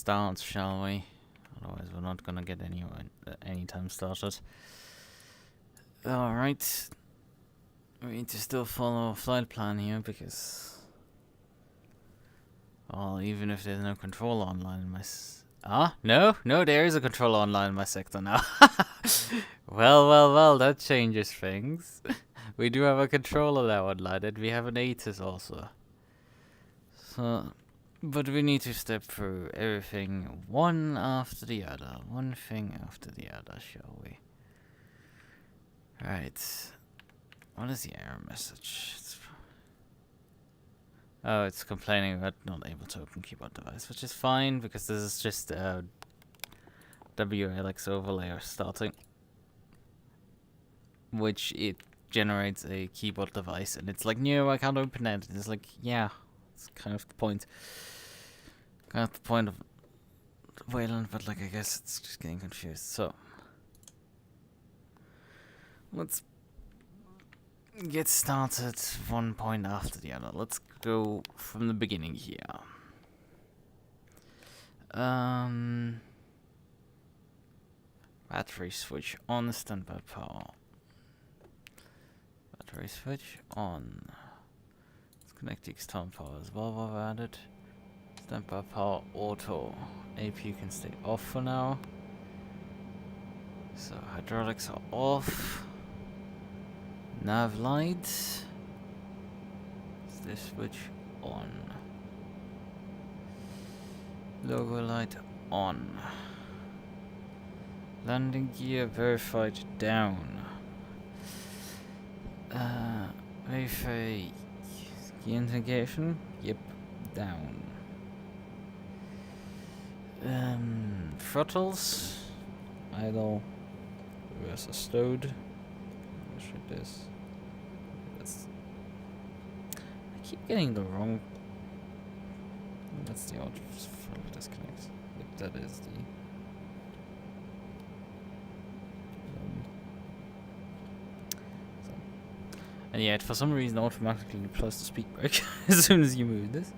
start, shall we? Otherwise we're not gonna get any time started. Alright. We need to still follow a flight plan here because... Well, even if there's no controller online in my... No, there is a controller online in my sector now. Well, that changes things. We do have a controller now online, and we have an ATIS also. So, but we need to step through everything one after the other. One thing after the other, shall we? Right. What is the error message? Oh, it's complaining about not able to open keyboard device, which is fine because this is just WLX overlayer starting, which it generates a keyboard device, and it's like, no, I can't open it. It's like, yeah, it's kind of the point. Kind of the point of Wayland, but like I guess it's just getting confused. So let's get started one point after the other. Let's go from the beginning here. Battery switch on, standby power. Battery switch on. Let's connect the external power as well while we're at it. Standby power auto. APU can stay off for now. So hydraulics are off. Nav lights. Is this switch on? Logo light on. Landing gear verified down. Verify key integration. Yep, down. Throttles. Idle. Reverse stowed. What should this? I keep getting the wrong. That's the auto throttle disconnect. Yep, that is the. And yeah, it for some reason automatically deploys the speed brake as soon as you move this.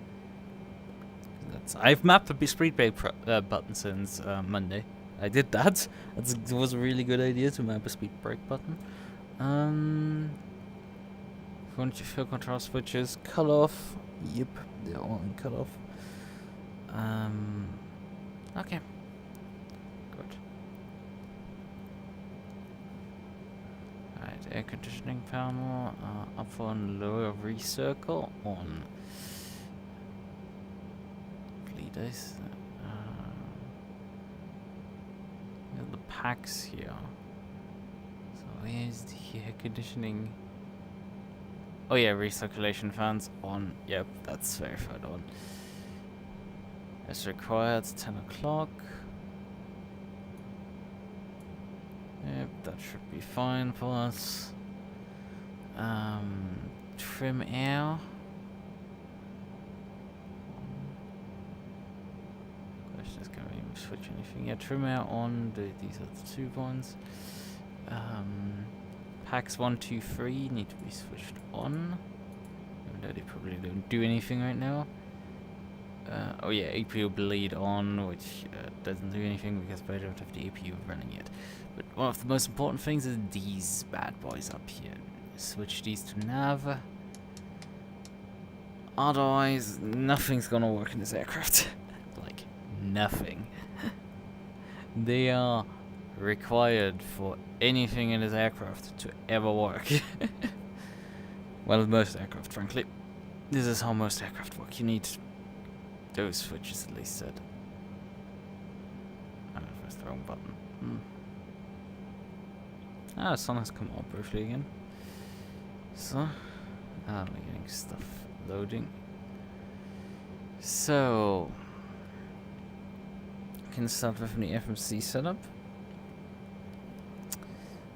I've mapped the speed brake button since Monday. I did that. It was a really good idea to map a speed brake button. Full control switches cut off. Yep, they're all in cut off. Okay. Good. Alright, air conditioning panel, upper and lower recircle on. Leaders. The packs here. So where's the air conditioning? Oh yeah, recirculation fans on. Yep, that's verified on. As required, 10 o'clock. Yep, that should be fine for us. Trim air. Question is, can we switch anything? Yeah, trim air on. These are the 2 ones. Packs 1, 2, 3 need to be switched on. Even though they probably don't do anything right now. Oh yeah, APU bleed on, which doesn't do anything because I don't have the APU running yet. But one of the most important things is these bad boys up here. Switch these to nav. Otherwise, nothing's gonna work in this aircraft. Like, nothing. They are required for anything in this aircraft to ever work. Well, most aircraft, frankly. This is how most aircraft work. You need those switches at least set. I don't know if it's the wrong button. The sun has come on briefly again. So, we're getting stuff loading. So, can start with the FMC setup.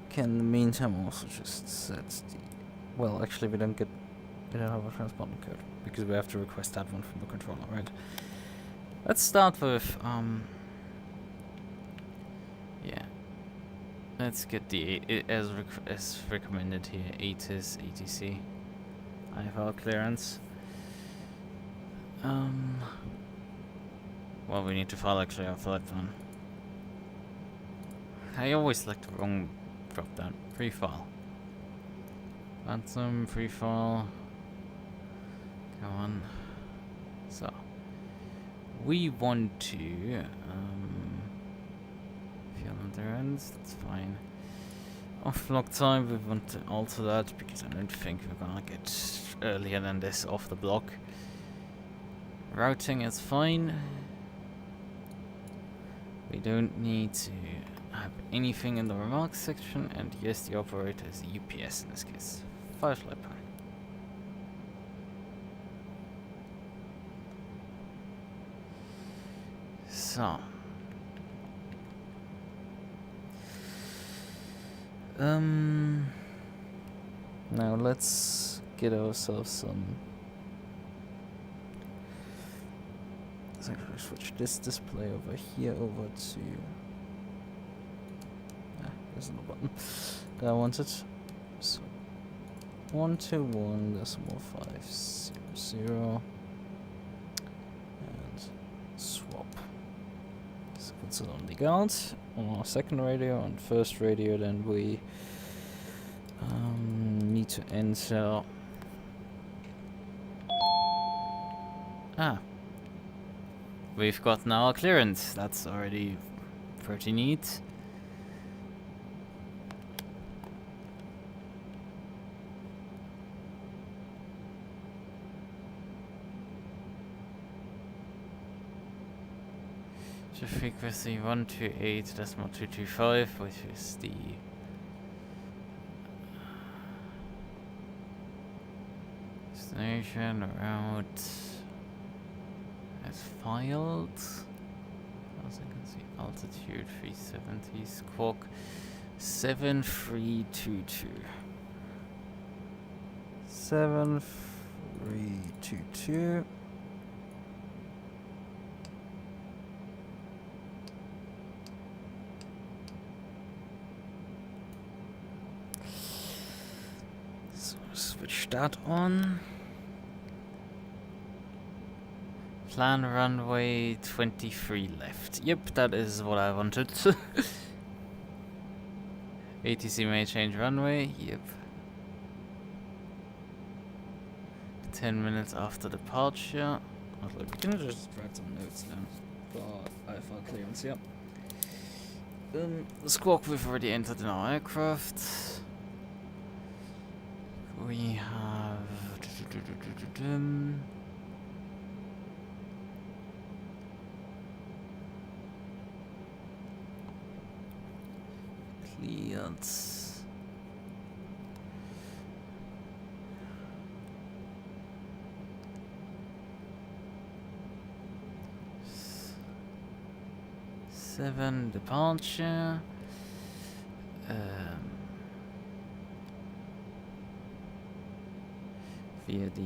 Can in the meantime also just set the. Well, actually, we don't have a transponder code because we have to request that one from the controller, right? Let's start with yeah. Let's get the as recommended here, ATIS, ATC, IFR clearance. Well, we need to file actually after that one. I always select the wrong drop down. Free file. VatSim, free file. Come on. So. We want to, feel on their ends, that's fine. Off block time, we want to alter that because I don't think we're gonna get earlier than this off the block. Routing is fine. We don't need to have anything in the remarks section, and yes, the operator is UPS in this case. Firefly Pi. So. Now let's get ourselves some. Let's actually switch this display over here over to. There's no button that I wanted. So 121.500 and swap. So puts it on the guard on our second radio. On first radio, then we need to enter. We've got now a clearance. That's already pretty neat. The frequency 128.225, which is the destination route as filed. As you can see, altitude 370, squawk 7322. 7322. Switch that on. Plan runway 23 left. Yep, that is what I wanted. ATC may change runway. Yep. 10 minutes after departure. Oh, look, we can just write some notes down for IFR clearance. Yep. The squawk we've already entered in our aircraft. We have cleared. Seven departure. Via the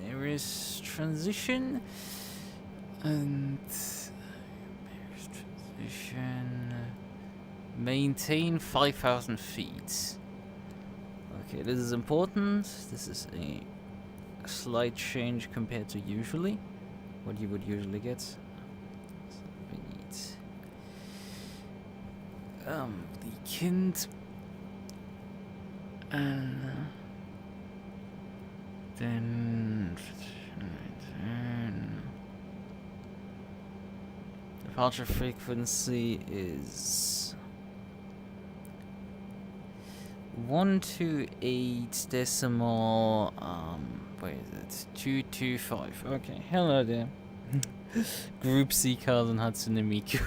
nearest transition and nearest transition maintain 5,000 feet. Okay, this is important. This is a slight change compared to usually what you would usually get. So we need the kind then departure frequency is 128 where is it? 225. Okay, hello there. Group C cars and Hatsune Miku.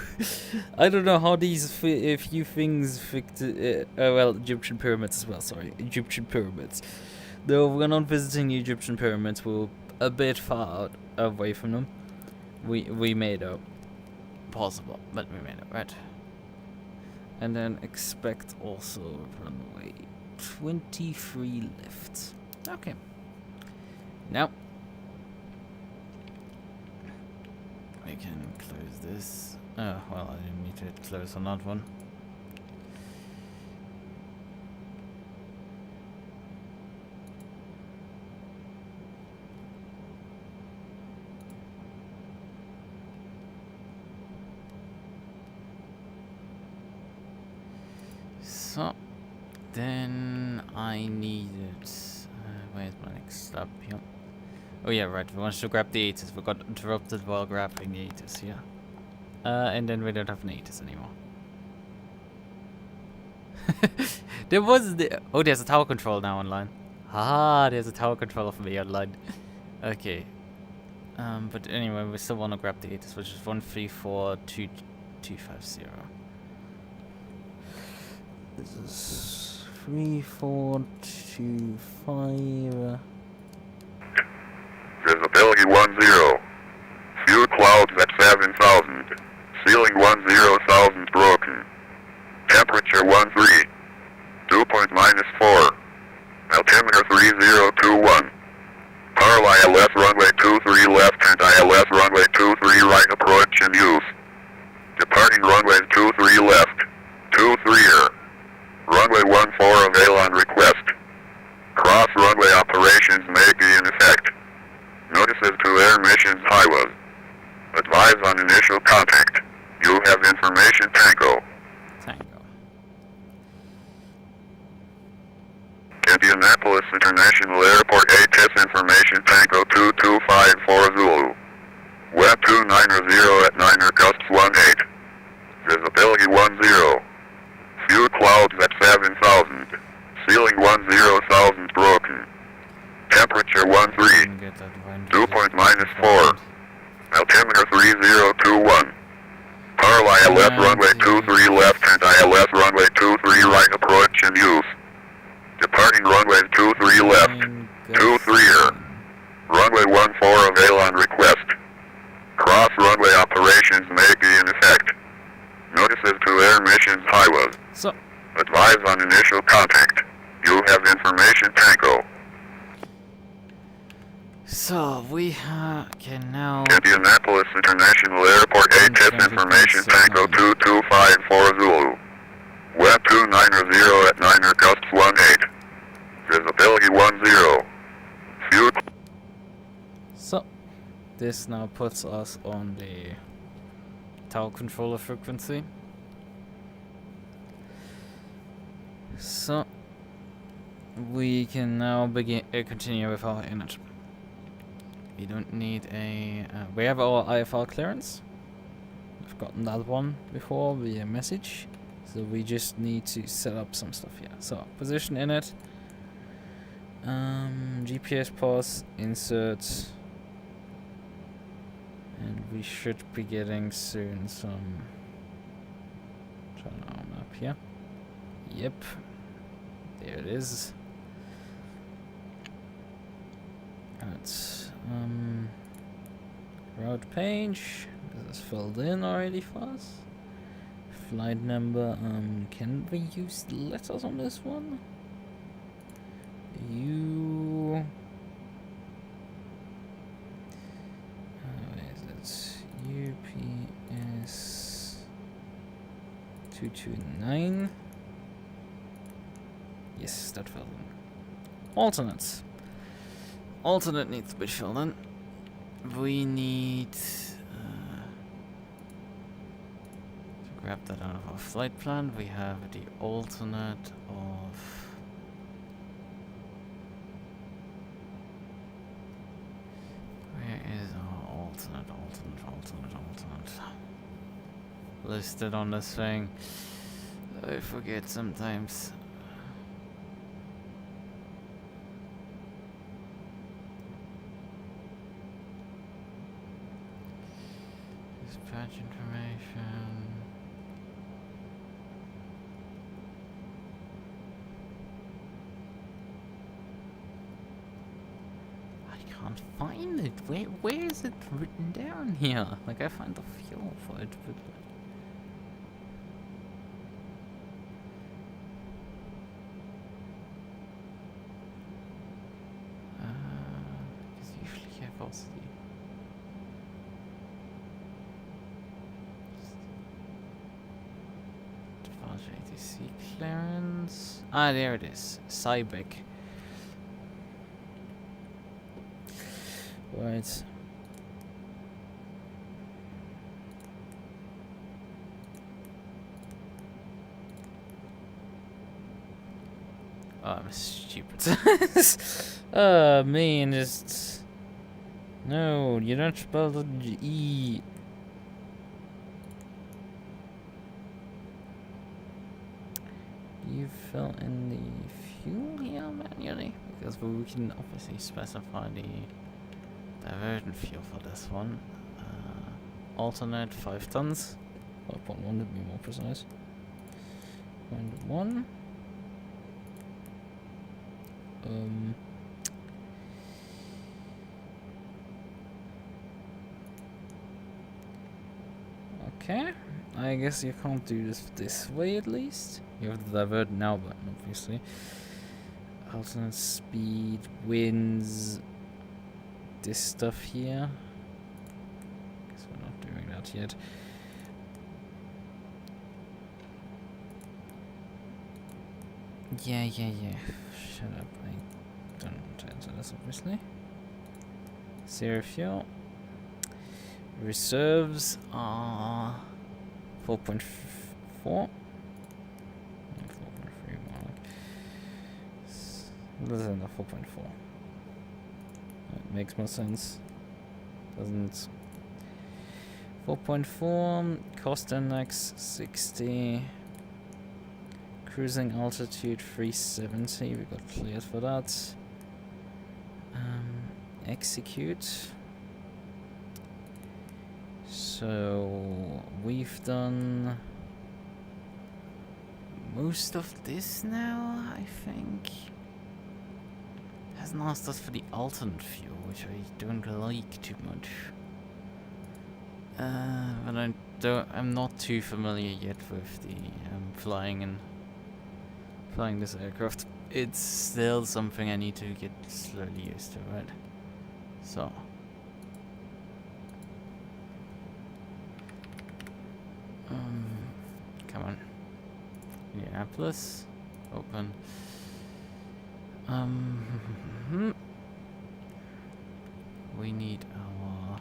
I don't know how these few things fit. Well, Egyptian pyramids as well. Sorry, Egyptian pyramids. Though we're not visiting the Egyptian pyramids, we're a bit far away from them. We made it possible, but we made it, right? And then expect also runway 23 left. Okay. Now we can close this. Oh, well, I didn't need to close on that one. So, then I needed... where's my next step here? Oh yeah, right, we wanted to grab the ATIS. We got interrupted while grabbing the ATIS here. And then we don't have an ATIS anymore. There was the... Oh, there's a tower control now online. Ah, there's a tower controller for me online. Okay. But anyway, we still want to grab the ATIS, which is 1342250. This is 3425. Visibility 10. Few clouds at 7,000. Ceiling 10,000 broken. Temperature 13. Dew point -4. Altimeter 3021. Power ILS runway 23 left and ILS runway 23 right approach in use. Departing runway 23 left. 23er. Runway 14 avail on request. Cross runway operations may be in effect. Notices to air missions highways. Advise on initial contact. You have information Tango. Indianapolis International Airport ATIS information Tango 2254 Zulu. Web 290 at 9er gusts 18. Visibility 10. Few clouds at 7,000. Ceiling 10,000 broken. Temperature 13. Dew point -4. Altimeter 3021. Power ILS runway 23 left and ILS runway 23 right approach in use. Departing runway 23 left. 23er. Runway 14 avail on request. Cross runway operations may be in effect. Notices to air missions highways. So, advise on initial contact. You have information Tango. So we can now... Indianapolis International Airport ATIS information Tango 2254 Zulu. Web 290 at 9er gusts 18. Visibility 10. Few... So, this now puts us on the tower controller frequency. So, we can now begin continue with our energy. We don't need a... we have our IFR clearance. We've gotten that one before via message. So we just need to set up some stuff here. So, position in it. GPS pause, insert. And we should be getting soon some... Turn our map here. Yep. There it is. That's route page. This is filled in already for us. Flight number. Can we use letters on this one? Where is it? UPS 229. Yes, that filled in. Alternates. Alternate needs to be filled in. We need to grab that out of our flight plan. We have the alternate of... Where is our alternate? Listed on this thing. I forget sometimes. Dispatch information. I can't find it. Where is it written down here? Like, I find the fuel for it, but because usually you have also the ATC clearance. Ah, there it is. Cybec. Right. Oh, I'm stupid. Man, just... No, you don't spell the E. You fill in the fuel here manually? Because we can obviously specify the diversion fuel for this one. Alternate 5 tons. 5.1 to be more precise. 0.1. Okay, I guess you can't do this way at least. You have the divert now button, obviously. Alternate speed, winds, this stuff here. Guess we're not doing that yet. Yeah. Shut up, I don't want to enter this, obviously. Zero fuel. Reserves are 4.4. 4.3 more. Less than the 4.4. That makes more sense. Doesn't. 4.4. Cost index 60. Cruising altitude 370. We got cleared for that. Execute. So we've done most of this now, I think. Hasn't asked us for the alternate fuel, which I don't like too much. But I'm not too familiar yet with the flying this aircraft. It's still something I need to get slowly used to, right? So. Come on. Indianapolis. Open. We need our...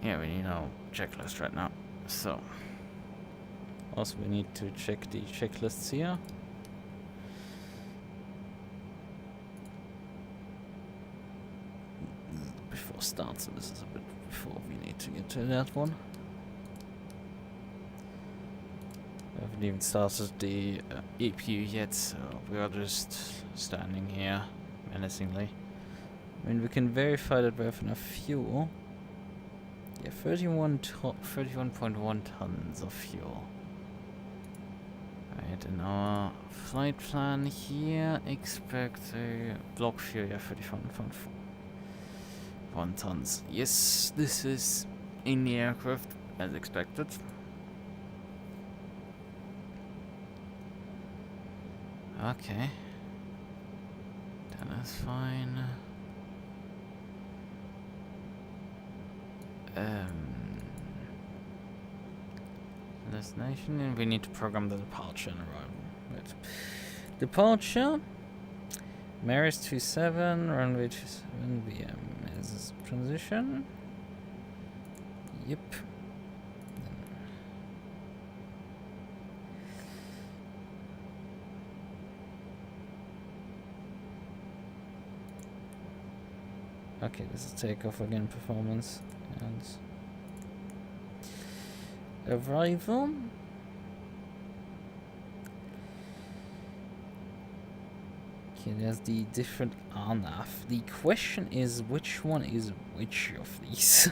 Yeah, we need our checklist right now. So. Also, we need to check the checklists here. Before start, so this is a bit before we need to get to that one. We haven't even started the EPU yet, so we are just standing here menacingly. I mean, we can verify that we have enough fuel. Yeah, 31.1 tons of fuel. Right, in our flight plan here, expect a block fuel, yeah, 31.1 tons. Yes, this is in the aircraft as expected. Okay. That is fine. Destination, and we need to program the departure and arrival. Right. Departure. Maris 27, runway 27, VM is transition. Yep. Okay, this is takeoff again, performance and arrival. Okay, there's the different RNAV. The question is, which one is which of these?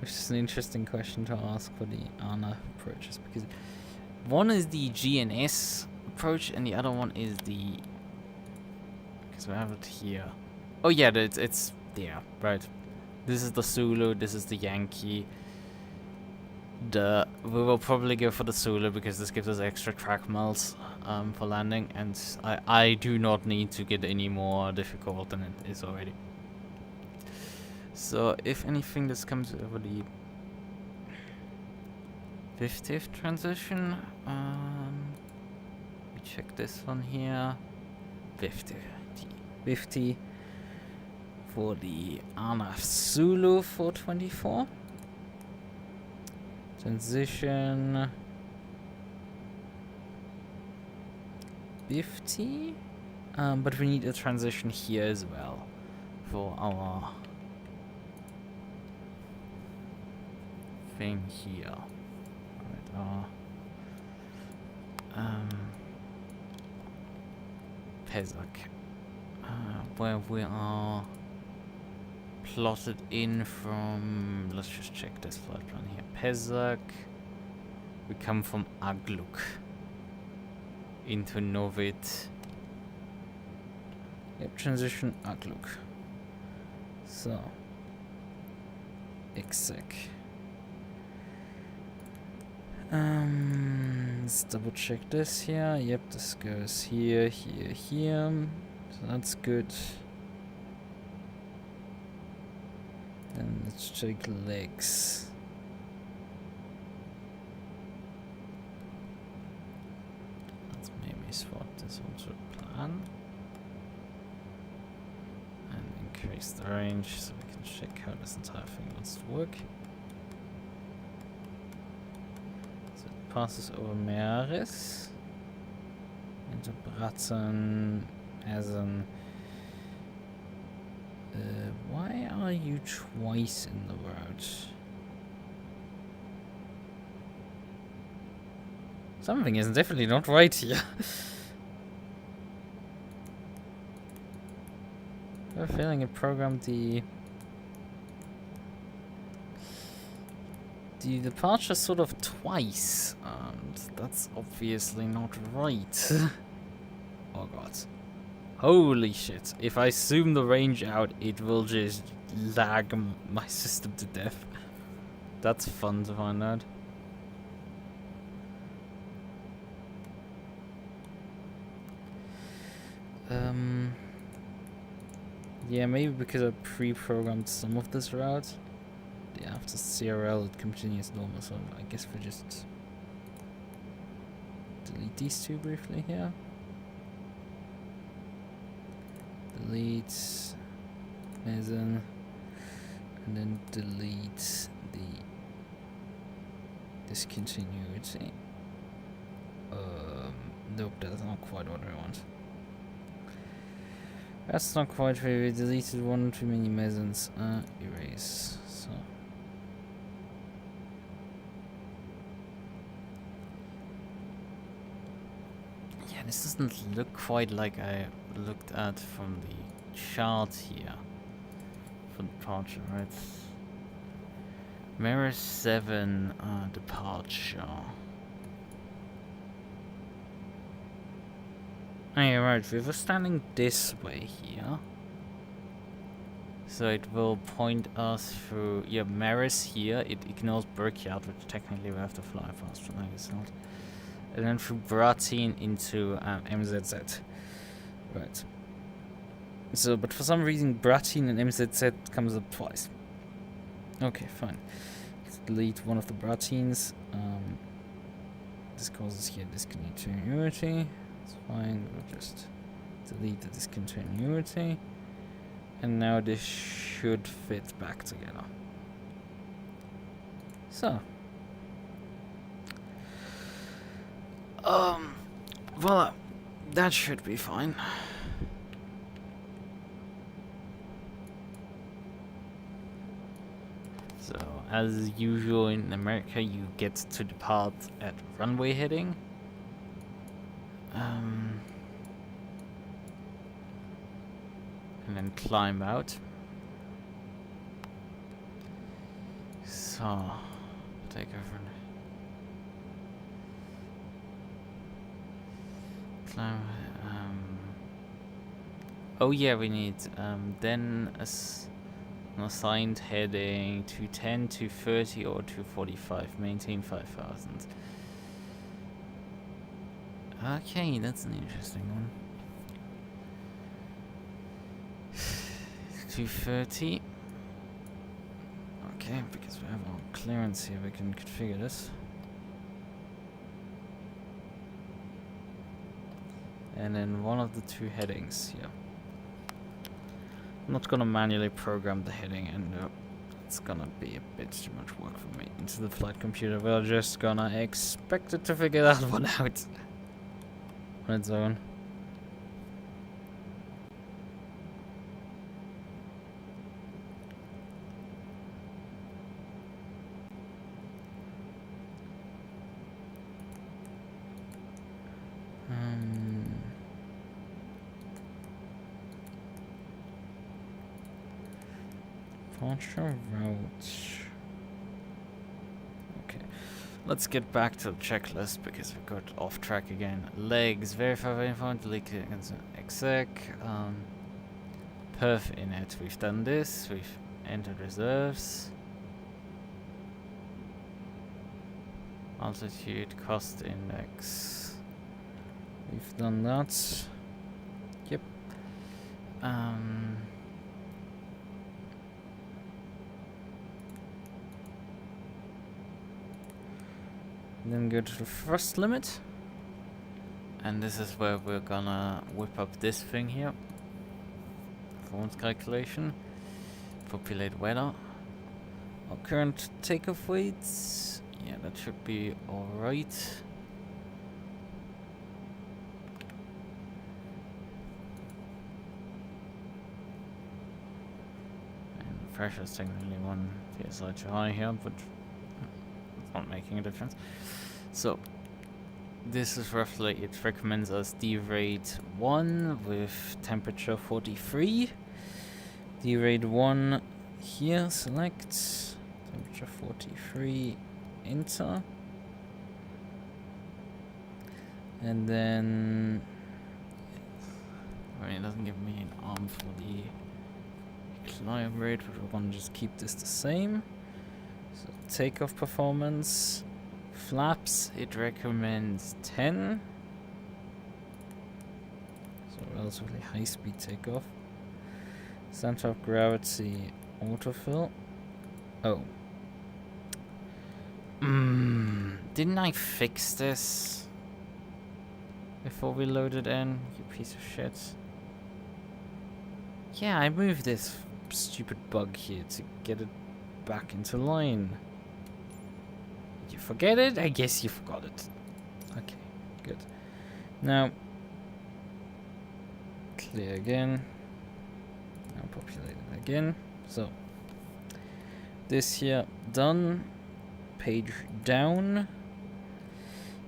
Which is an interesting question to ask for the RNAV approaches, because one is the GNS approach and the other one is the... Because we have it here. Oh yeah, it's there, right. This is the Zulu, this is the Yankee. We will probably go for the Zulu because this gives us extra track miles for landing, and I do not need to get any more difficult than it is already. So if anything, this comes over the 50th transition. We check this one here. 50 for the RNAV Zulu 424. Transition 50. But we need a transition here as well for our thing here. Right, PESAC, where we are plotted in from. Let's just check this flight plan here. PESAC. We come from Agluk into Novit. Yep, transition Agluk. So, exec. Let's double check this here. Yep, this goes here, here, here. So that's good. And let's check legs. Let's maybe swap this onto a plan. And increase the range so we can check how this entire thing wants to work. Passes over Meares into Bratzen as an. Why are you twice in the road? Something is definitely not right here. I have a feeling it programmed the departure sort of twice, and that's obviously not right. Oh god. Holy shit. If I zoom the range out, it will just lag my system to death. That's fun to find out. Yeah, maybe because I pre-programmed some of this route. Yeah, after CRL it continues normal, so I guess we just delete these two briefly here. Delete Mezen, and then delete the discontinuity. Nope, that's not quite what I want. That's not quite where we deleted one too many Mezens. Erase. So. Yeah, this doesn't look quite like I looked at from the chart here for departure, right? Mirror 7 departure. Oh yeah, right, we were standing this way here. So it will point us through, yeah, Maris here, it ignores Burkyard, which technically we have to fly past, but I guess not. And then through Bratin into MZZ. Right. So, but for some reason Bratin and MZZ comes up twice. Okay, fine. Let's delete one of the Bratins. This causes here discontinuity. It's fine, we'll just delete the discontinuity. And now this should fit back together. So. Well, that should be fine. So, as usual in America, you get to depart at runway heading. And then climb out. So, take over. Climb. Oh yeah, we need then an assigned heading 210, 230, or 245. Maintain 5,000. Okay, that's an interesting one. 230. Okay, because we have our clearance here, we can configure this. And then one of the two headings here. I'm not gonna manually program the heading, and it's gonna be a bit too much work for me into the flight computer. We're just gonna expect it to figure that one out on its own. Departure route. Okay, let's get back to the checklist because we got off track again. Legs, verify endpoint, delete exec, perf init. We've done this. We've entered reserves. Altitude, cost index. We've done that. Yep. Then go to the thrust limit. And this is where we're gonna whip up this thing here. Performance calculation. Populate weather. Our current takeoff weights. Yeah, that should be alright. And the pressure is technically 1 psi too high here, but it's not making a difference. So, this is roughly, it recommends us D-rate 1 with temperature 43. D-rate 1 here, select, temperature 43. Enter, and then I mean, it doesn't give me an arm for the climb rate, but we're gonna just keep this the same. So takeoff performance, flaps, it recommends 10, so relatively high speed takeoff. Center of gravity, autofill. Oh. Didn't I fix this before we loaded in? You piece of shit. Yeah, I moved this stupid bug here to get it back into line. Did you forget it? I guess you forgot it. Okay, good. Now, clear again. Now populate it again. So, this here done. Page down.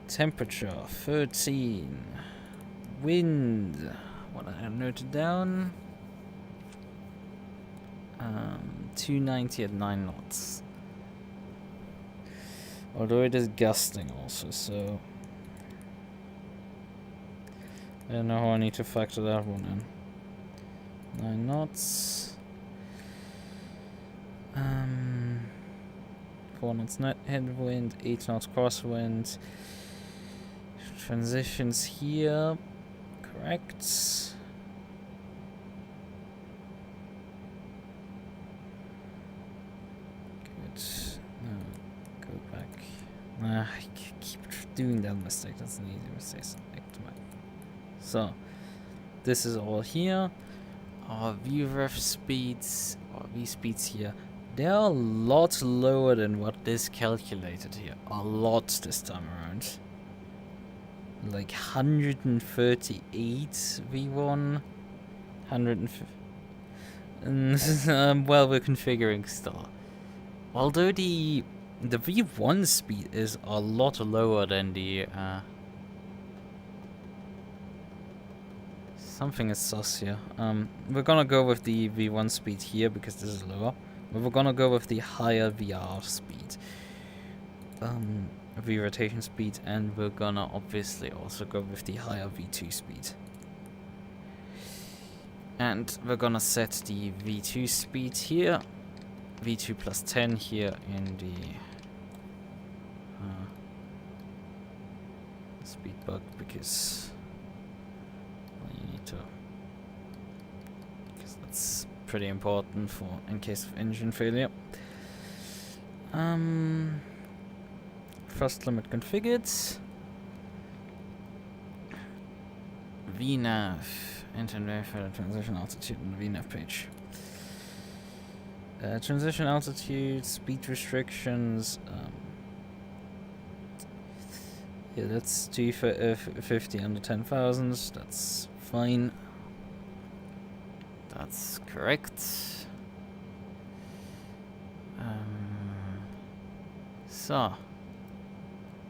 Temperature 13. Wind. What I have noted down. 290 at 9 knots. Although it is gusting also, so I don't know how I need to factor that one in. 9 knots. 4 knots net headwind, 8 knots crosswind. Transitions here. Correct. Good. Now go back. I keep doing that mistake. That's an easy mistake. So this is all here. Our VREF speeds, or V speeds here, they are a lot lower than what this calculated here. A lot this time around. Like 138 V1, 150. Well, we're configuring still. Although the V1 speed is a lot lower than the something is sus here. We're gonna go with the V1 speed here because this is lower. But we're gonna go with the higher VR speed. V rotation speed, and we're gonna obviously also go with the higher V2 speed. And we're gonna set the V2 speed here. V2 plus 10 here in the speed bug because you need to, because that's pretty important for in case of engine failure. Thrust limit configured. VNAV. Enter verify transition altitude on the VNAV page. Transition altitude, speed restrictions. Yeah, let's do 50 under 10,000. That's fine. That's correct. So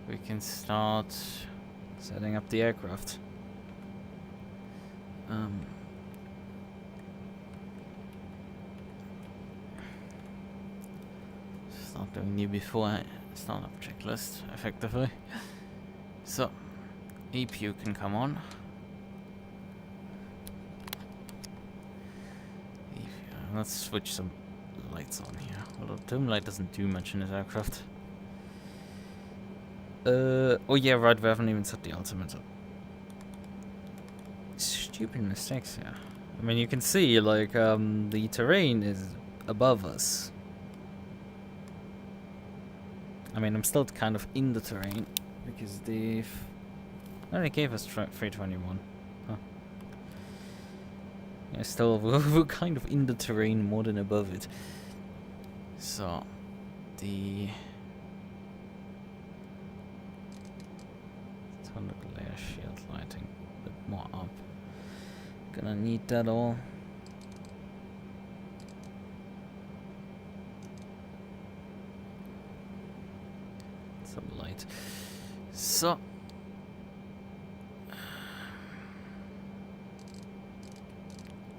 we can start setting up the aircraft. start doing new before I start up checklist, effectively. So, APU can come on. Let's switch some lights on here. Although dim light doesn't do much in this aircraft. Oh yeah, right, we haven't even set the altimeter. Stupid mistakes here. I mean, you can see, like, the terrain is above us. I mean, I'm still kind of in the terrain, because they gave us 321. Huh. Yeah, still, we're kind of in the terrain more than above it. So, the... Turn the glare shield lighting a bit more up. Gonna need that all. Some light. So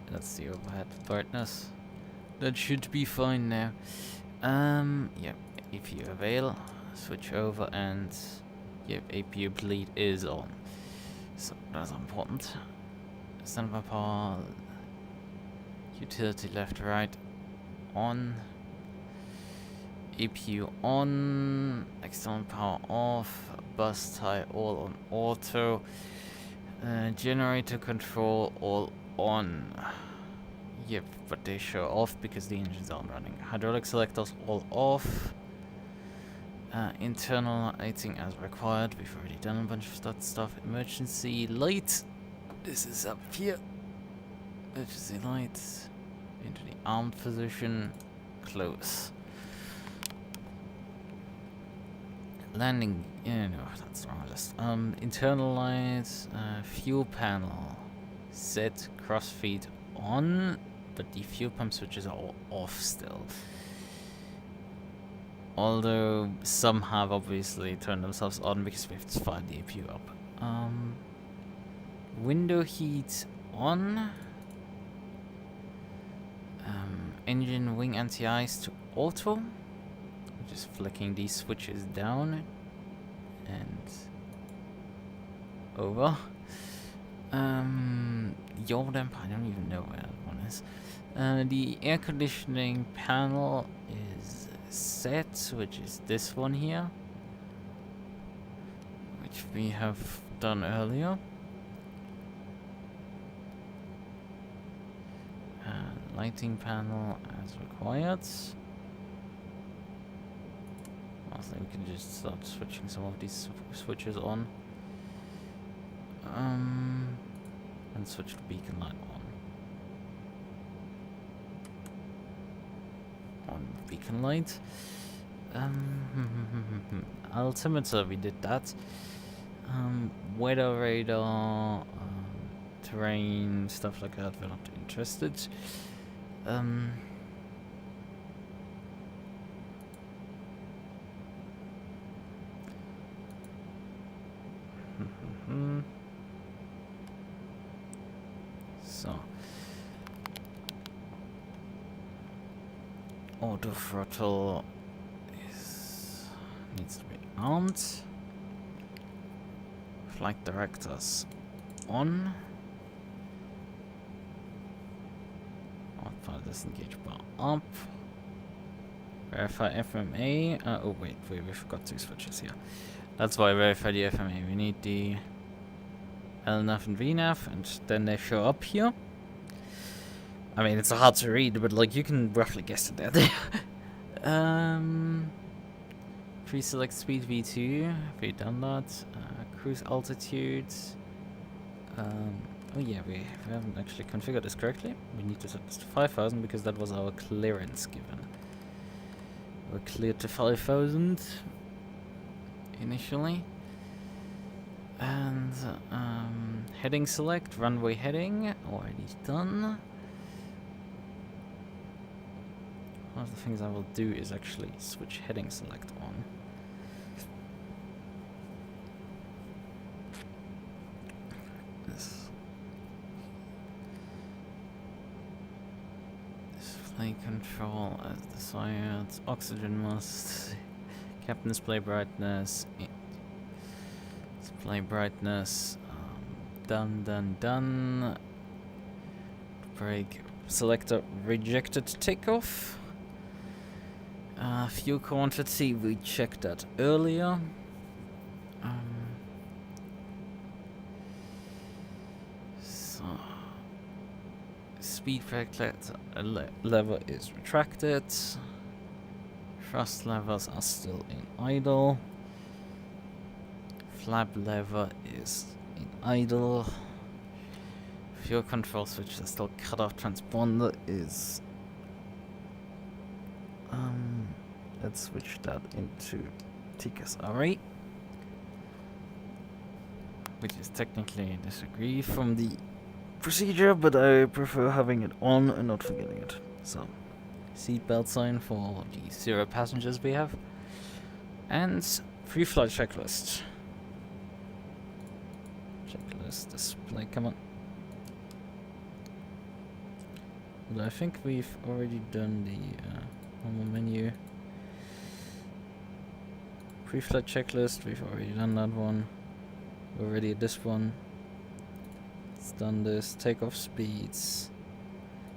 that's the overhead brightness. That should be fine now. Yeah, if you avail, switch over and yeah, APU bleed is on. So that's important. Standby power, utility left, right, on, APU on, external power off, bus tie all on auto, generator control all on. Yep, but they show off because the engines aren't running. Hydraulic selectors all off. Internal lighting as required. We've already done a bunch of that stuff. Emergency light. This is up here. Emergency lights. Into the armed position. Close. Landing. Yeah, no, that's the wrong list. Internal lights. Fuel panel. Set. Crossfeed on. But the fuel pump switches are all off still. Although some have obviously turned themselves on because we have to fire the APU up. Window heat on. Engine wing anti-ice to auto. Just flicking these switches down and over. Yaw damp, I don't even know where that one is. The air conditioning panel is set, which is this one here, which we have done earlier. Lighting panel as required. I think we can just start switching some of these switches on. And switch the beacon light on beacon light. Altimeter, we did that. Weather radar, terrain, stuff like that, we're not interested. So, auto throttle needs to be armed. Flight directors on. Fire disengage bar up. Verify FMA. Oh wait, we forgot two switches here. That's why I verify the FMA. We need the LNAV and VNAV, and then they show up here. I mean, it's hard to read, but like you can roughly guess it there. Pre-select speed V2. Have we done that? Cruise altitude. Oh yeah, we haven't actually configured this correctly. We need to set this to 5,000 because that was our clearance given. We're cleared to 5,000 initially. And heading select, runway heading, already done. One of the things I will do is actually switch heading select on. This flight control as desired. Oxygen must. Captain display brightness. Display brightness. Done. Brake selector rejected takeoff. Fuel quantity, we checked that earlier. So speed brake lever is retracted. Thrust levers are still in idle. Flap lever is in idle. Fuel control switch is still cut off. Transponder is let's switch that into TCAS array, which is technically a disagree from the procedure, but I prefer having it on and not forgetting it. So, seatbelt sign for the 0 passengers we have, and pre-flight checklist. Checklist display, come on. But I think we've already done the normal menu. Pre-flight checklist, we've already done that one. We're already at this one. It's done this. Takeoff speeds.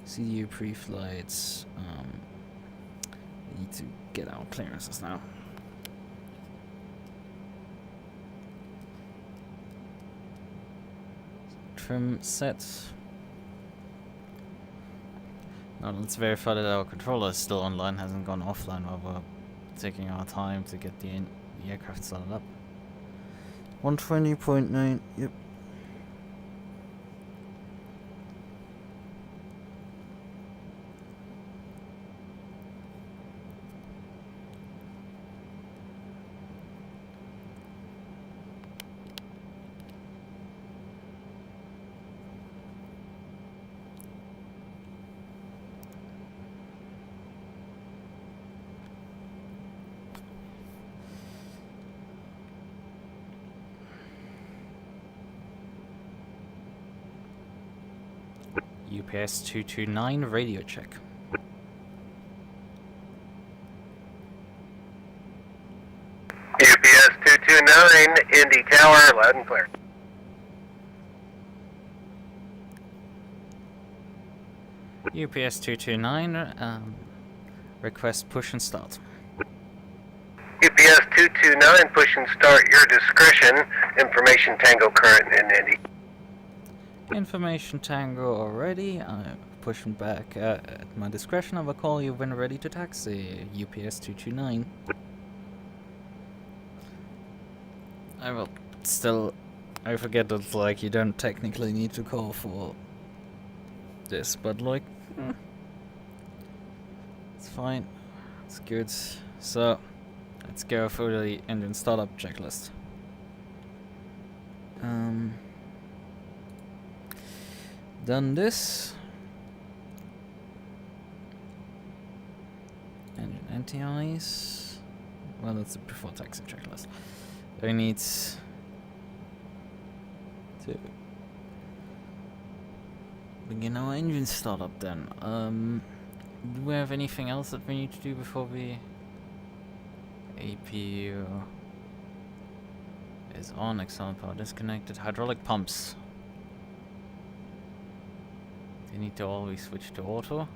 CDU pre-flights. We need to get our clearances now. Trim set. Now let's verify that our controller is still online, hasn't gone offline while we're taking our time to get the aircraft started up. 120.9, yep. UPS 229 radio check. UPS 229, Indy Tower, loud and clear. UPS 229, request push and start. UPS 229, push and start, your discretion. Information Tango current in Indy. Information Tango already. I'm pushing back at my discretion. I will call you when ready to taxi. UPS 229. I will still. I forget that like you don't technically need to call for this, but like it's fine. It's good. So let's go through the engine startup checklist. Done this. Engine anti-ice. Well, that's the before taxi checklist. We need to begin our engine startup then. Do we have anything else that we need to do before we... APU is on, external power disconnected. Hydraulic pumps. They need to always switch to auto.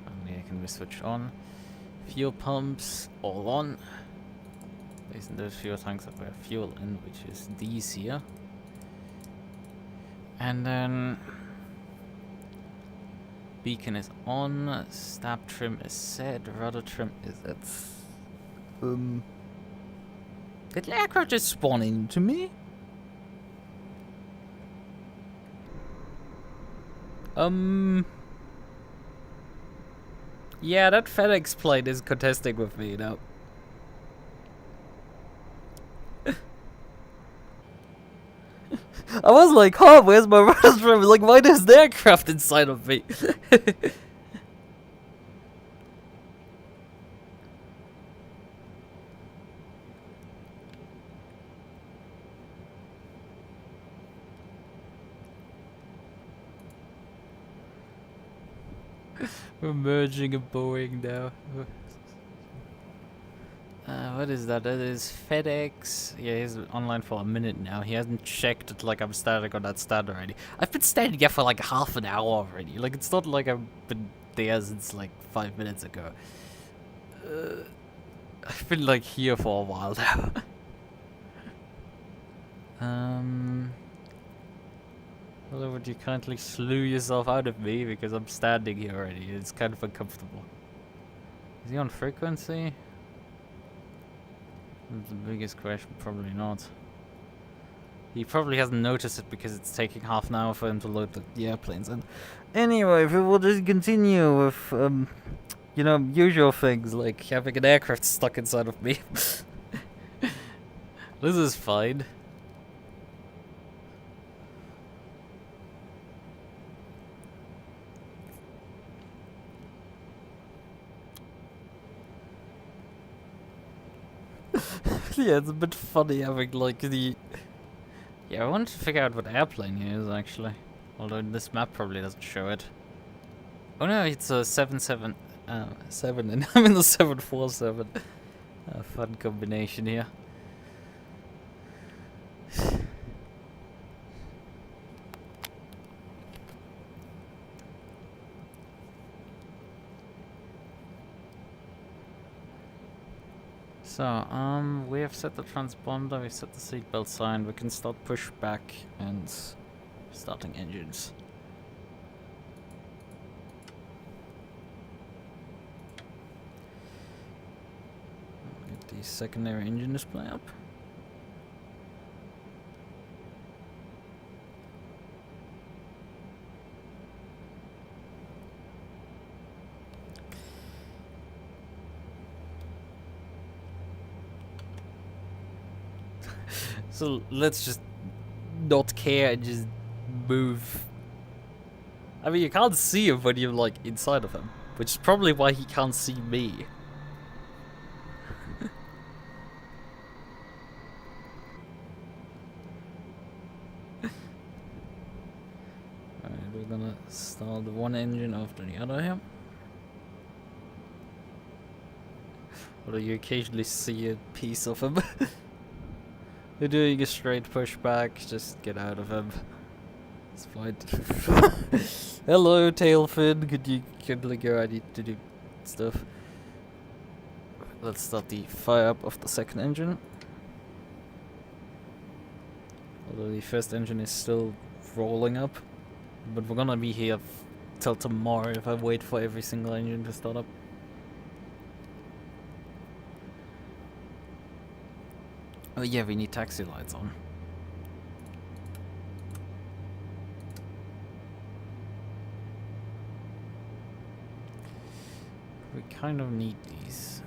Only I can be switched on. Fuel pumps all on. Based on those fuel tanks that we have fuel in, which is these here. And then beacon is on. Stab trim is set. Rudder trim is at. Did the aircraft just spawn into me? Yeah, that FedEx plane is contesting with me, you know. I was like, huh, where's my rudder trim? Like, why there's the aircraft inside of me? We're merging a Boeing now. What is that? That is FedEx. Yeah, he's online for a minute now. He hasn't checked it like I'm standing on that stand already. I've been standing here for like half an hour already. Like, it's not like I've been there since like 5 minutes ago. I've been like here for a while now. Well, would you kindly slew yourself out of me because I'm standing here already? It's kind of uncomfortable. Is he on frequency? That's the biggest question. Probably not. He probably hasn't noticed it because it's taking half an hour for him to load the airplanes. And anyway, we will just continue with, you know, usual things like having an aircraft stuck inside of me. This is fine. Yeah, it's a bit funny having like the... Yeah, I wanted to figure out what airplane he is actually. Although this map probably doesn't show it. Oh no, it's a 7 and I'm in the 747. A fun combination here. So, we have set the transponder, we've set the seatbelt sign, we can start push back and starting engines. Get the secondary engine display up. So let's just not care and just move. I mean, you can't see him when you're like inside of him, which is probably why he can't see me. Alright, we're gonna start one engine after the other here. Although you occasionally see a piece of him. We're doing a straight pushback, just get out of him. It's fine. Hello, tail fin. Could you kindly go? I need to do stuff. Let's start the fire up of the second engine. Although the first engine is still rolling up. But we're gonna be here till tomorrow if I wait for every single engine to start up. Oh yeah, we need taxi lights on. We kind of need these.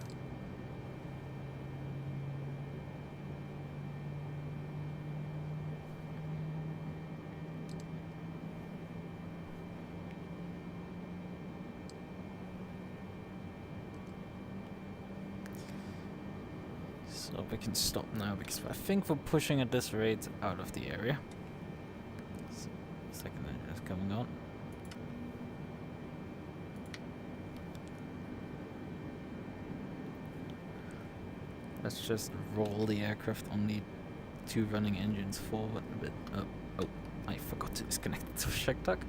So we can stop now because I think we're pushing at this rate out of the area. So, second engine is coming on. Let's just roll the aircraft on the two running engines forward a bit. Oh, I forgot to disconnect the check duct.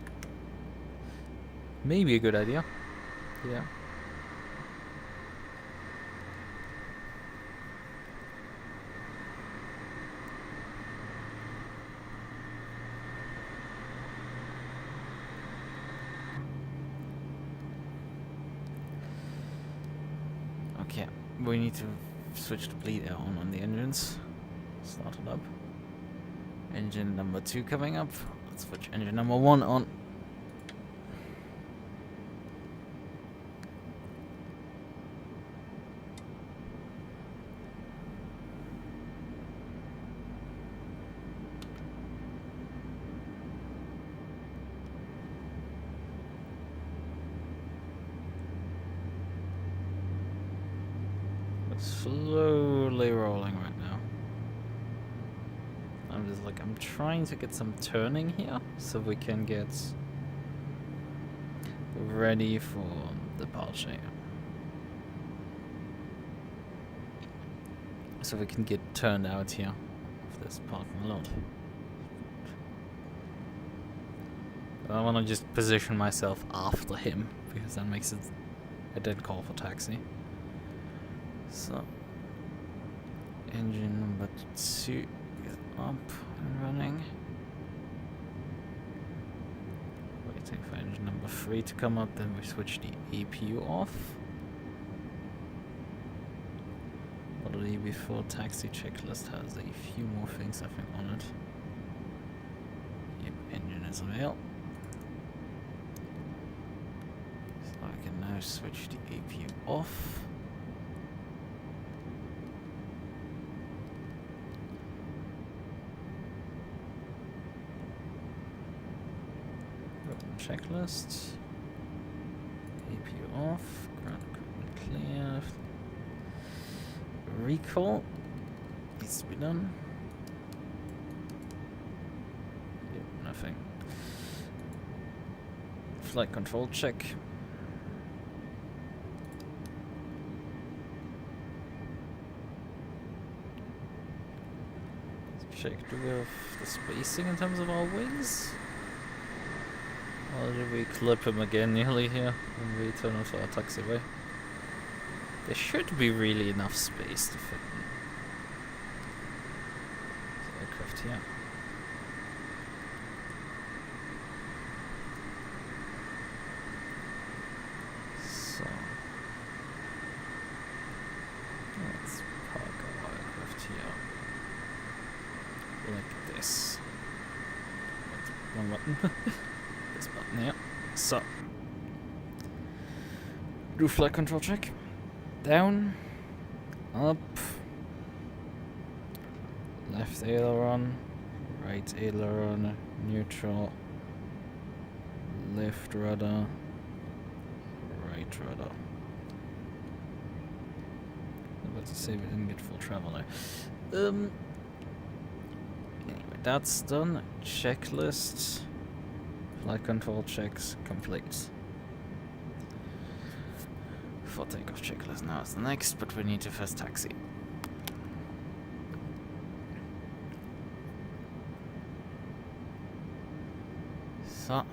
Maybe a good idea. Yeah. Okay, we need to switch the bleed air on the engines. Start it up. Engine number 2 coming up. Let's switch engine number 1 on. Slowly rolling right now. I'm trying to get some turning here so we can get ready for departure. So we can get turned out here of this parking lot. I want to just position myself after him, because that makes it a dead call for taxi. So, engine number 2 is up and running. Waiting for engine number 3 to come up, then we switch the APU off. Already before taxi checklist has a few more things I think on it. Yep, engine is available. I can now switch the APU off. Open checklist. APU off. Ground equipment clear. Recall needs to be done. Yep, nothing. Flight control check. Check, do we have the spacing in terms of our wings? Or do we clip him again nearly here when we turn off our taxiway? There should be really enough space to fit in this aircraft here. So let's park our aircraft here. Like this. Wait, wrong button. This button here. So, do flight control check. Down, up, left aileron, right aileron, neutral, left rudder, right rudder. I'm about to say we didn't get full travel there. Anyway, that's done. Checklist. Flight control checks complete. For takeoff checklist now is the next, but we need to first taxi. So.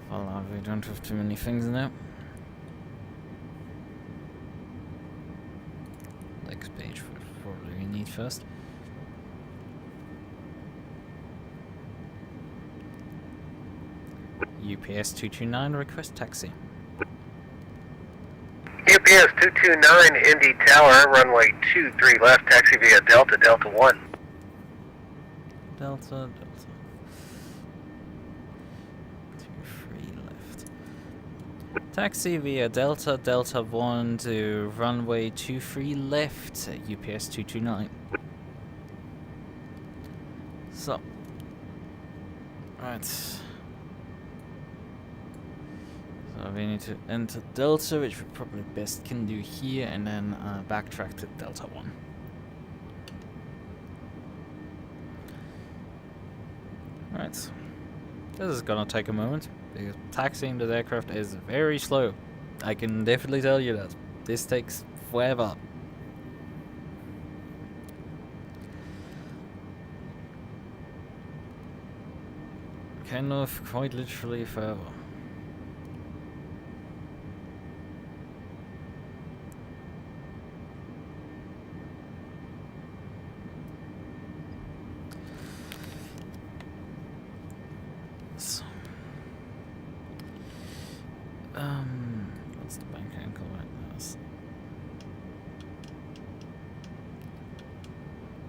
Voila, we don't have too many things now. Next page probably we need first. UPS 229 request taxi. UPS 229 Indy Tower, runway 23 left, taxi via Delta, Delta 1. Delta, Delta. 23 left. Taxi via Delta, Delta 1 to runway 23 left, UPS 229. So. Right. So we need to enter Delta, which we probably best can do here, and then backtrack to Delta 1. Right. This is gonna take a moment, because taxiing the aircraft is very slow. I can definitely tell you that. This takes forever. Kind of quite literally forever. What's the bank angle right now?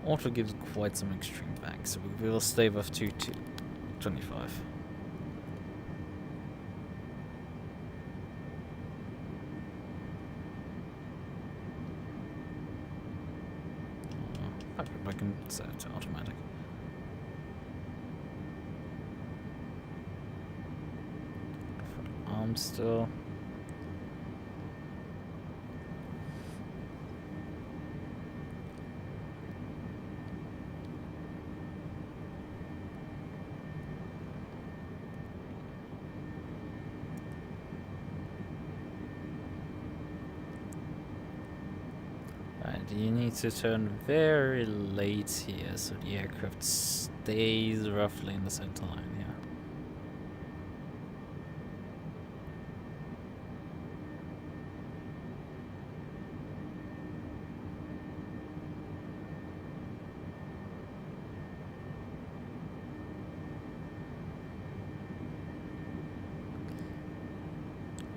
Auto gives quite some extreme back, so we will stay with 225. I can set it to automatic. Arm still. you need to turn very late here so the aircraft stays roughly in the center line, yeah.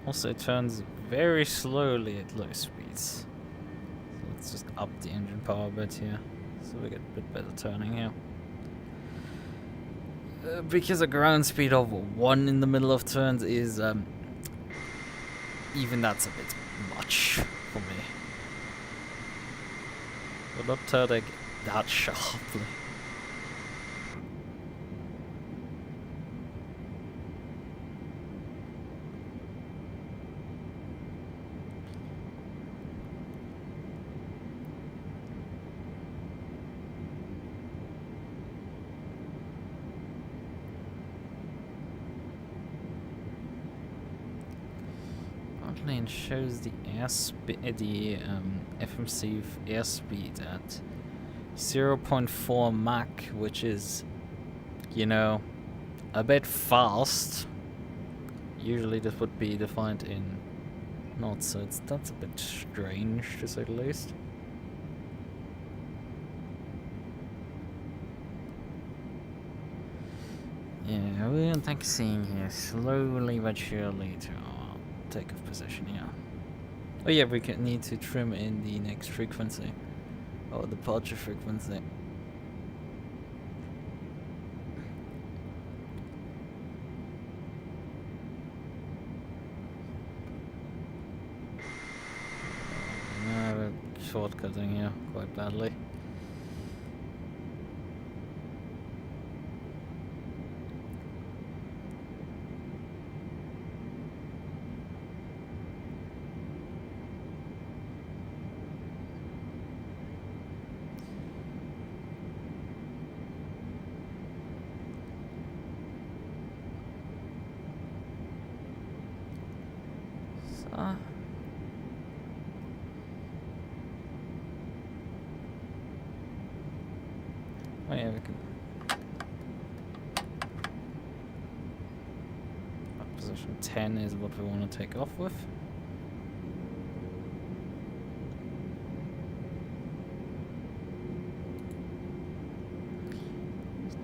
Also, it turns very slowly at low speeds. So let's just up the engine power a bit here, so we get a bit better turning here. Because a ground speed of 1 in the middle of turns is, even that's a bit much for me. We're not turning that sharply. Plane shows the FMC airspeed at 0.4 Mach, which is, you know, a bit fast. Usually this would be defined in knots, so that's a bit strange to say the least. Yeah, we're taxiing here slowly but surely to takeoff position here. Oh yeah, we need to trim in the next frequency, or departure frequency. No, we're shortcutting here quite badly. Oh yeah, we can. Position 10 is what we want to take off with.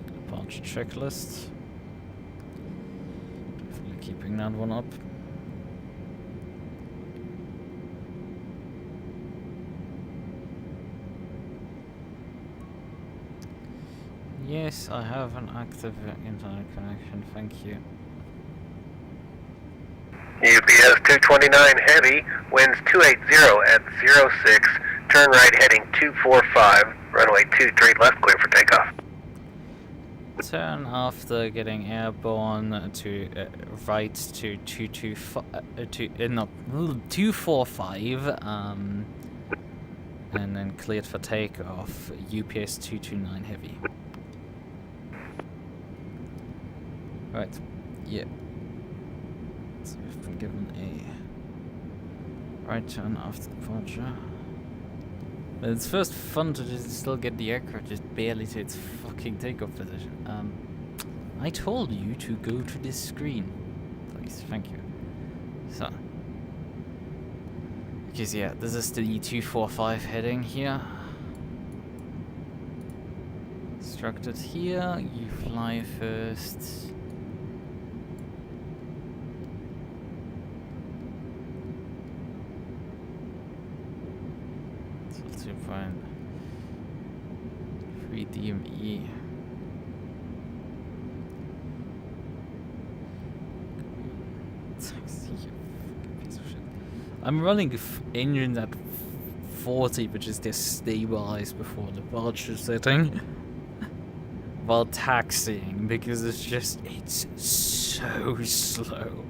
Departure checklist. Definitely keeping that one up. Yes, I have an active internet connection, thank you. UPS 229 Heavy, winds 280 at 06, turn right heading 245, runway 23 left, clear for takeoff. Turn after getting airborne to right to 245, and then cleared for takeoff, UPS 229 Heavy. Right, yeah. So we've been given a right turn after departure. But it's first fun to just still get the aircraft just barely to its fucking takeoff position. I told you to go to this screen. Please, thank you. So. Because yeah, this is the E245 heading here. Structured here, you fly first. Fine. 3 DME. I'm running engines at 40, which is just stabilized before the departure setting, while taxiing, because it's so slow.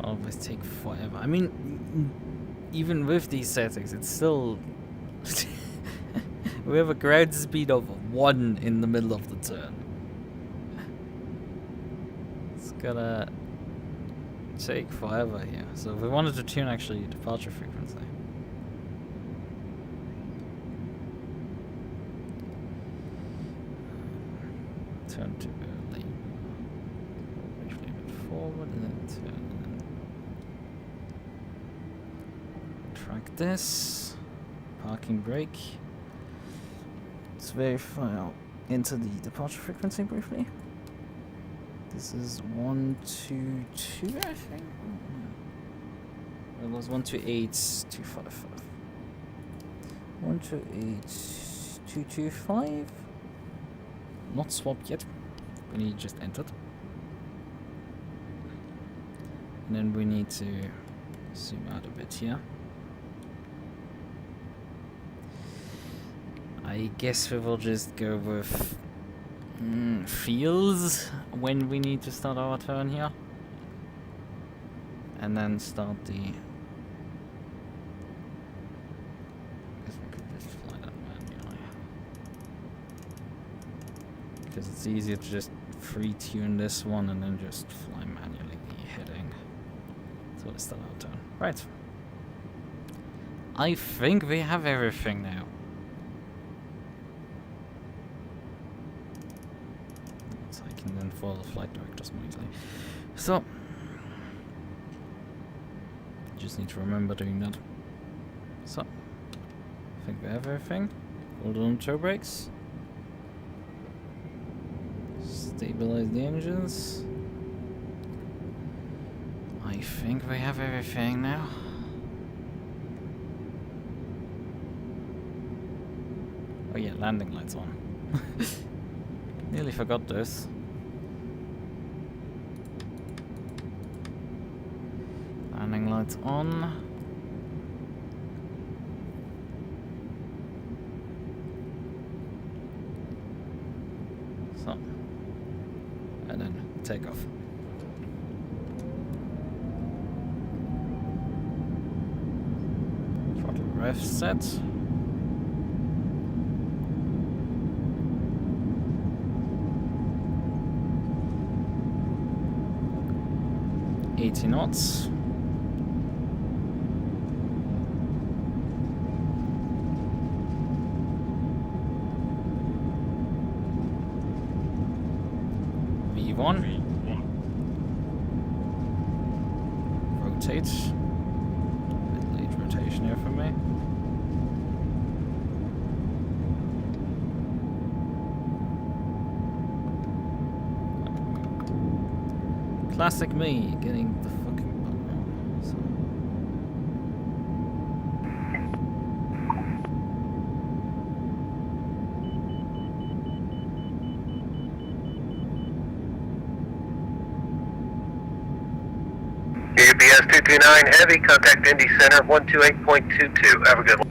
always take forever. I mean, even with these settings, it's still... we have a ground speed of 1 in the middle of the turn. It's gonna take forever here. So if we wanted to tune actually departure frequency. Turn too early. Briefly a bit forward and then turn. Track this. Parking brake. Let's verify out into the departure frequency briefly. This is 122, I think. It was 128,255. 128,225. Not swapped yet. We need just entered. And then we need to zoom out a bit here. I guess we will just go with fields when we need to start our turn here. And then start the... I guess we could just fly that manually. Because it's easier to just free tune this one and then just fly manually the heading. So let's start our turn. Right. I think we have everything now. And then follow the flight directors more easily. So, just need to remember doing that. So, I think we have everything. Hold on toe brakes. Stabilize the engines. I think we have everything now. Oh yeah, landing lights on. Nearly forgot this. Landing lights on. So, and then take off. Throttle ref set. knots. V1. Rotate. Bit late rotation here for me. Classic me, getting the fucking button wrong. So. UPS 229 Heavy, contact Indy Center 128.22. Have a good one.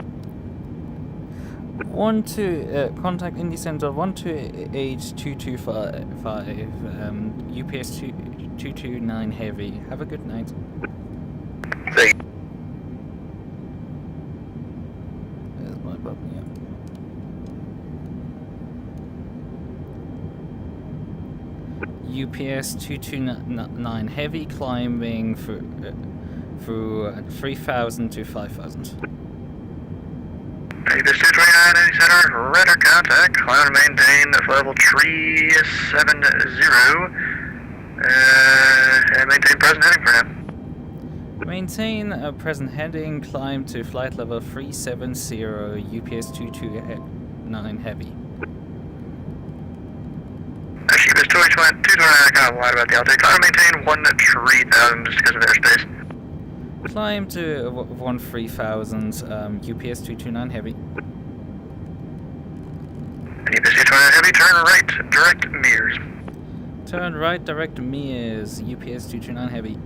Contact Indy Center 128.225. UPS 229 Heavy. Have a good night. See. There's my button, yeah. UPS 229 Heavy, climbing through 3,000 to 5,000. UPS 229 Indy Center, radar contact. Climb and maintain level 370. And maintain present heading for now. Maintain a present heading, climb to flight level 370, UPS 229 Heavy. Actually, UPS 229, I got a lot about the altitude. Climb and maintain 13,000 just because of airspace. Climb to 13,000, UPS 229 Heavy. UPS 229 Heavy, turn right, direct mirrors. Turn right, direct mirrors, UPS 229 Heavy.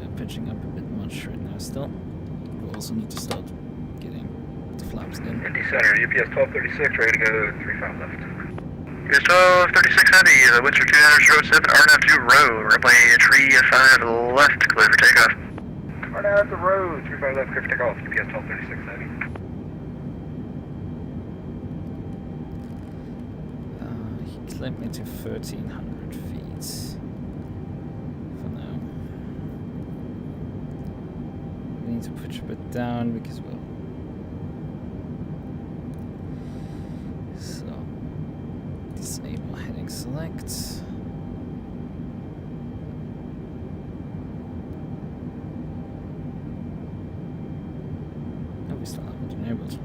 We're pitching up a bit much right now still. We also need to start getting the flaps in. Indy Center, UPS 1236, ready to go 35 left. It's 36 Heavy, Windsor 207, RNAV to road, runway 35 left, clear for takeoff. RNAV to road, 35 left, clear for takeoff, UPS 1236 Heavy. He climbed me to 1,300 feet. For now. We need to push a bit down because we'll... So... Disable heading select. No, we still haven't enabled.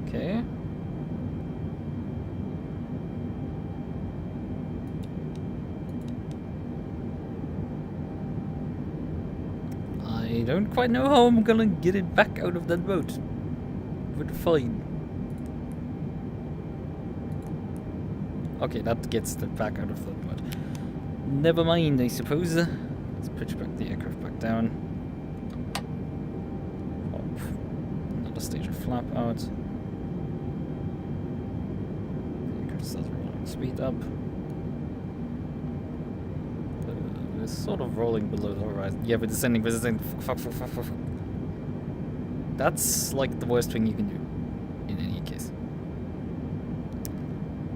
Okay. I don't quite know how I'm gonna get it back out of that boat. But fine. Okay, that gets it back out of that boat. Never mind, I suppose. Let's pitch back the aircraft back down. Pop another stage of flap out. The aircraft starts rolling speed up. We're sort of rolling below the horizon. Yeah, we're descending. Fuck. That's like the worst thing you can do. In any case.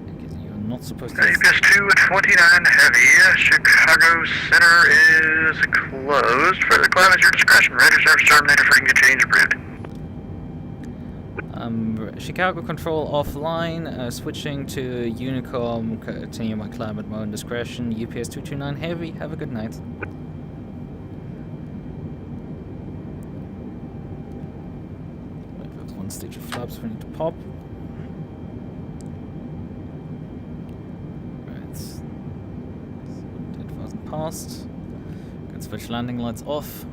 Because you're not supposed to... UPS 229 Heavy, Chicago Center is closed. Further climb is your discretion. Radio service terminated for you change grid. Chicago control offline, switching to Unicom, continue my climb at my own discretion. UPS 229 Heavy, have a good night. Right, that's one stage of flaps we need to pop. Right. 10,000 passed. Can switch landing lights off.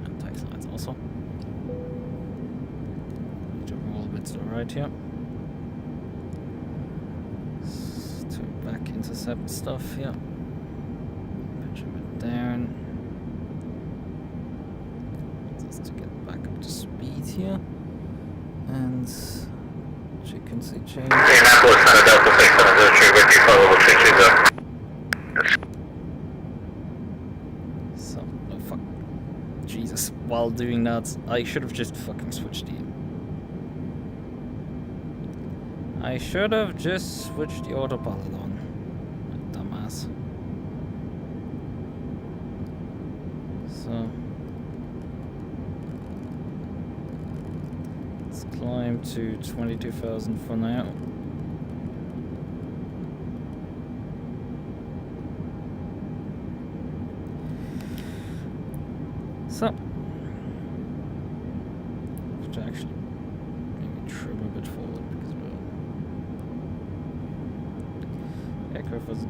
And taxi lights also. Need to roll a bit to the right here. To back intercept stuff here. Pitch a bit down. Just to get back up to speed here. And frequency change. Indianapolis, Santa Delta 603 with you, follow 630. So, oh fuck. Jesus. While doing that, I should have just fucking switched the... I should have just switched the autopilot on. Dumbass. So... let's climb to 22,000 for now. So... have to actually maybe trim a bit forward because the aircraft was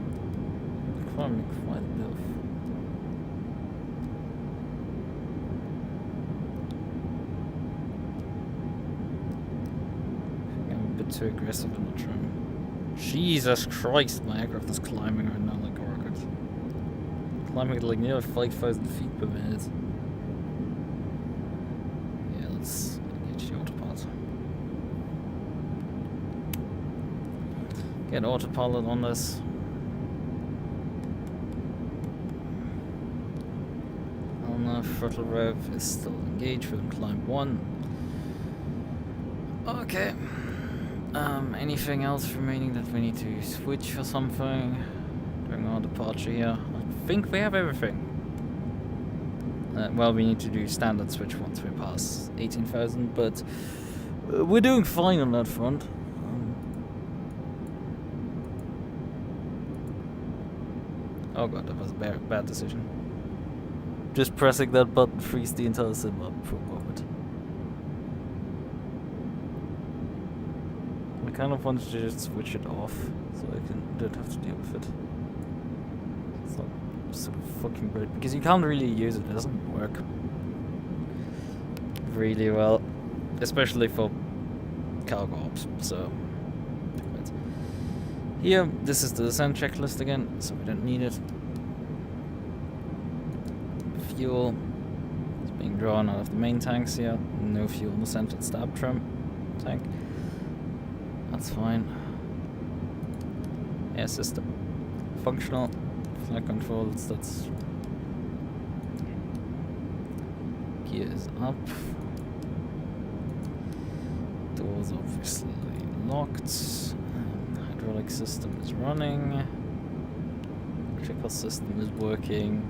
requiring quite a bit of... too aggressive in the trim. Jesus Christ, my aircraft is climbing right now like a rocket. Climbing at like nearly 5,000 feet per minute. Yeah, let's get the autopilot. Get autopilot on this. Throttle rev is still engaged with climb 1. Okay. Anything else remaining that we need to switch or something during our departure here? I think we have everything. Well, we need to do standard switch once we pass 18,000, but we're doing fine on that front. Oh god, that was a bad decision. Just pressing that button frees the entire sim up for a moment. I kind of wanted to just switch it off, so I don't have to deal with it. It's not so fucking great, because you can't really use it, it doesn't work really well. Especially for cargo ops, so... here, this is the descent checklist again, so we don't need it. Fuel. drawn out of the main tanks here. No fuel in the centered stab trim tank. That's fine. Air system. Functional. Flight controls, that's... Gear is up. Doors obviously locked. Hydraulic system is running. Electrical system is working.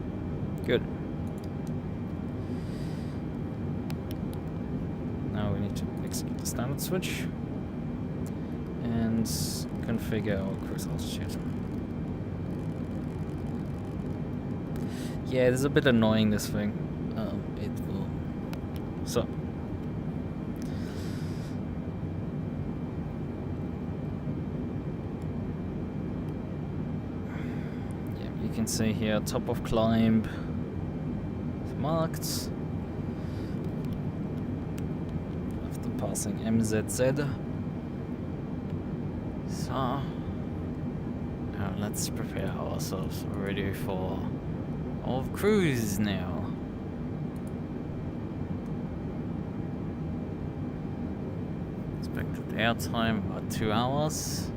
Good. Now we need to execute the standard switch and configure our cruise altitude. Yeah, it is a bit annoying, this thing. It will... So. Yeah, you can see here, top of climb is marked. After passing MZZ. So. Now let's prepare ourselves already for of cruise now. Expected airtime about 2 hours.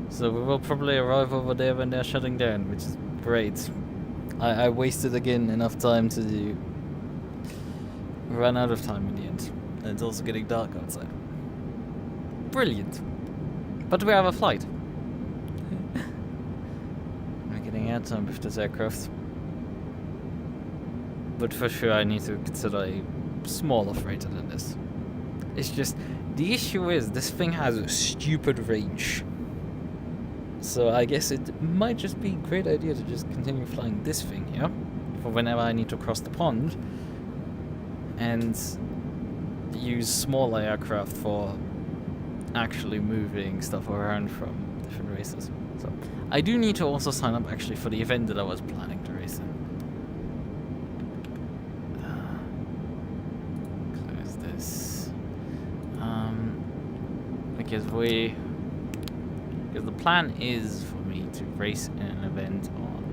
So we will probably arrive over there when they're shutting down, which is great. I wasted again enough time to run out of time in the end. And it's also getting dark outside. Brilliant. But we have a flight. We're getting airtime with this aircraft. But for sure I need to consider a smaller freighter than this. It's just, the issue is this thing has a stupid range. So I guess it might just be a great idea to just continue flying this thing here for whenever I need to cross the pond and use smaller aircraft for actually moving stuff around from different races. So I do need to also sign up actually for the event that I was planning to race in. Because the plan is for me to race in an event on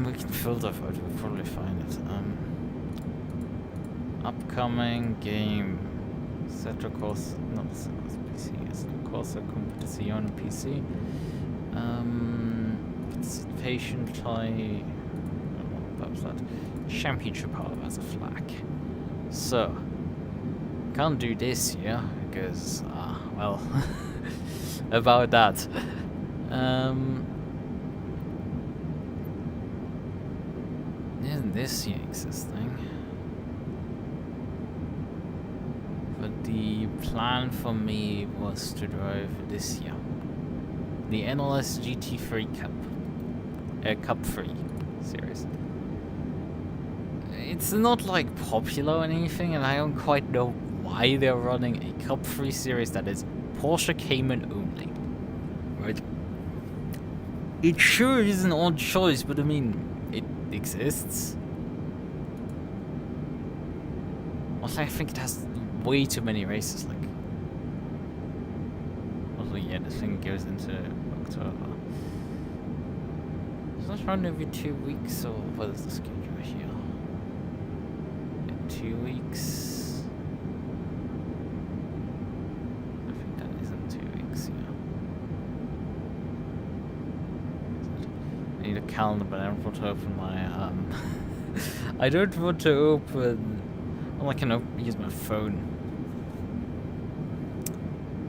we can filter for it, we'll probably find it. Upcoming game Setro Course, not Setro Course PC, Setro Course Competizione PC. Participation tie, what was that? Championship however as a flag. So can't do this here because, well, about that. Isn't this here existing? But the plan for me was to drive this here, the NLS GT3 Cup, Cup 3 series. It's not like popular or anything, and I don't quite know why they're running a Cup 3 series that is Porsche Cayman only. Right? It sure is an odd choice, but I mean, it exists. Also, I think it has way too many races, like... Also, yeah, this thing goes into October. Does that run every 2 weeks, or what is the schedule here? 2 weeks. I think that isn't 2 weeks, yeah. I need a calendar, but I don't want to open my I don't want to open. Well, I can use my phone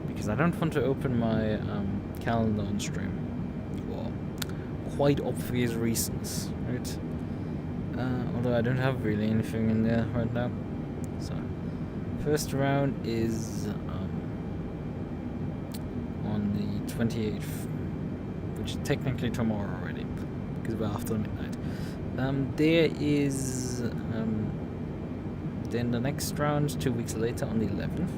because I don't want to open my calendar on stream for quite obvious reasons, right? Although I don't have really anything in there right now. So, first round is on the 28th, which is technically tomorrow already, because we're after midnight. There is then the next round 2 weeks later on the 11th.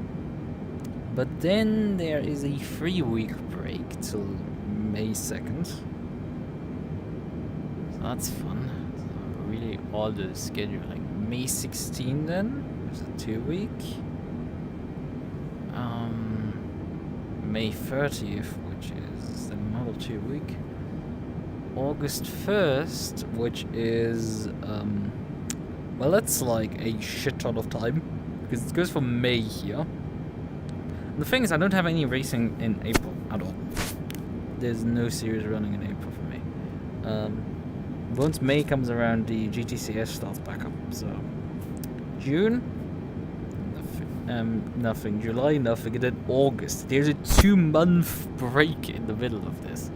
But then there is a 3-week break till May 2nd. So that's fun. Really odd schedule, like May 16 then, which is a 2 week. May 30th, which is another 2 week. August 1st, which is, well, that's like a shit ton of time, because it goes for May here. And the thing is, I don't have any racing in April at all. There's no series running in April for me. Once May comes around, the GTCS starts back up, so... June? Nothing. July, nothing. And then August. There's a 2-month break in the middle of this.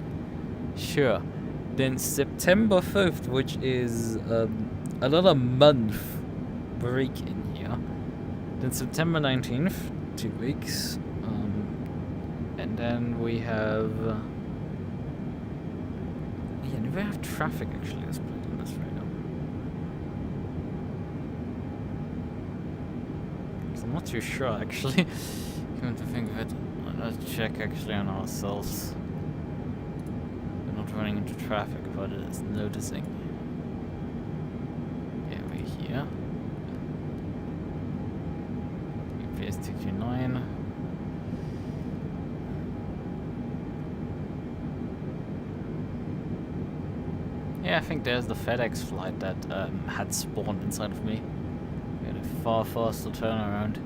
Sure. Then September 5th, which is another month break in here. Then September 19th, 2 weeks. And then we have... yeah, do we have traffic actually? Let's put it in this right now. I'm not too sure actually. Come to think of it, let's check actually on ourselves. We're not running into traffic, but it is noticing. Yeah, we're here. UPS 229. Yeah, I think there's the FedEx flight that had spawned inside of me. We had a far faster turnaround.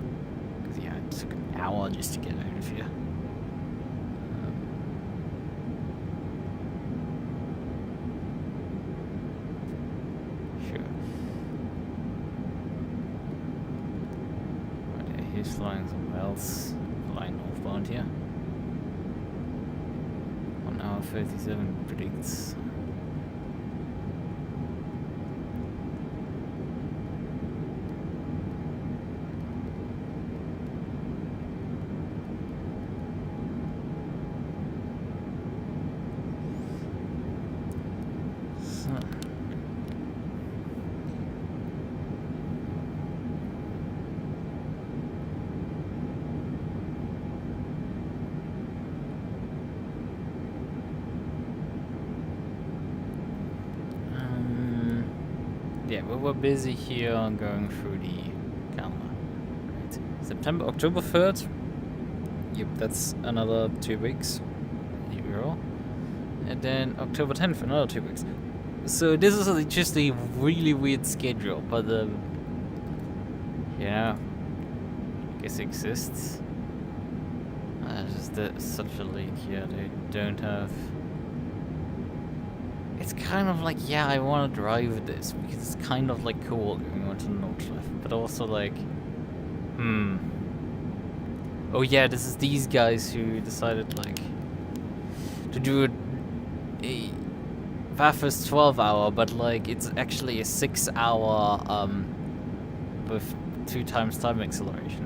Because yeah, it took an hour just to get out of here. Sure. Right, yeah, he's flying somewhere else. Flying northbound here. 1 hour 37 predicts. Yeah, we were busy here on going through the calendar. Right. October 3rd. Yep, that's another 2 weeks. Here we are. And then October 10th, another 2 weeks. So this is just a really weird schedule, but yeah, I guess it exists. There's such a leak here. They don't have. It's kind of like, yeah, I want to drive this because it's kind of like cool going on to Nordschleife, but also like, oh yeah, this is these guys who decided like to do a Bathurst 12-hour, but like it's actually a 6-hour with 2 times time acceleration.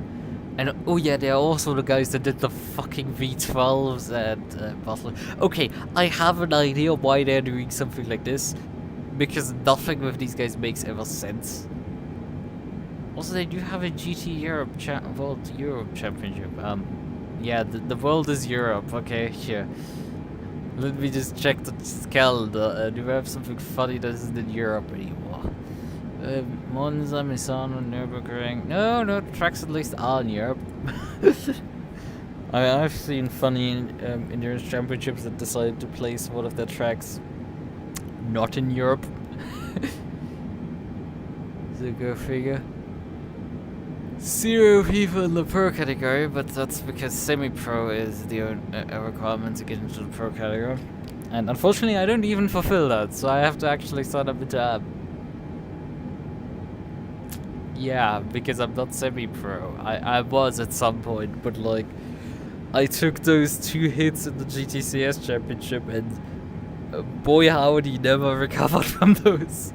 And oh yeah, they are also the guys that did the fucking V12s at Barcelona. Okay, I have an idea why they're doing something like this, because nothing with these guys makes ever sense. Also, they do have a GT Europe World Europe Championship. Yeah, the world is Europe. Okay, here. Let me just check the calendar. Do we have something funny that isn't in Europe anymore? Monza, Misano, Nürburgring. No, the tracks at least are in Europe. I've seen funny endurance championships that decided to place one of their tracks not in Europe. So go figure. 0 people in the pro category, but that's because semi-pro is the a requirement to get into the pro category. And unfortunately, I don't even fulfill that, so I have to actually sign up into app. Yeah, because I'm not semi-pro. I was at some point, but like, I took those 2 hits in the GTCS championship, and boy howdy, never recovered from those.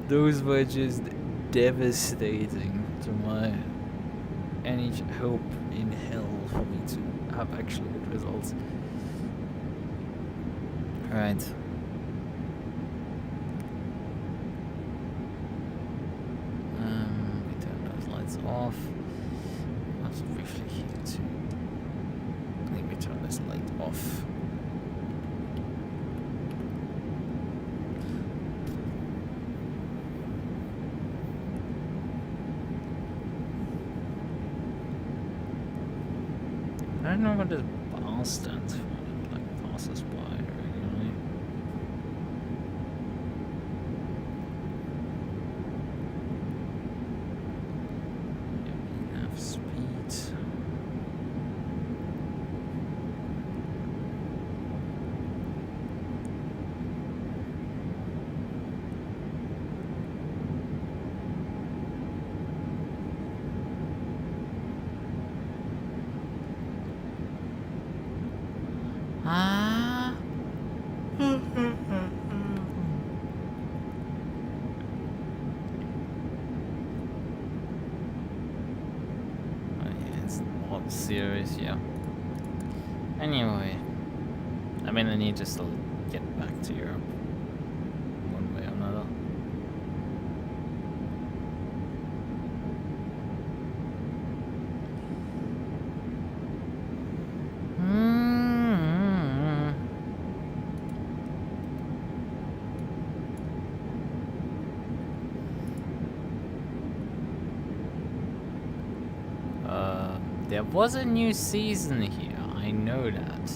Those were just devastating to my any hope in hell for me to have actually good results. Alright. We turn those lights off. That's briefly here too. I think we turn this light off. I don't know what this bar stands for. It like passes by. Right? Speed. Ah. Series, yeah. Anyway, I mean, I need to still get back to Europe one way or another. There was a new season here, I know that.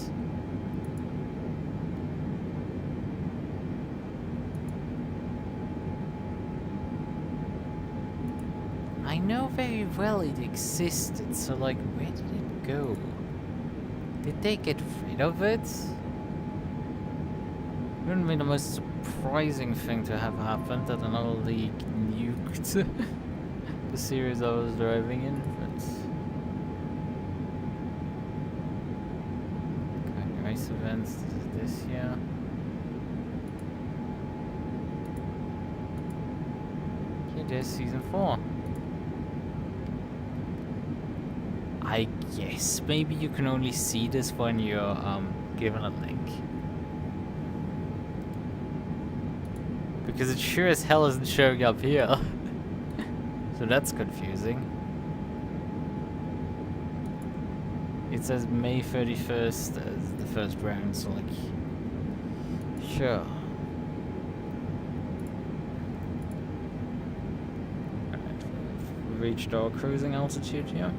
I know very well it existed, so like, where did it go? Did they get rid of it? Wouldn't be the most surprising thing to have happened that another league nuked the series I was driving in, but... Race events this year. Here, there's season 4. I guess maybe you can only see this when you're given a link. Because it sure as hell isn't showing up here. So that's confusing. It says May 31st as the first round, so like, sure. Alright, we've reached our cruising altitude here.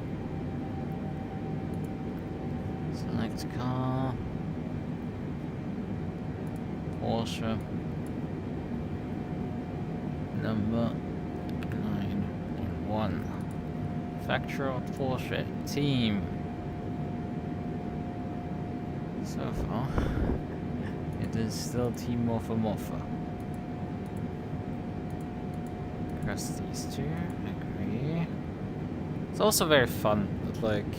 Select car. Porsche. Number 991. Factory Porsche team. So far, it is still Team Morpha. Across these two, agree. It's also very fun, but like...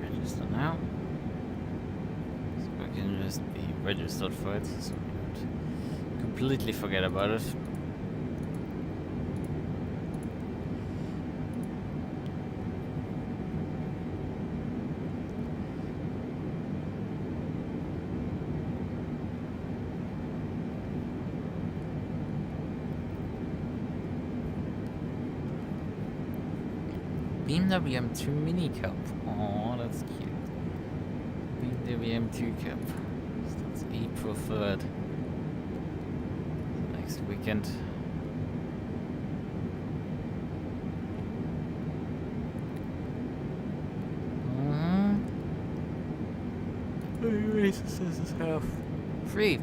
Register now. Registered for it, so we don't completely forget about it. BMW M2 Mini Cup. Oh, that's cute. BMW M2 Cup. That's April 3rd. Next weekend. Races is half free.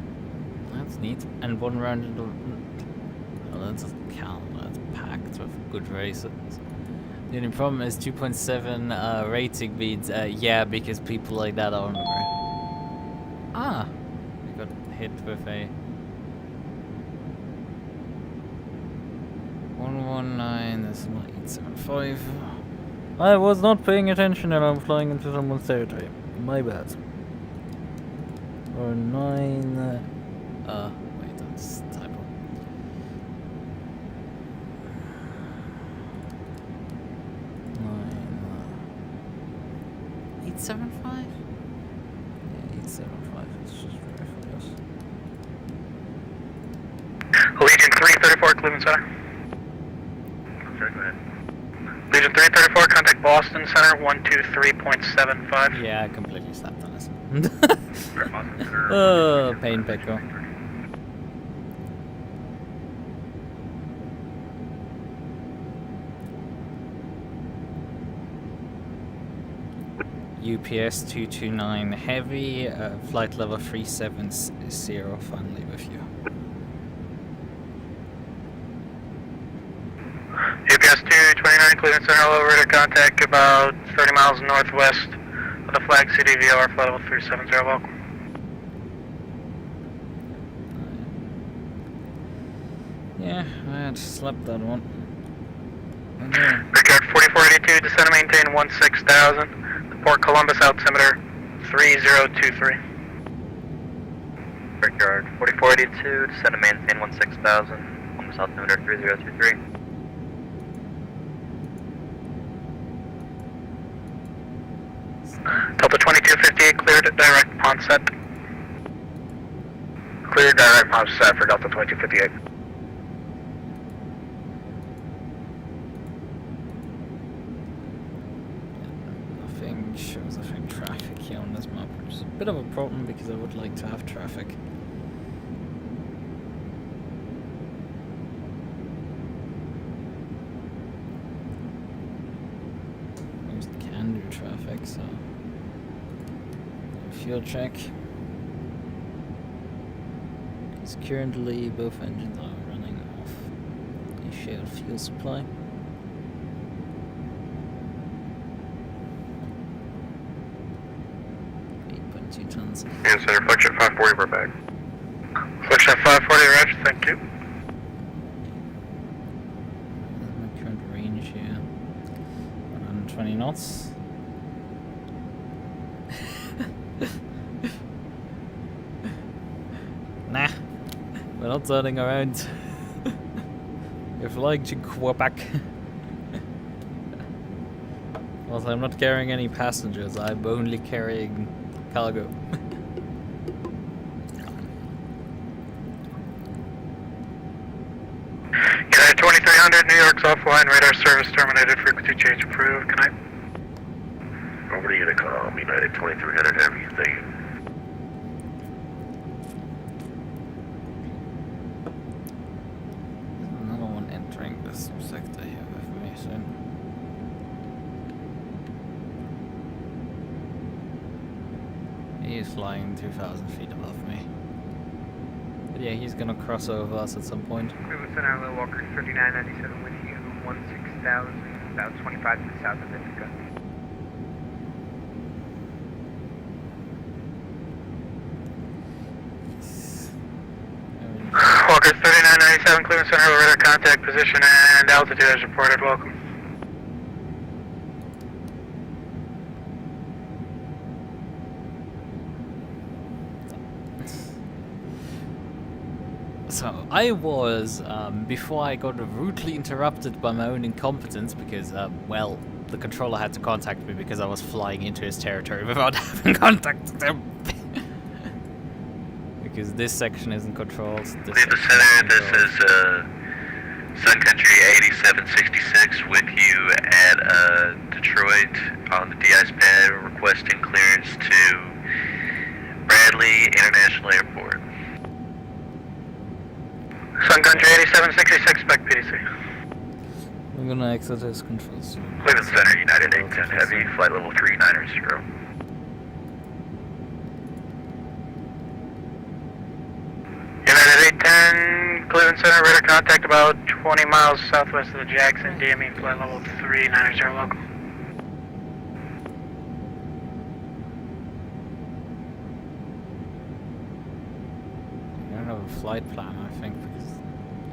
That's neat. And one round in the... Oh, that's a calendar. That's packed with good races. The only problem is 2.7 rating means, yeah, because people like that are on the ground. Ah! We got hit with a... 119.875. I was not paying attention and I'm flying into someone's territory. My bad. Or 9... wait, that's typo. 875? Yeah, 875 is just very fast. Legion 334, Cleveland Center. Okay, go ahead. Legion 334, contact Boston Center, 123.75. Yeah, I completely slapped on this. Oh, pain pickle. UPS 229 Heavy, flight level 370, finally with you. UPS 229, Cleveland Center, hello, radar contact about 30 miles northwest of the flag CDVR, flight level 370, welcome. Yeah, I had slept that one. Brickyard 4482, descend and maintain 16,000. Port Columbus, altimeter 3023. Brickyard 4482, descend and maintain 16,000. Columbus, altimeter 3023. Delta 2258, cleared direct upon set. Cleared direct upon set for Delta 2258. Shows, I think, traffic here on this map, which is a bit of a problem because I would like to have traffic. Most can do traffic, so fuel check. Because currently both engines are running off a shared fuel supply. 2 tons. And center, flexion 540, we're back. Flexion 540, roger, thank you. My current range here, 120 knots. Nah, we're not turning around. We're flying to Quebec. Also, I'm not carrying any passengers, I'm only carrying cargo. United 2300, New York's offline, radar service terminated, frequency change approved, good night. Over to Unicom, United 2300 Heavy, thank you. There's another one entering this sector here with me soon. He is flying 2,000 feet above me. But yeah, he's gonna cross over us at some point. Cleveland Center, Little Walker 3997 with you, 16,000, about 25 to the south of Ithaca. Walker 3997, Cleveland Center, radar contact position and altitude as reported, welcome. So I was, before I got rudely interrupted by my own incompetence because, well, the controller had to contact me because I was flying into his territory without having contacted him. Because this section isn't controlled. Cleveland Center, this is Sun Country 8766 with you at Detroit on the de-ice pad, requesting clearance to Bradley International Airport. Sun Country 8766, spec PDC. I'm gonna exit his controls. Cleveland Center, United 810 Heavy, flight level 390. United 810, Cleveland Center, radar contact about 20 miles southwest of the Jackson, DME, flight level 390, local. We don't have a flight plan, I think, because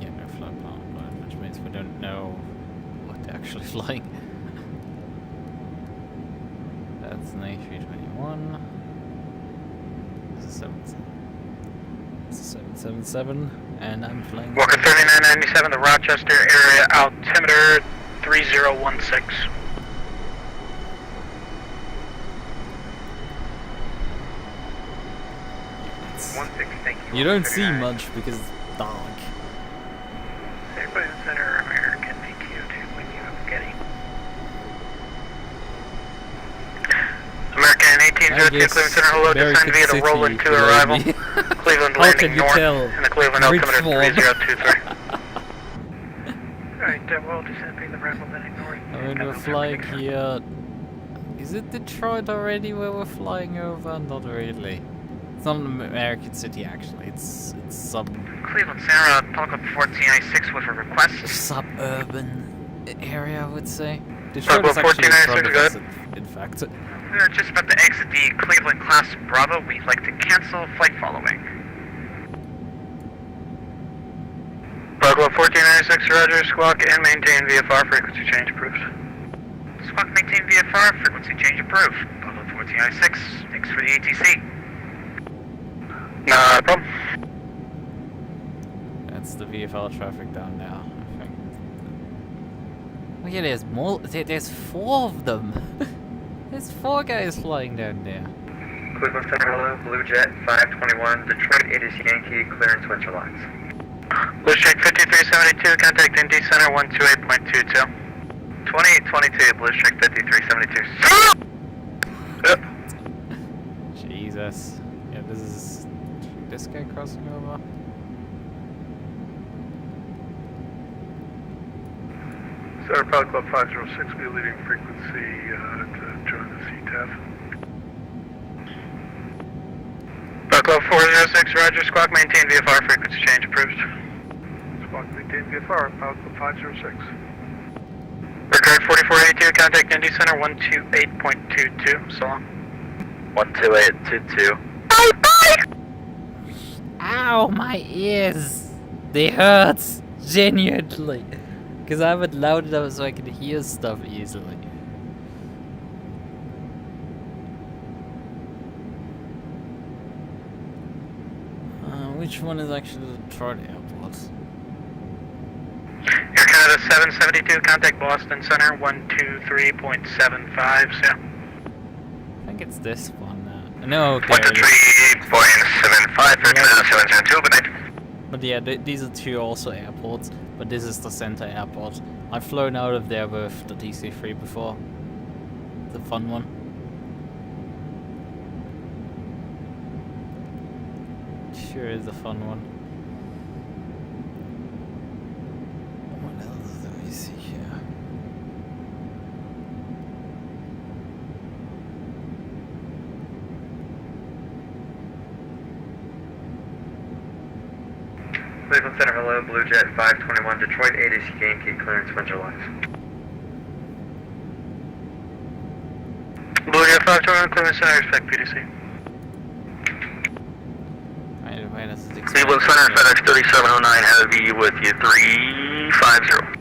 yeah, no flight plan, which means we don't know what they're actually flying. That's an A321. This is 777, and I'm flying. Walker 3997, the Rochester area, altimeter 3016. You don't see much because it's dark. Cleveland Center, American PQ2, when you have getting. American 1802, Cleveland Center, hello, descend via the Roland 2 arrival. Cleveland landing north, and the Cleveland altimeter 3023. Alright, we'll descend via the Rebel landing north. I mean, we're flying here. Is it Detroit already where we're flying over? Not really. It's not an American city actually. It's Cleveland Center, Pelican 1496 with a request. suburban area, I would say. Pelican Detroit is actually in front 1496, of go us, ahead. in fact. We're just about to exit the Cleveland class Bravo. We'd like to cancel flight following. Bravo 1496, roger, squawk, and maintain VFR frequency change approved. Squawk maintain VFR, frequency change approved. Bravo 1496, thanks for the ATC. Not a problem. That's the VFL traffic down now, I think. Oh yeah, there's more. There's 4 of them. There's 4 guys flying down there. Cleveland Center, hello, Blue Jet 521, Detroit 80 Yankee, clearance winter lines. Blue Streak 5372, contact Indy Center 128.22. 2822, Blue Streak 5372. Yep. Jesus. Yeah, this is this guy crossing over. Center Pilot Club 506, be leading frequency to join the CTAF. Pilot Club 406, roger, squawk, maintain VFR, frequency change approved. Squawk, maintain VFR, Pilot Club 506. Regard 4482, contact Indy Center 128.22, so long. 12822. Ow, my ears! They hurt! Genuinely! Because I have it loud enough so I can hear stuff easily. Which one is actually the Detroit airport? Air Canada 772, contact Boston Center 123.75, so. I think it's this one. No, okay. 123.75 for Canada 702, good night. But yeah, these are 2 also airports, but this is the center airport. I've flown out of there with the DC-3 before. The fun one. Sure is a fun one. What else do we see here? Cleveland Center, hello, Blue Jet 521, Detroit 80 Yankee, clearance winter lines. Blue Jet 521, Cleveland Center, respect PDC. Wait, this is Cleveland Center, FedEx 3709, heavy with you 350.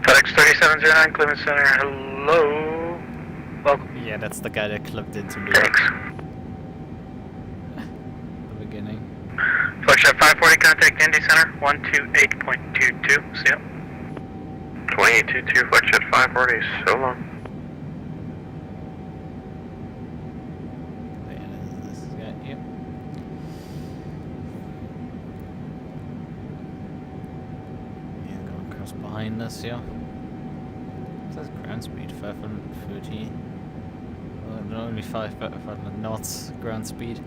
FedEx 3709, Cleveland Center, hello. Welcome. Yeah, that's the guy that clipped into me. Thanks. The beginning. Flagship 540, contact Indy Center 128.22, see ya. 2822, Flagship 540, so long. Yeah, this guy, yep. Yeah, going across behind us, yeah. It says ground speed 530. Well, only 500 knots ground speed.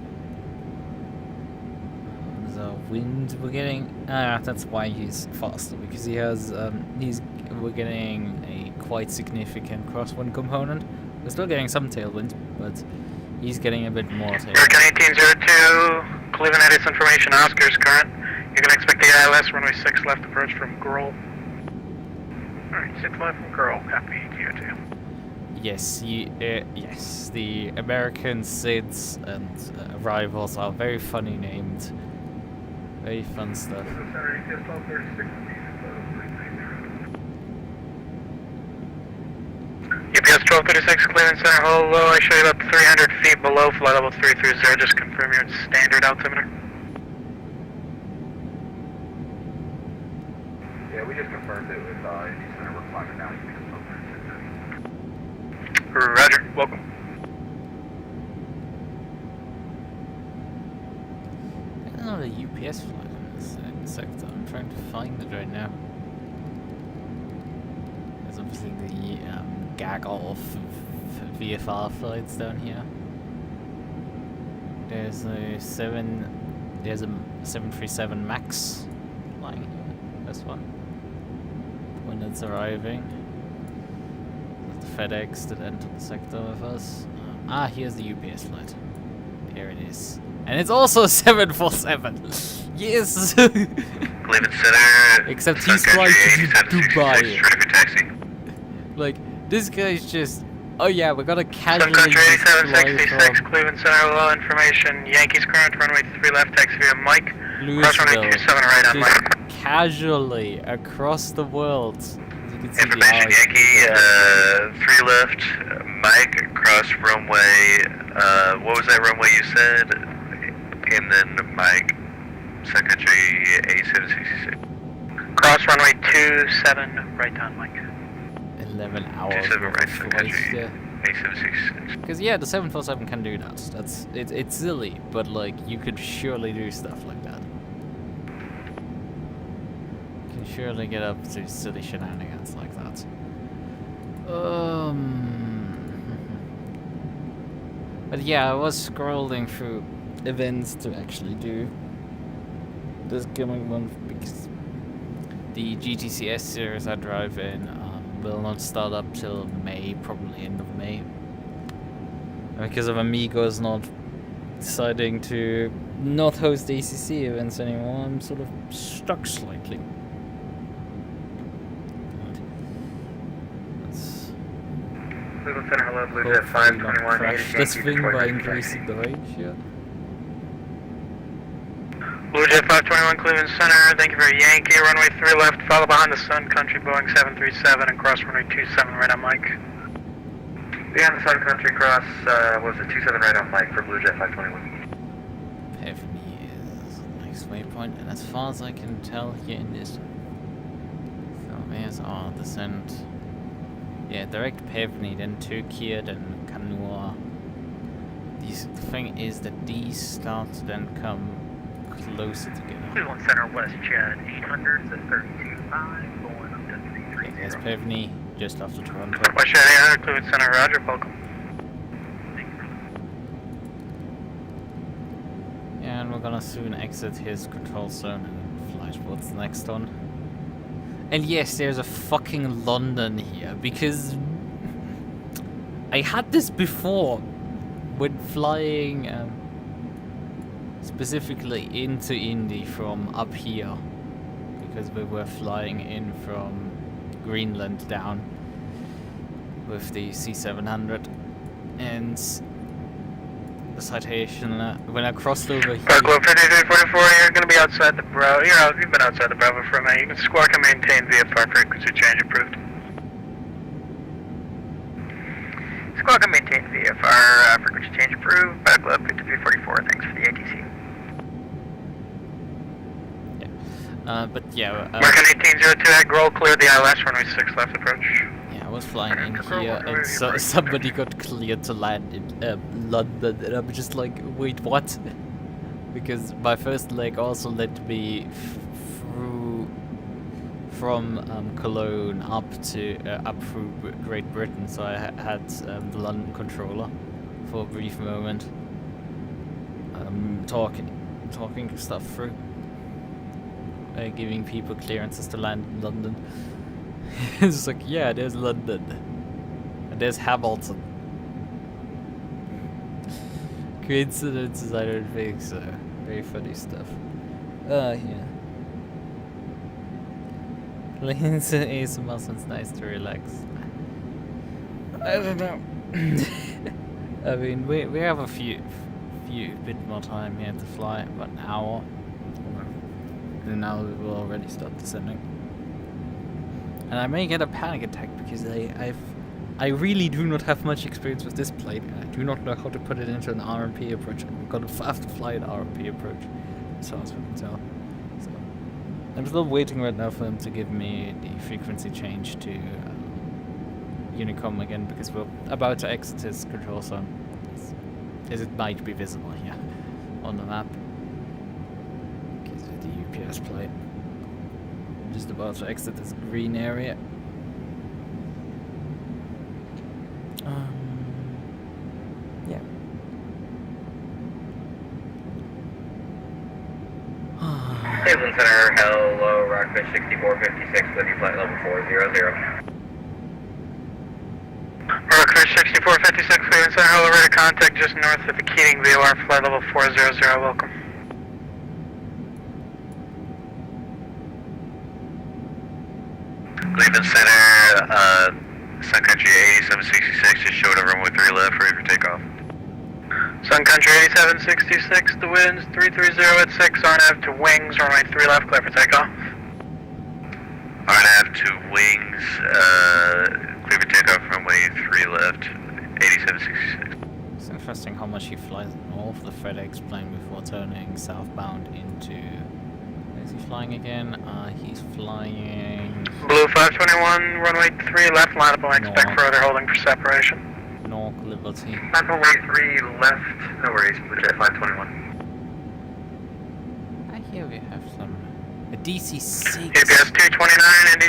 The wind we're getting, that's why he's faster, because he has we're getting a quite significant crosswind component. We're still getting some tailwind, but he's getting a bit more tailwind. Hurricane 1802, Cleveland Edis information, Oscar's current. You can expect the ILS runway 6 left approach from Grohl. Alright, 6 left from Grohl, copy QO2. Yes, yes, the American SIDS and rivals are very funny named. Very fun stuff. UPS 1236, Cleveland Center, hello, I show you about 300 feet below flight level 330, just confirm your standard altimeter. Yeah, we just confirmed it with Indy Center, we're climbing down. Roger, welcome. I don't know the UPS flight in this sector. I'm trying to find it right now. There's obviously the gaggle of VFR flights down here. There's a 737 Max flying here. This one. When it's arriving. The FedEx that entered the sector with us. Here's the UPS flight. There it is. And it's also 747. Yes! Cleveland Center. Except Sun he's flying Country to 8766, Dubai. ready for taxi. Like, this guy's just... Oh yeah, we're gonna Sun casually Country just fly 8766, from Cleveland Center, low information. Yankees current, runway 3 left, taxi via Mike. Cross runway Louisville. 27 right on Just Mike. casually across the world. As you can see the Information eyes. Yankee, 3 left, Mike, cross runway, what was that runway you said? And then Mike, Sun Country 8766. Cross runway 27 right on Mike. 11 hours 27 worth right, of Sun flights, Country yeah. 8766. Because yeah, the 747 can do that. It's silly, but like you could surely do stuff like that. You can surely get up to silly shenanigans like that. But yeah, I was scrolling through events to actually do this coming month because the GTC S series I drive in will not start up till May, probably end of May. Because of Amigos not deciding to not host ACC events anymore, I'm sort of stuck slightly. Cleveland Center, hello, Blue Jet Hopefully not 521, crash this thing by increasing the range here. Blue Jet 521, Cleveland Center, thank you for Yankee, runway 3 left, follow behind the Sun Country, Boeing 737, and cross runway 27 right on Mike. Beyond the Sun Country cross, was it 27 right on Mike for Blue Jet 521? Pevny is the next waypoint, and as far as I can tell here in this... So there's our descent. Yeah, direct Pevny, then Turkey, then Kanua. The thing is that these start to then come closer together. Cleveland Center, West Jet 800s at 32.5, going up to 330. Yeah, there's Pevny, just after Toronto. West Jet 800, Cleveland Center, roger, welcome. Yeah, and we're gonna soon exit his control zone and fly towards the next one. And yes, there's a fucking London here, because I had this before when flying specifically into Indy from up here, because we were flying in from Greenland down with the C700, and the citation when I crossed over here. Park Globe 5344, you're going to be outside the Bravo. You've been outside the Bravo for a minute. You can squawk and maintain VFR frequency change approved. Squawk and maintain VFR frequency change approved. Park Globe 5344, thanks for the ATC. Yeah. But yeah. Mark 1802 at Grohl, clear the ILS, runway 6 left approach. Yeah, I was flying in here, and somebody got cleared to land in London, and I'm just like, wait, what? Because my first leg also led me through from Cologne up through Great Britain, so I had the London controller for a brief moment, talking stuff through, giving people clearances to land in London. It's like, yeah, there's London. And there's Hamilton. Coincidences, I don't think so. Very funny stuff. Yeah. Playing some ASMR sounds nice to relax. I don't know. I mean, we have a few bit more time here to fly, about an hour. And now we will already start descending. And I may get a panic attack because I really do not have much experience with this plane. I do not know how to put it into an RMP approach. I'm gonna have to fly an RMP approach, as far as we can tell. So I'm still waiting right now for them to give me the frequency change to Unicom again, because we're about to exit his control zone, as it might be visible here on the map. Because of the UPS plate. Just about to exit this green area. Yeah. Cleveland Center, hello, Rockfish 6456 with you, flight level 400. Cruise 6456, clearance center, hello, radar contact just north of the Keating VOR, flight level 400, welcome. Cleveland Center, Sun Country 8766, just showed a runway 3 left, ready for takeoff. Sun Country 8766, the wind's 330 at 6, RNAV to wings, runway 3 left, clear for takeoff. RNAV to wings, clear for takeoff, runway 3 left, 8766. It's interesting how much he flies off the FedEx plane before turning southbound into... Where is he flying again? He's flying... Blue 521, runway 3 left, line up, I expect further holding for separation. North Liberty. Runway 3 left, no worries, Blue Jet 521. I hear we have some... A DC-6. APS 229, Indy,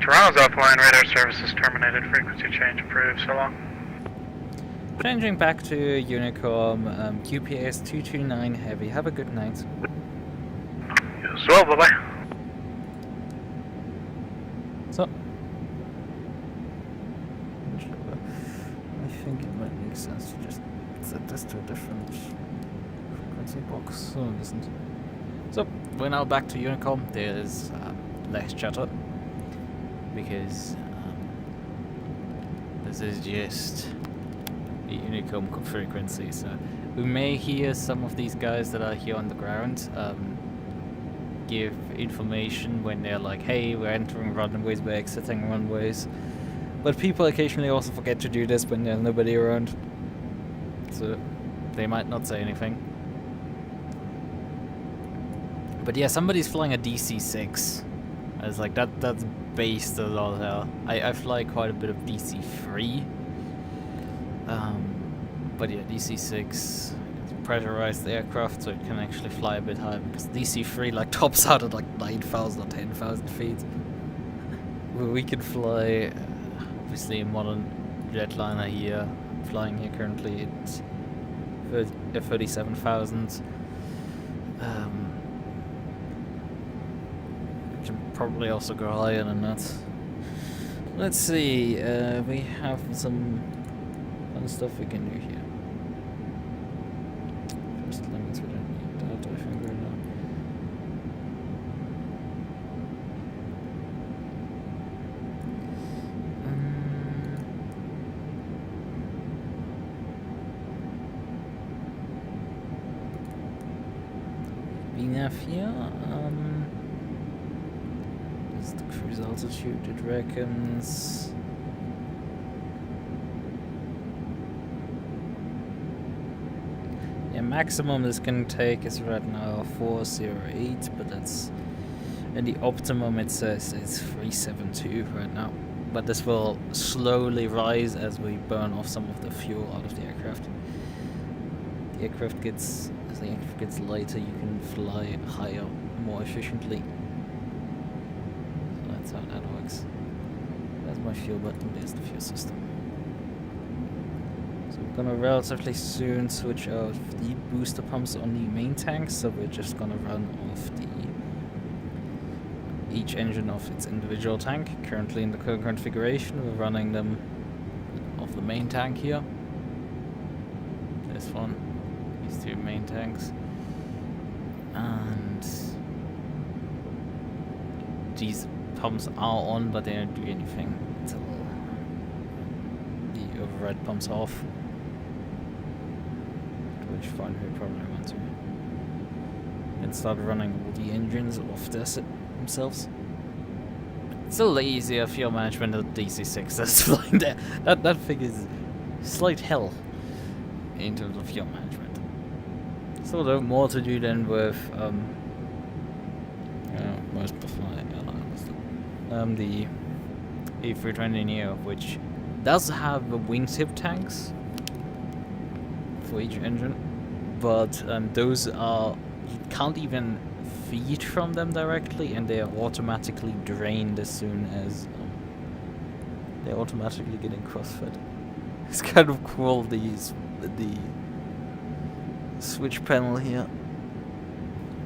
Toronto's offline, radar services terminated, frequency change approved, so long. Changing back to Unicom, QPS 229 Heavy. Have a good night. Yes, well, bye-bye. So... I think it might make sense to just set this to a different frequency box. So it isn't. So we're now back to Unicom. There's less chatter because this is just the Unicom frequency. So we may hear some of these guys that are here on the ground give information when they're like, "Hey, we're entering runways, we're exiting runways." But people occasionally also forget to do this when there's nobody around. So they might not say anything. But yeah, somebody's flying a DC-6. It's like that's based a lot hell. I fly quite a bit of DC-3. But yeah, DC-6 is a pressurized aircraft, so it can actually fly a bit higher because DC-3 like tops out at like 9,000 or 10,000 feet. We can fly obviously a modern jetliner here, flying here currently at 37,000. Can probably also go higher than that. Let's see, we have some fun stuff we can do here. First limits, we don't need that, I think right now. Enough here. Is the cruise altitude it reckons? Yeah, maximum this can take is right now 408, but that's, and the optimum it says is 372 right now. But this will slowly rise as we burn off some of the fuel out of the aircraft. The aircraft gets, as the aircraft gets lighter, you can fly higher more efficiently. So that's how that works. There's my fuel button, there's the fuel system. So we're gonna relatively soon switch out the booster pumps on the main tanks, so we're just gonna run off each engine of its individual tank. Currently in the current configuration, we're running them off the main tank here. This one. These two main tanks, and these pumps are on, but they don't do anything until the override pumps off, which fine we probably want to then start running all the engines off themselves. Still easier fuel management than DC-6 that's flying there. That thing is slight hell in terms of fuel management. Still though, more to do than with most of the A320neo, which does have the wingtip tanks for each engine, but those are, you can't even feed from them directly, and they are automatically drained as soon as they're automatically getting cross-fed. It's kind of cool, the switch panel here.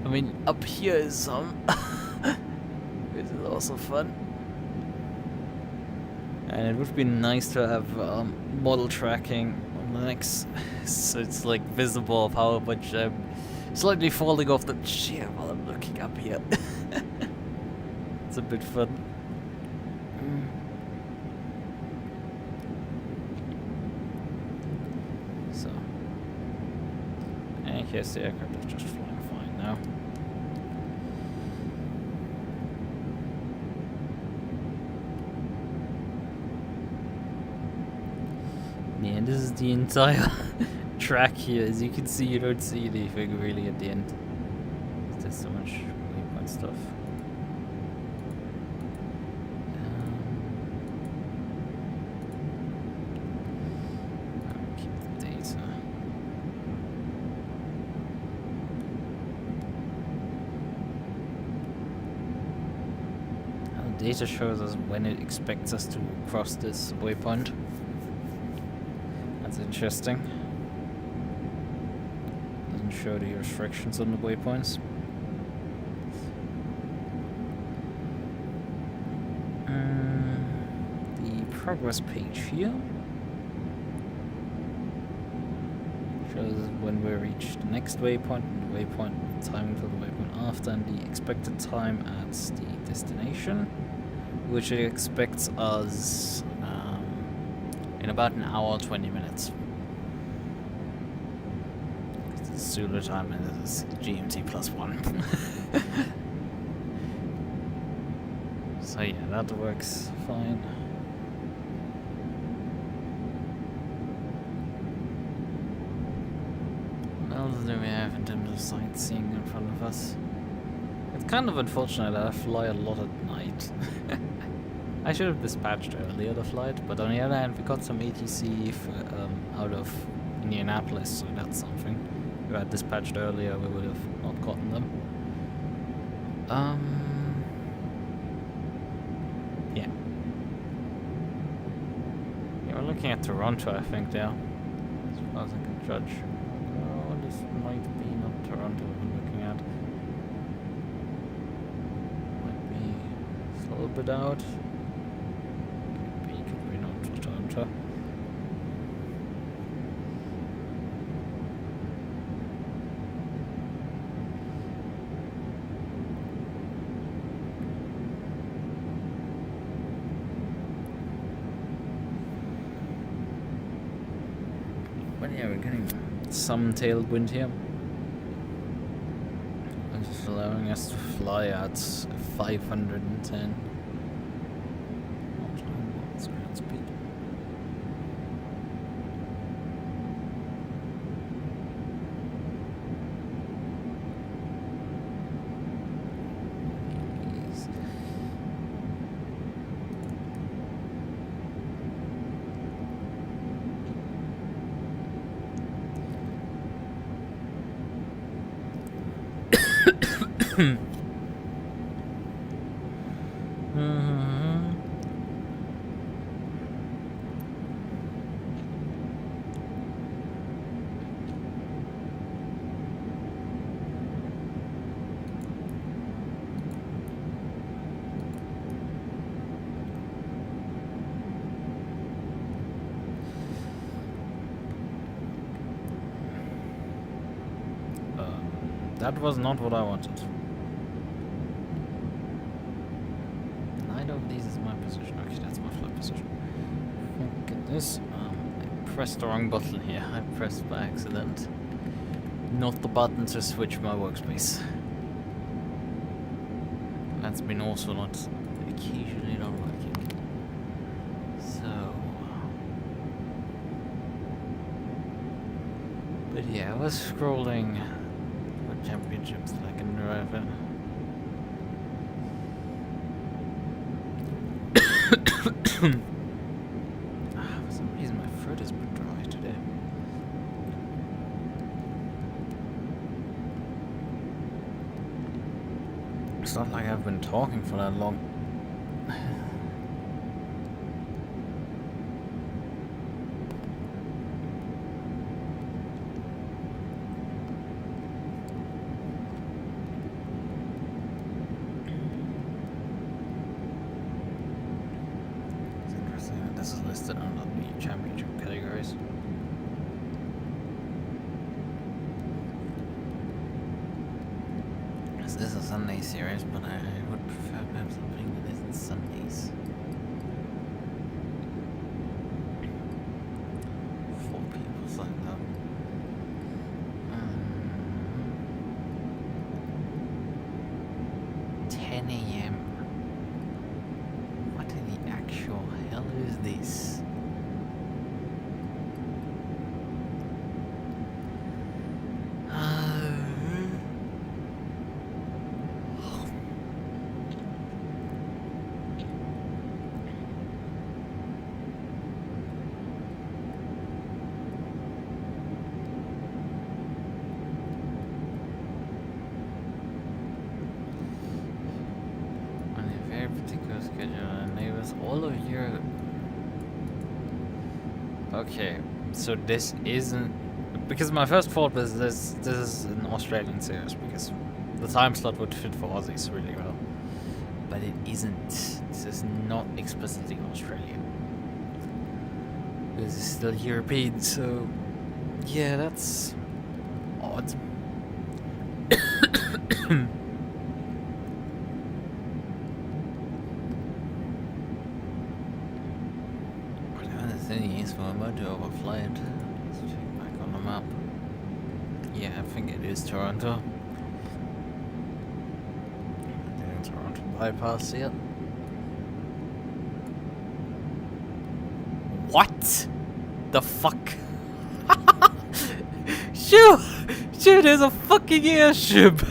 I mean, up here is some. This is also fun. And it would be nice to have model tracking on Linux, so it's like visible of how much I'm slightly falling off the chair while I'm looking up here. It's a bit fun. So, and here's the aircraft is just flying fine now. Yeah, and this is the entire track here. As you can see, you don't see anything really at the end. There's so much waypoint stuff. Keep the data. And the data shows us when it expects us to cross this waypoint. That's interesting. Doesn't show the restrictions on the waypoints. The progress page here shows when we reach the next waypoint, and the waypoint, time to the waypoint after, and the expected time at the destination, which it expects us in about an hour, 20 minutes. It's Zulu time and this is GMT +1. So yeah, that works fine. What else do we have in terms of sightseeing in front of us? It's kind of unfortunate that I fly a lot at night. I should have dispatched earlier the flight, but on the other hand, we got some ATC out of Indianapolis, so that's something. If we had dispatched earlier, we would have not gotten them. Yeah. Yeah, we're looking at Toronto, I think, there. As far as I can judge. Oh, this might be not Toronto we're looking at. Might be a little bit out. Toronto. But yeah, we're getting some tailwind here. It's allowing us to fly at 510. Ground speed. That was not what I wanted. Neither of these is my position. Okay, that's my flight position. Look at this. I pressed the wrong button here. I pressed by accident. Not the button to switch my workspace. That's been also not occasionally not working. So. But yeah, I was scrolling championships that I can drive in. For some reason my throat has been dry today. It's not like I've been talking for that long. It's interesting. this is listed under the championship categories. This is a Sunday series, but I would prefer perhaps something that isn't Sundays. 4 people signed up. 10 AM. What in the actual hell is this? All of your... Okay, so this isn't... Because my first thought was this is an Australian series, because the time slot would fit for Aussies really well. But it isn't. This is not explicitly Australian. This is still European, so... Yeah, that's... odd. I'm about to overfly it. Let's check back on the map. Yeah, I think it is Toronto. Doing Toronto bypass here. What the fuck? Shoot! There's a fucking airship!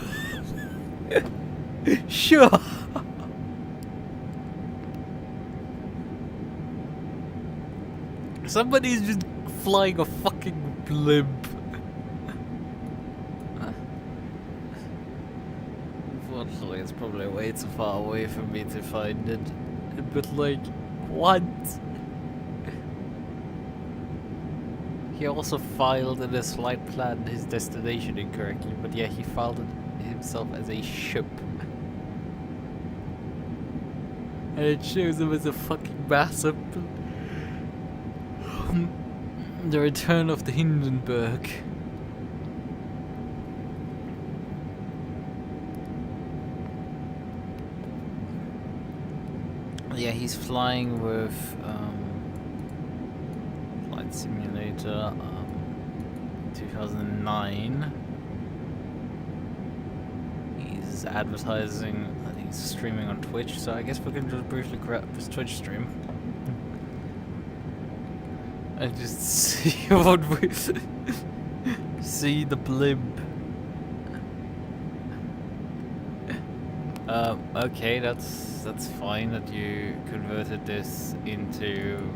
Sure! Somebody's just flying a fucking blimp. Unfortunately, it's probably way too far away for me to find it. But like, what? He also filed in his flight plan his destination incorrectly, but yeah, he filed it himself as a ship. And it shows him as a fucking massive... The return of the Hindenburg. Yeah, he's flying with Flight Simulator 2009. He's advertising, I think he's streaming on Twitch, so I guess we can just briefly grab his Twitch stream. I just see what we see the blimp. Okay, that's fine that you converted this into.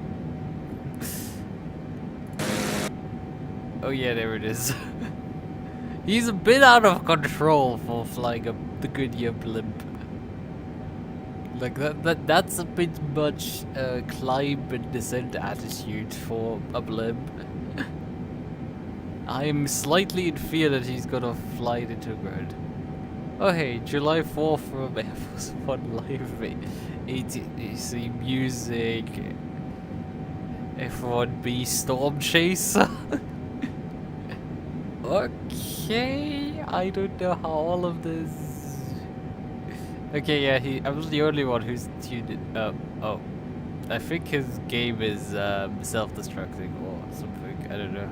Oh yeah, there it is. He's a bit out of control for flying the Goodyear blimp. Like that's a bit much climb and descent attitude for a blimp. I'm slightly in fear that he's gonna fly it into ground. Oh hey, July 4th from Air Force One Live ATC Music F1B Storm Chaser. Okay, I don't know how all of this. Okay, yeah, I was the only one who's tuned it up. Oh, I think his game is self-destructing or something. I don't know.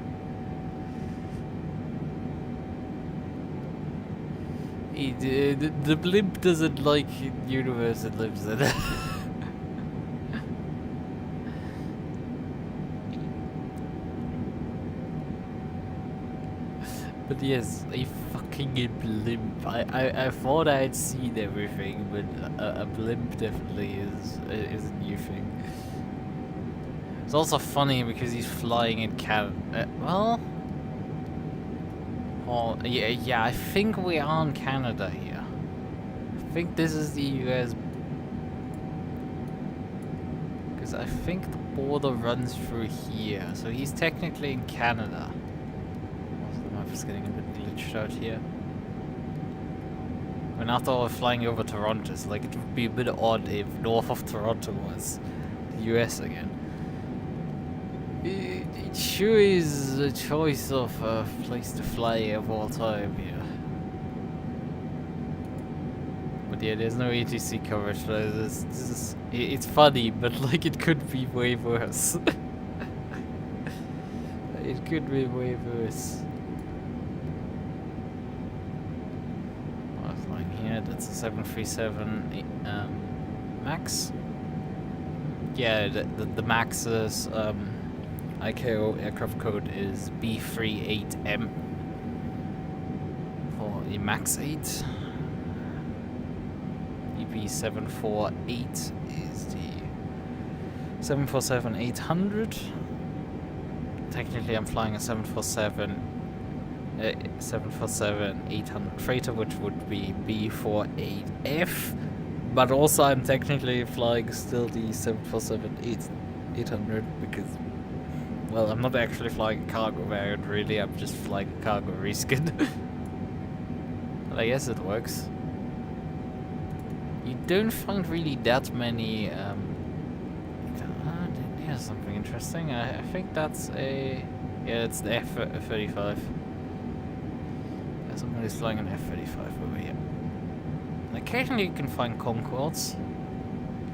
The blimp doesn't like the universe it lives in. But yes, a fucking blimp. I thought I had seen everything, but a blimp definitely is a new thing. It's also funny because he's flying in Canada. Well, yeah, I think we are in Canada here. I think this is the US. Because I think the border runs through here, so he's technically in Canada. Just getting a bit glitched out here. When after all, we're flying over Toronto, so like it would be a bit odd if north of Toronto was the US again. It sure is a choice of a place to fly of all time, yeah. But yeah, there's no ATC coverage. It's funny, but like it could be way worse. It could be way worse. Flying here, that's a 737 Max. Yeah, the Max's ICAO aircraft code is B38M for the Max 8. EB748 is the 747-800. Technically, I'm flying a 747-800 freighter, which would be B48F. But also, I'm technically flying still the 747-800 because, well, I'm not actually flying a cargo variant, really. I'm just flying a cargo reskin. But I guess it works. You don't find really that many. Here's something interesting. I think that's a. Yeah, it's the F-35. Yeah, somebody's flying an F-35 over here. And occasionally you can find Concords.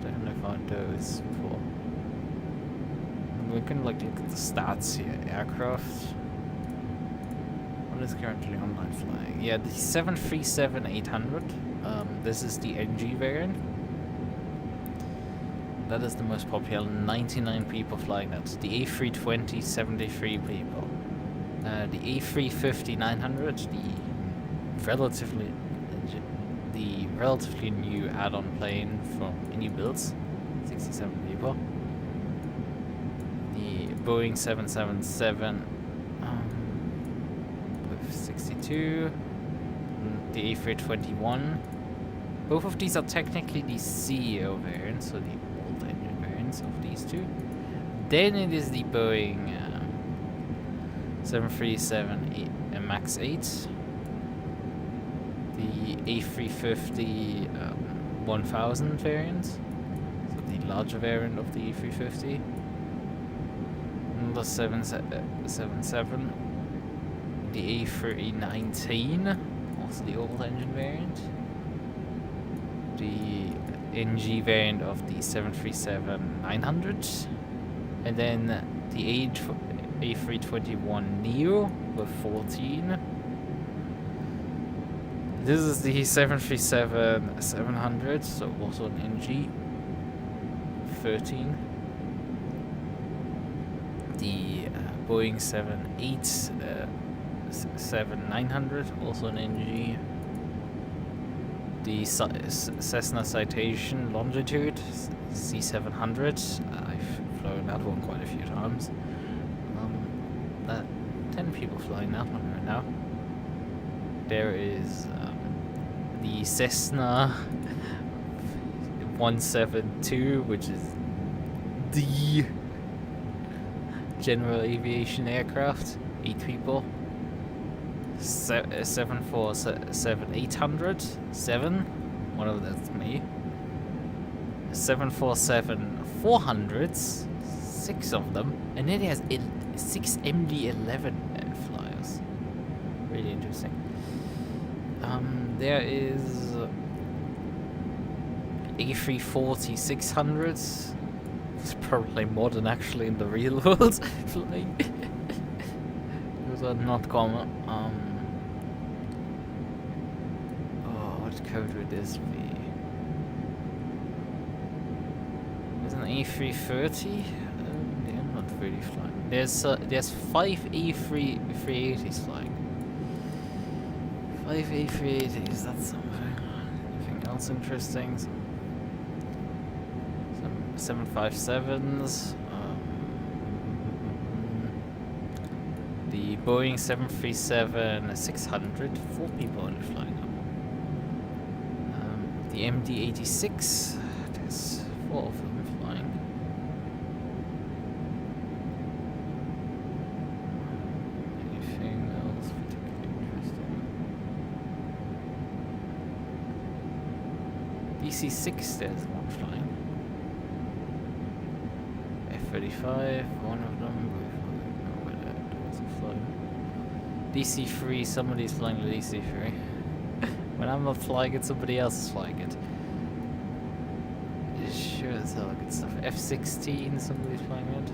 Don't know if I those before. We can like look at the stats here. Aircraft. What is currently online flying? Yeah, the 737-800. This is the NG variant. That is the most popular. 99 people flying that. The A320, 73 people. The A350-900, the relatively new add-on plane from Indy builds, 67 people. The Boeing 777 with 62. The A321. Both of these are technically the CEO variants, so the old engine variants of these two. Then it is the Boeing 737 MAX 8, the A350 1000 variant, so the larger variant of the A350, the 777, the A319, also the old engine variant, the NG variant of the 737-900, and then the A321neo with 14. This is the 737-700, so also an NG, 13. The Boeing 787-900, also an NG. The Cessna Citation Longitude C700. I've flown that one quite a few times. 10 people flying that one right now. There is the Cessna 172, which is the general aviation aircraft. 8 people. 747-800, 7. One of that's me. 747-400s, 6 of them, and then it has 6 MD-11 flyers. Really interesting. There is A340-600s. It's probably more than actually in the real world flying. Those are not common. What code would this be? There's an A330. They're not really flying. There's 5 A380s flying. 5 A380s. That's something. Anything else interesting? Some 757s. The Boeing 737-600. 4 people only flying up. The MD-86, there's 4 of them flying. Anything else particularly interesting? DC-6, there's one flying. 35, one of them. DC3, somebody's flying the DC3. When I'm not flying it, somebody else is flying it. Sure as hell good stuff. F-16, somebody's flying it.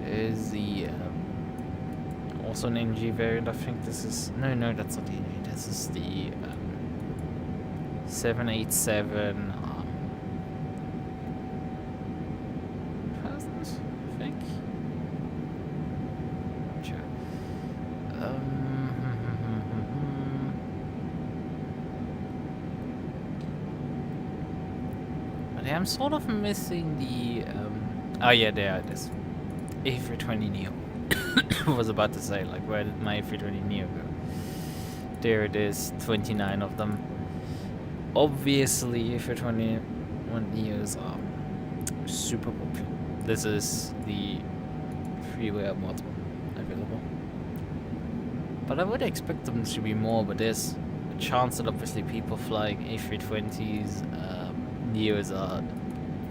There's the also an NG variant. I think this is no, that's not the NG. This is the 787. I think. Sure. But I'm sort of missing the. Oh yeah, there it is. A320 Neo. I was about to say, like, where did my A320 Neo go? There it is, 29 of them. Obviously, A321 Neos are super popular. This is the freeware mod available. But I would expect them to be more, but there's a chance that obviously people flying A320s, Neos are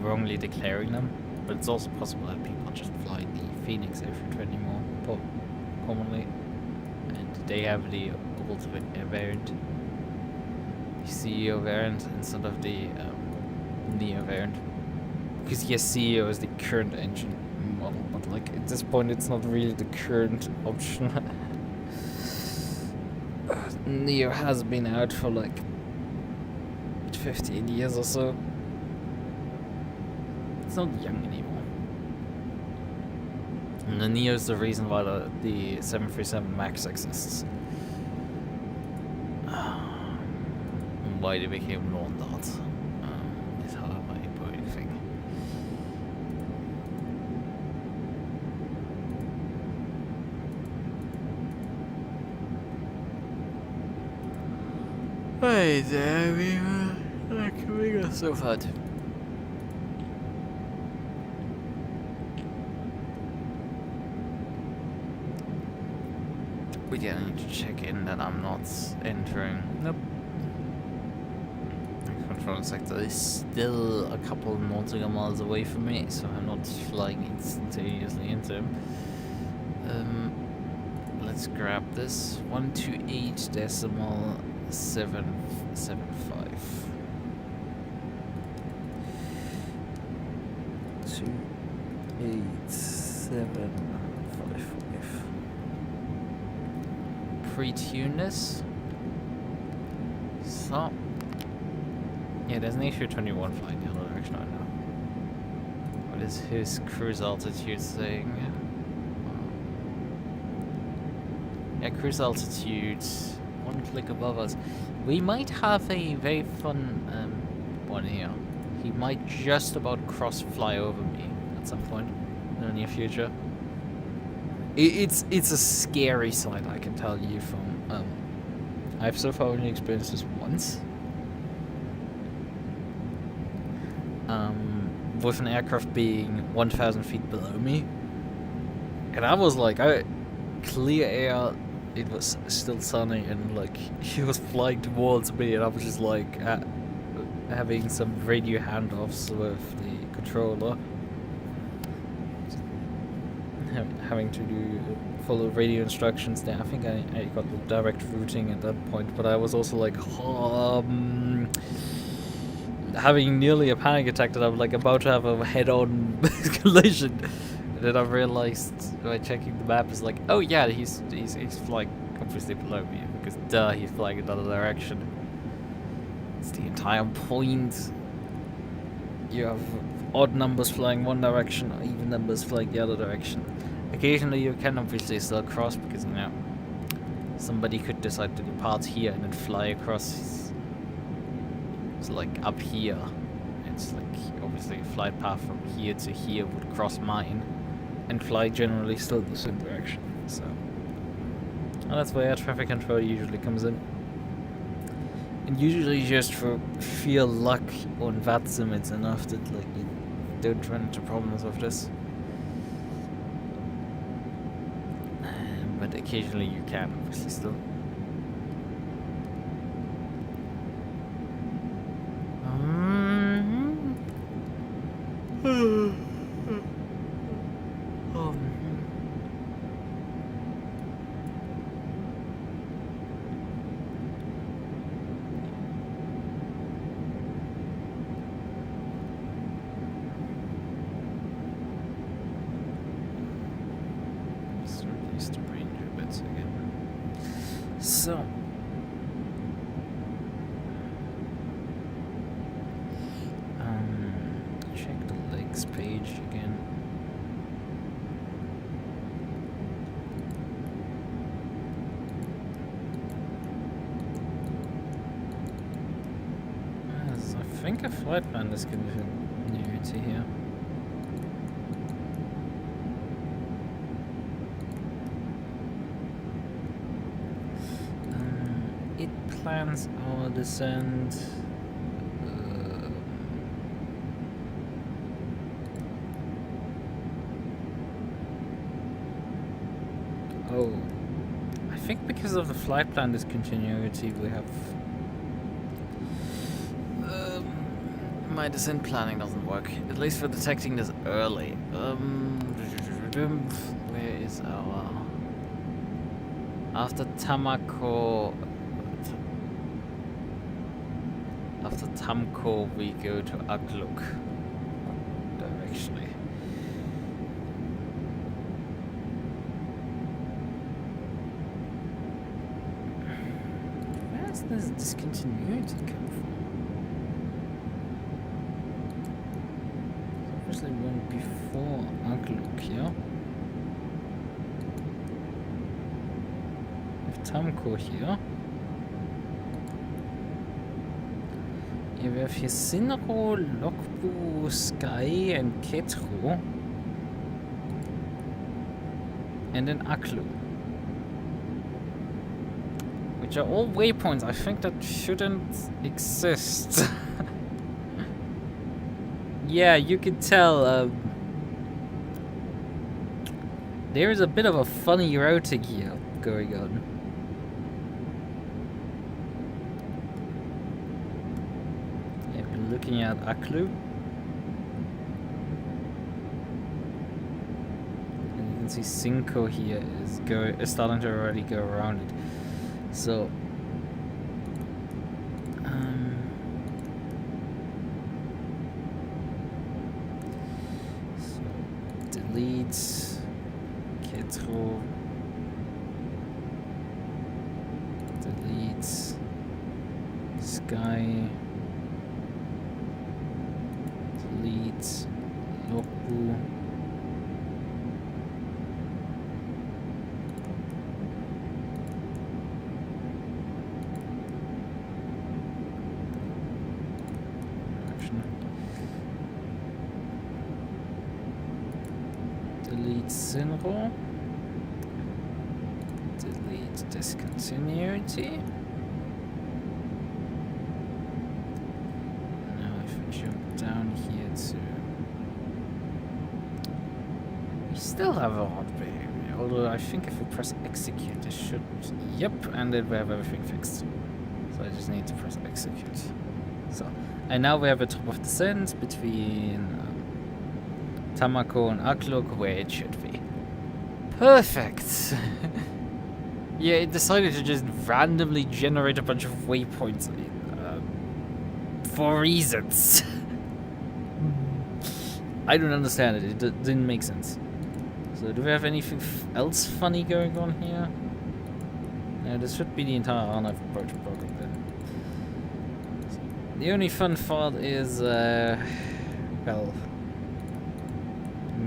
wrongly declaring them. But it's also possible that people just fly the Phoenix A320 more commonly, and they have the ultimate variant, the CEO variant instead of the Neo variant. Because yes, CEO is the current engine model, but like at this point, it's not really the current option. Neo has been out for like 15 years or so. It's not young anymore. And the Neo is the reason why the 737 MAX exists. Why they became non-dot is how I put anything. Hey there, we got so hard. We I need to check in that I'm not entering. Nope. Control sector is still a couple nautical miles away from me, so I'm not flying instantaneously into him. Let's grab this 128.775. 28755. Pre-tune this. So, yeah, there's an A321 flying the other direction right now. What is his cruise altitude saying? Yeah, cruise altitude, one click above us. We might have a very fun one here. He might just about fly over me at some point in the near future. It's a scary sight, I can tell you from. I've so far only experienced this once. With an aircraft being 1,000 feet below me, and I was like, clear air. It was still sunny, and like he was flying towards me, and I was just like having some radio handoffs with the controller. Having to follow radio instructions there. I think I got the direct routing at that point, but I was also like having nearly a panic attack that I was like about to have a head-on collision. And then I realized by checking the map is like, oh yeah, he's flying obviously below me because duh, he's flying in another direction. It's the entire point. You have odd numbers flying one direction, or even numbers flying the other direction. Occasionally you can obviously still cross because, you know, somebody could decide to depart here and then fly across. It's like up here. It's like obviously a flight path from here to here would cross mine and fly generally still in the same direction. So, and that's where air traffic control usually comes in. And usually just for sheer luck on VatSim, it's enough that like you don't run into problems with this. But occasionally you can, obviously, still. fix the range a bit again. So. Check the legs page again. Yes, I think a flight plan is continuity here. It plans our descent. Oh, I think because of the flight plan discontinuity, we have my descent planning doesn't work. At least for detecting this early. Where is our after Tamako? After Tamko, we go to Agluk directionally. Where's this discontinuity come from? There's obviously one before Agluk, yeah? We have Tamko here. Yeah, we have here Sinro, Lokbu, Sky, and Ketro. And then Aklu. Which are all waypoints I think that shouldn't exist. Yeah, you can tell there is a bit of a funny routing here going on. Yeah, we're looking at Aklu. And you can see Cinco here is starting to already go around it. So delete Ketro, delete Sky, delete Lokbu, delete Sinro, delete discontinuity. Now if we jump down here to... We still have a hot behavior, although I think if we press execute it should... Yep, and then we have everything fixed. So I just need to press execute. So, and now we have a top of descent between Tamako and Akluk where it should be. Perfect! Yeah, it decided to just randomly generate a bunch of waypoints for reasons. I don't understand it, didn't make sense. So do we have anything else funny going on here? No, this should be the entire RNAV approach program then. So the only fun part is, well,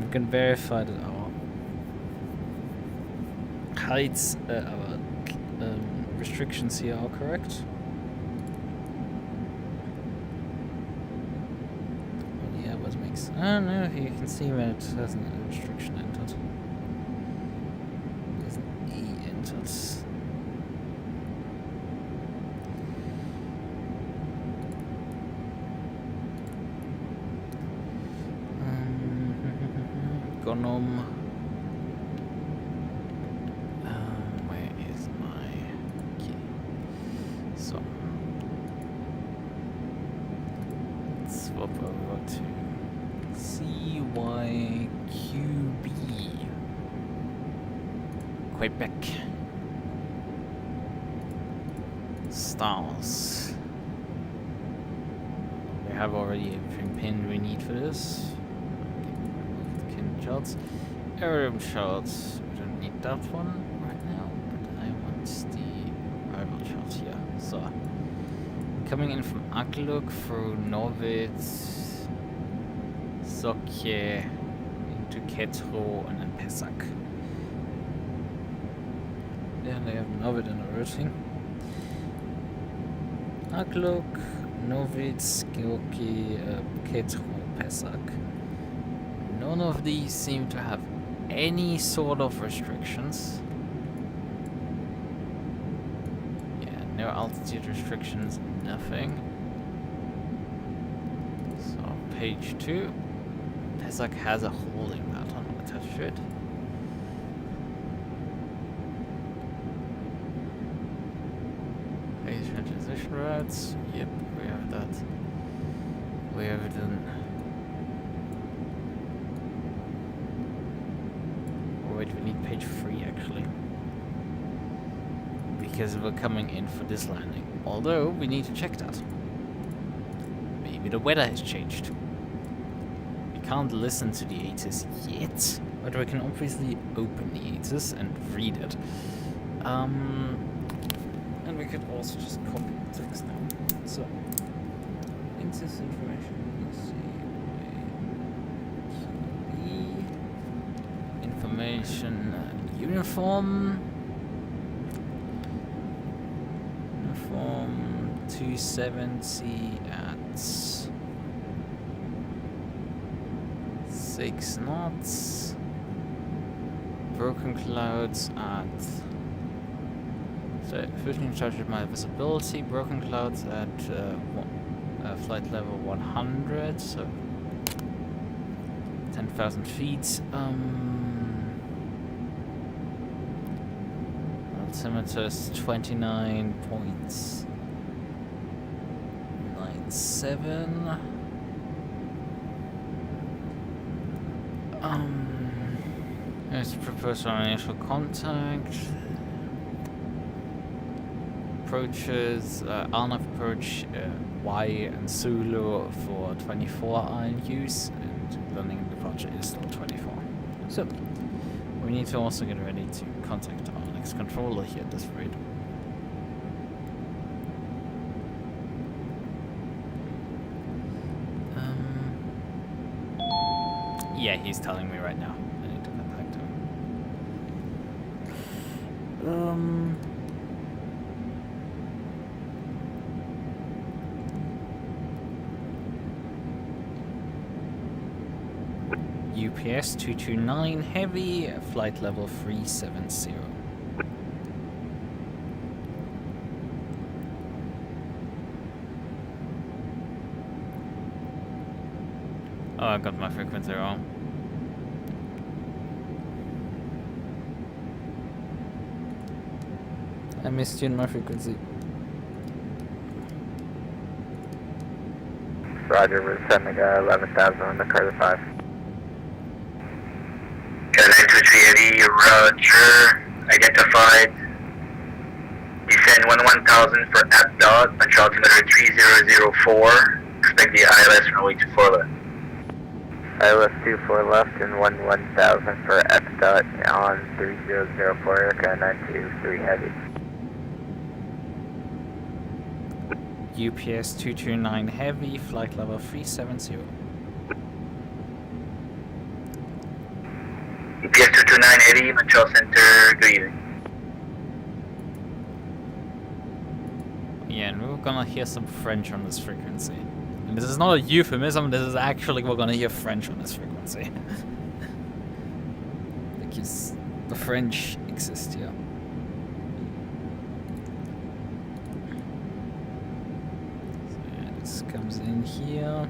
we can verify that our heights, our restrictions here are correct. Well, yeah, what makes... Oh no, here you can see when it hasn't a restriction entered. There's an E entered. Gonom. Where is my key? So let's swap over to KIND-CYQB, Quebec. Stars. We have already everything pinned we need for this. Shots, aerial shots, we don't need that one right now, but I want the rival chart here. So, coming in from Akluk through Norwid, Sokje, into Ketro, and then Pesak. Yeah, they have Norwid in a routing. Akluk, Norwid, Skioki, Ketro, Pesak. None of these seem to have any sort of restrictions. Yeah, no altitude restrictions, nothing. So, page 2. Pesak has a holding pattern attached to it. Phase transition routes. Yep, we have that. We have it in. Oh, wait, we need page 3 actually. Because we're coming in for this landing. Although, we need to check that. Maybe the weather has changed. We can't listen to the ATIS yet, but we can obviously open the ATIS and read it. And we could also just copy the text now. So, ATIS information, QB, information, uniform. 270 at 6 knots. Broken clouds at 15 charge of my visibility. Broken clouds at flight level 100, so 10,000 feet. Altimeter is 29.97. Let's propose our initial contact. Approaches, Arnav approach Y and Zulu for 24 INUs, and landing and departure is still 24. So, we need to also get ready to contact our next controller here at this rate. Yeah, he's telling me right now. I need to contact him. UPS 229 heavy, flight level 370. Oh, I got my frequency wrong. I mistuned my frequency. Roger, we're sending 11,000 on the Carter 5. Heavy, Roger, identified. Descend 11,000 for F dot, punch altimeter 3004. Expect the ILS runway 24 left. ILS 24 left and 11,000 for F dot on 3004, Erica 923 heavy. UPS 229 heavy, flight level 370. UPS 229 heavy, Montreal Center, good evening. Yeah, and we're gonna hear some French on this frequency. And this is not a euphemism, this is actually we're gonna hear French on this frequency. Because the French exist here. So yeah, this comes in here.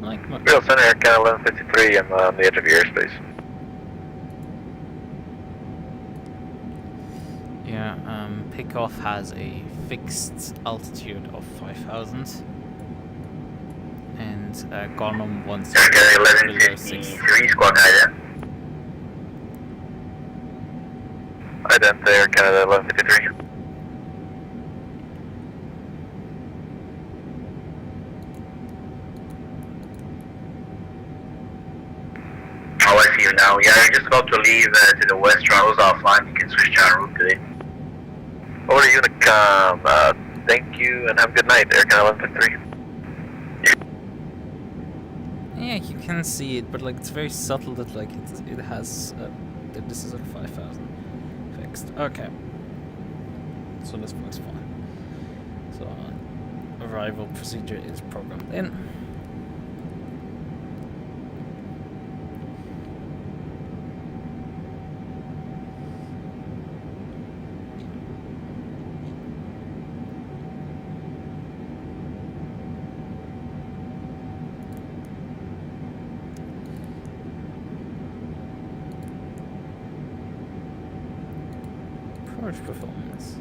Like my Real Center, Erica 1153, I'm on the edge of your airspace. Yeah, Pickoff has a fixed altitude of 5,000. And Gollum wants to Erica go below 1153, squawk ident. Ident there, Canada 1153. All I see you now. Yeah, you're just about to leave to the west. Throttle's offline. You can switch channel route today. Over to Unicom. Thank you and have a good night, Aircon 11.3. Yeah, you can see it, but like it's very subtle that like it has that this is at 5,000 fixed. Okay, so this works fine. So arrival procedure is programmed in. Performance.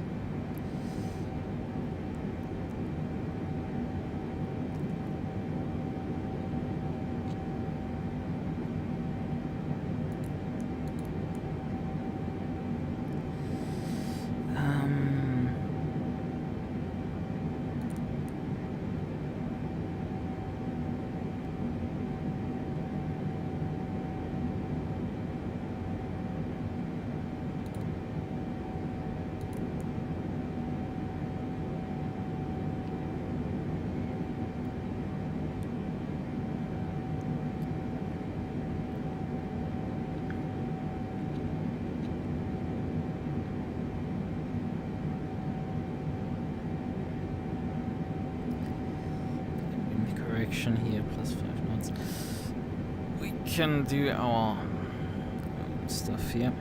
Here plus 5 knots. We can do our stuff here.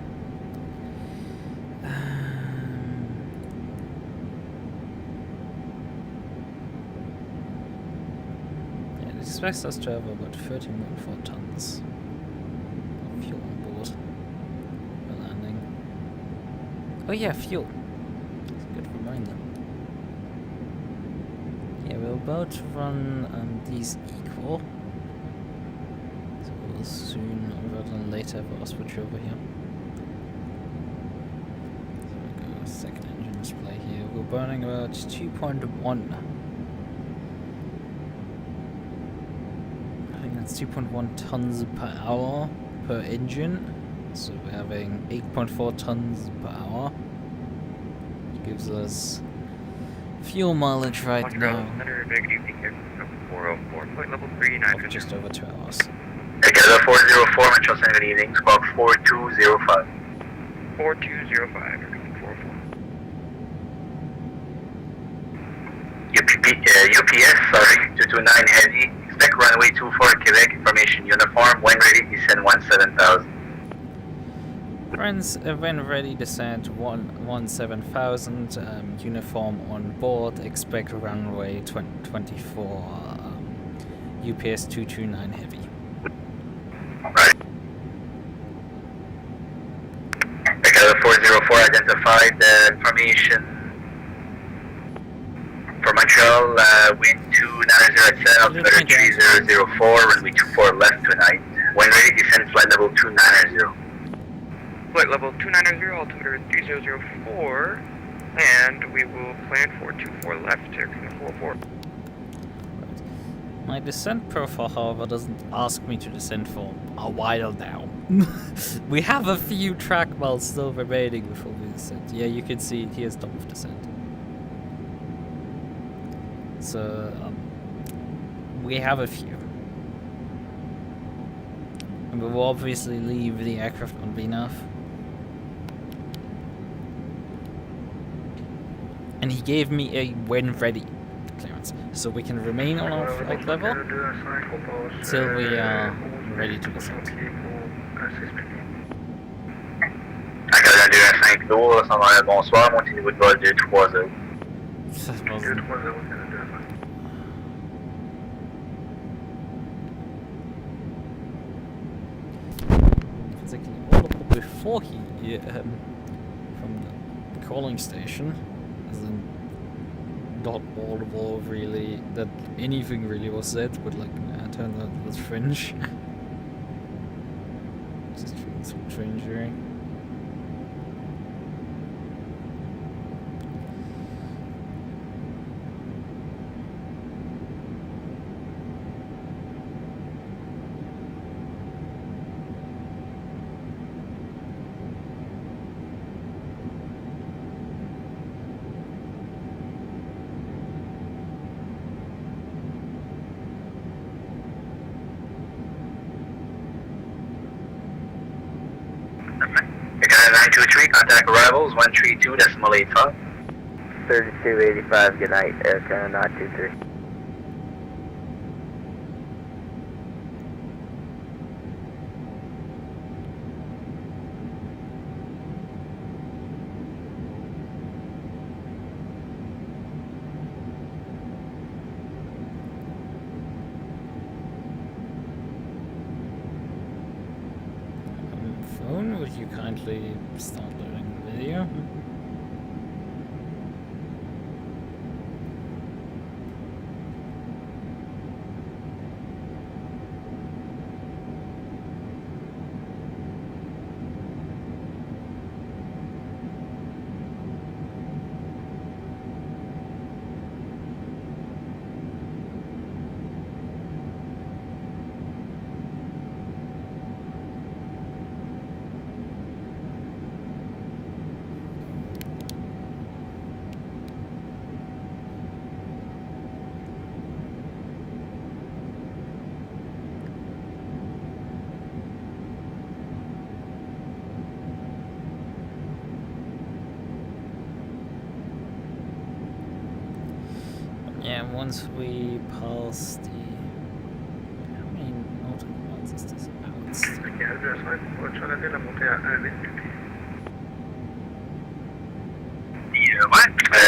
Yeah, it expects us to have about 13.4 tons of fuel on board for landing. Oh yeah, fuel. That's a good reminder. Yeah, we're about to run these equal. So we'll soon, rather than later, have our switch over here. So we'll go second engine display here. We're burning about 2.1. I think that's 2.1 tons per hour per engine. So we're having 8.4 tons per hour. Which gives us fuel mileage right now of just over 2 hours. Together 404, Metro Center, good evening. Squawk 4205. 4205, you're coming 404. UPS, sorry, 229 heavy. Expect runway 24 Quebec, information uniform. When ready, descend 17,000. Friends, when ready, descent 17,000, uniform on board, expect runway 24, UPS 229 heavy. Right. Together 404, identified information for Montreal, wind 290 at altimeter 3004, runway 24 left tonight. When ready, descend flight level 290. Flight level 290, altimeter 3004, and we will plan for 24 left, aircraft 44. My descent profile, however, doesn't ask me to descend for a while now. We have a few track miles still remaining before we descend. Yeah, you can see here's top of descent. So, we have a few. And we will obviously leave the aircraft on VNAV. And he gave me a when ready clearance, so we can remain on our flight level till we are ready to descend. Canadien 5 tours, bonsoir, monter niveau de vol 230. Physically, before he from the calling station, as in not audible really that anything really was said, but like turned out it was French. Just some strange hearing. 923, contact arrivals 132.85. 3285, good night, Air Canada 923. Phone, would you kindly start loading the video? Yeah, once we pass the... How many nautical miles is this about? Ouais,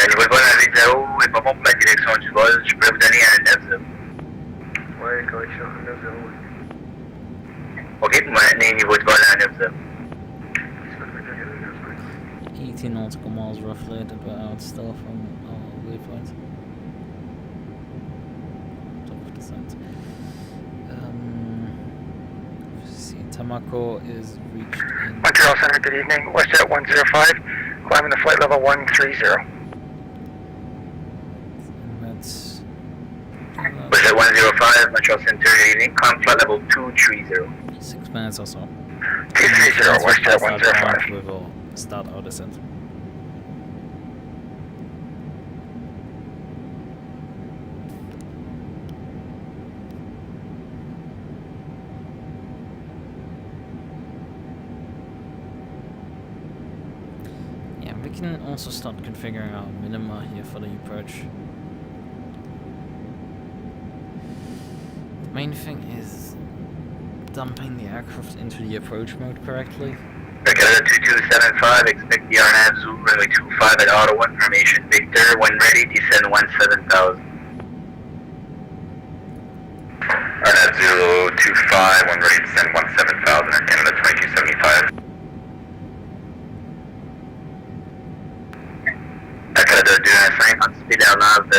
niveau de vol avec 0 est pas bon pour la direction du vol. Je peux vous donner un 9-0. Ouais, correction, 9-0. Ok, vous maintenez niveau de vol à 9-0. 18 nautical miles roughly at about still from our waypoint. Top of descent. See, Tamako is reached in... Montreal Center, good evening. WestJet 105, climbing the flight level 130. And that's... Was at 105, Montreal Center, good evening. Climb flight level 230. 6 minutes or so. 230, WestJet 105. We will start our descent. Yeah, we can also start configuring our minima here for the approach. The main thing is dumping the aircraft into the approach mode correctly. Canada 2275, expect the RNAV Zulu runway 25 at Ottawa, information Victor, when ready, descend 17,000. RNAV Zulu 25, when ready, descend 17,000 at Canada 2275. Canada 215, anticipé l'RNAV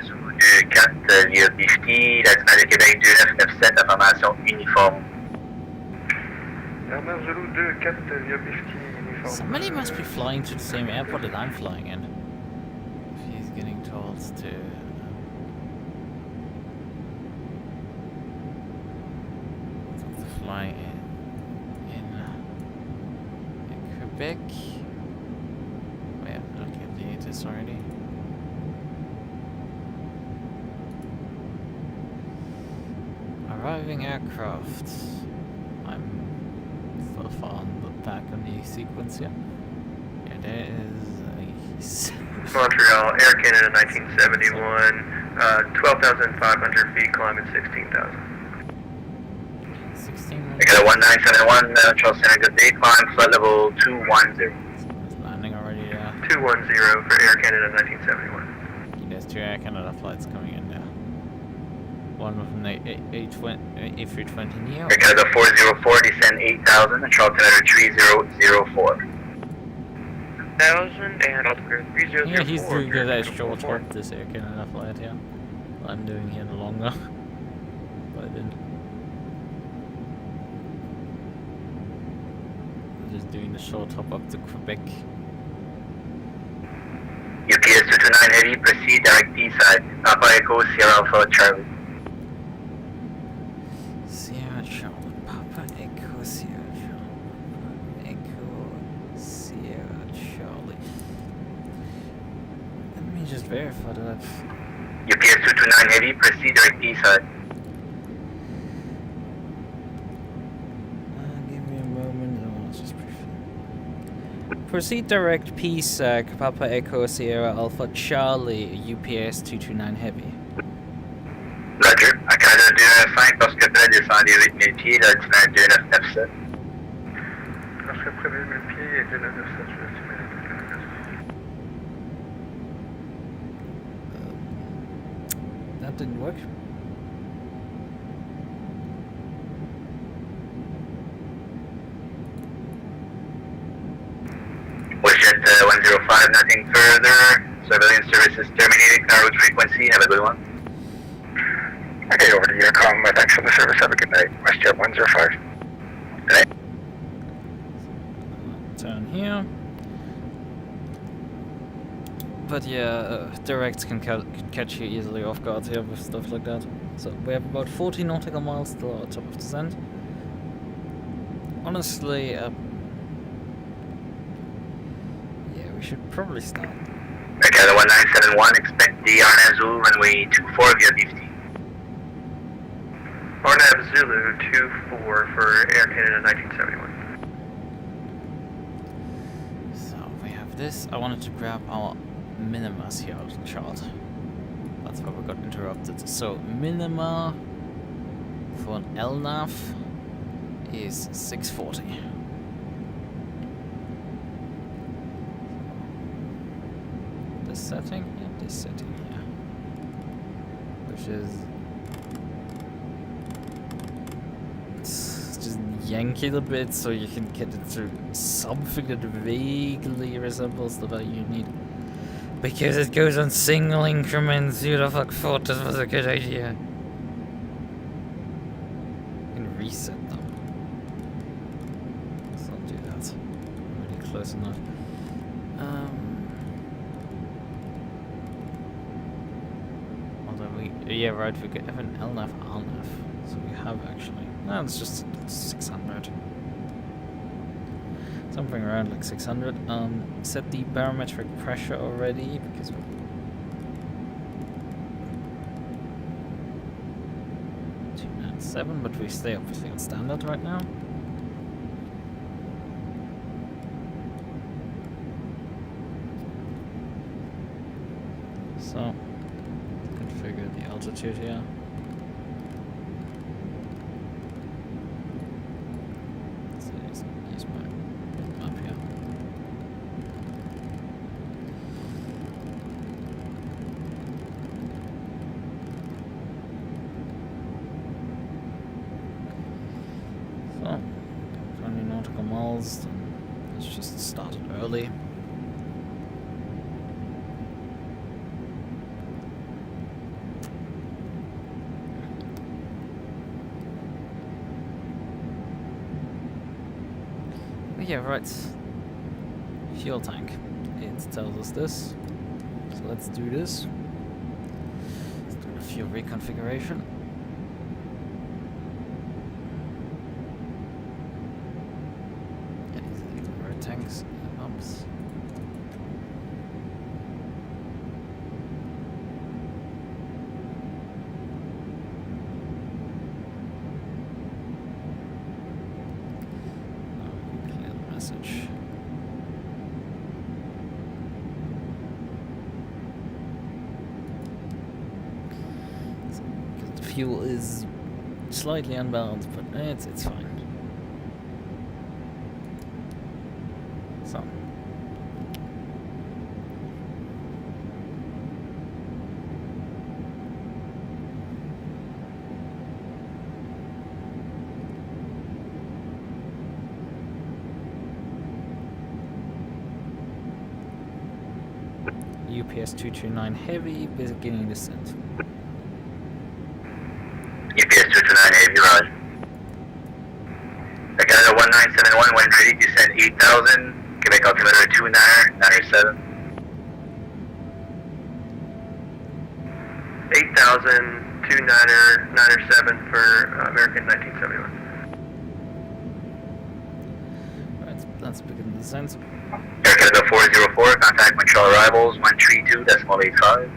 Zulu 24 via Bifty, l'altitude de Québec 2997, information uniforme. Zulu 24 via Bifty, uniform. Somebody must be flying to the same airport that I'm flying in. If he's getting told to... fly in Quebec. Wait, okay, I did this already. Arriving aircraft. I'm so far on the back on the sequence here. Yeah, there is a... Montreal, Air Canada 1971, 12,500 feet, climbing 16,000. 16. I got a 1971, Montreal Center, good day, climb, flight level 210. It's landing already, yeah. 210 for Air Canada 1971. There's 2 Air Canada flights coming in now. One with an A320 Neo. Air Canada 404, descend 8,000, Montreal Center 3004. 1,000 and altimeter 3004. Yeah, he's doing good at short hop this Air Canada flight here. I'm doing here the longer. But I didn't. Just doing the short hop up to Quebec. UPS 229 heavy, proceed direct D-side. Papa Echo, Sierra Alpha, Charlie. Sierra Charlie, Papa Echo, Sierra Charlie, Papa Echo, Sierra Charlie. Let me just verify that I've... UPS 229 heavy, proceed direct D-side. Give me a moment, I want to just Proceed direct PSAC, Papa Echo Sierra Alpha Charlie, UPS 229 Heavy. Roger. À Canada 295, parce que près descendez 8000 pieds, l'ordinaire 2997. Parce que près de 8000 pieds et 2997, je vais estimer. That didn't work. WestJet 105, nothing further. Civilian services terminated, car route frequency, have a good one. Okay, over to Unicom. Thanks for the service. Have a good night. WestJet 105. Right. Turn here. But yeah, directs can catch you easily off guard here with stuff like that. So we have about 40 nautical miles till our top of descent. Honestly, yeah, we should probably start. Canada 1971, expect the RNAV Zulu runway 24 via DFT. RNAV Zulu 24 for Air Canada 1971. So we have this. I wanted to grab our minimas here out of the chart. That's why we got interrupted. So minima for an LNAV is 640. This setting and this setting here, which is just yank it a bit so you can get it to something that vaguely resembles the value you need. Because it goes on single increments, who the fuck thought this was a good idea? You can reset them. Let's not do that. Really close enough. Yeah, right, we could have an LNAV, RNAV. So we have actually. No, it's just 600. Something around like 600. Set the barometric pressure already because we're 297, but we stay obviously on standard right now. So configure the altitude here. So use my map here. So 20 nautical miles. Let's just start it early. Yeah, right. Fuel tank. It tells us this. So let's do this. Let's do a fuel reconfiguration. Yeah, these are the road tanks and pumps. Fuel is slightly unbalanced, but it's fine. So UPS 229 heavy, beginning descent. UPS 229 Heavy, roger. Canada 1971, when ready, descend 8,000, Quebec altimeter 2997. 8,000, 2997 for American 1971. Alright, let's begin the descent. Air Canada 404, contact Montreal arrivals 132.85.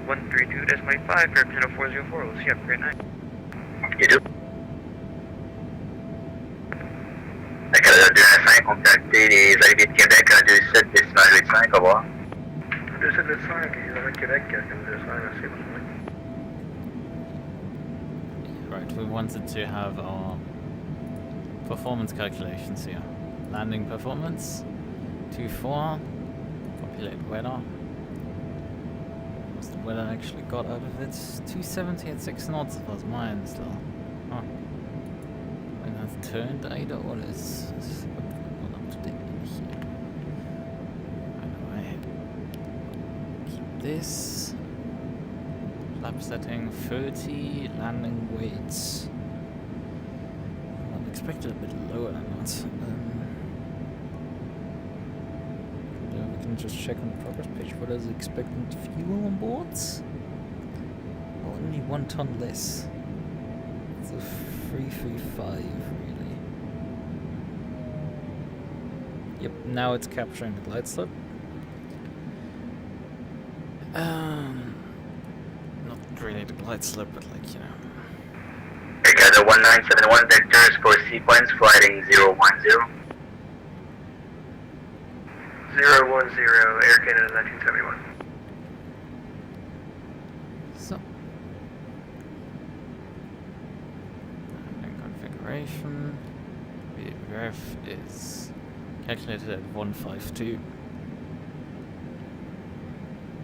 132.85 for Canada 404. We'll see you. Have a great night. You do. Canada 295, contacter les arrivées de Québec 127 décimal 85, au revoir. 2785, ils arrivent de Québec, 205, merci, bonne journée. Right, we wanted to have our performance calculations here. Landing performance, 2.4, populate weather. What's the weather I actually got out of it? 270 at 6 knots was mine still. Huh. When that's turned either, what is not up to date in here? Anyway, keep this. Flap setting 30, landing weights. I expected a bit lower than that. We can just check on the progress page what is expected fuel on boards. Oh, only 1 ton less. It's a 335 really. Yep, now it's capturing the glide slope. Not really the glide slope, but like, you know. Ricardo 1971 vectors for sequence flighting 010. 010, Air Canada 1971. So. And configuration. The ref is calculated at 152.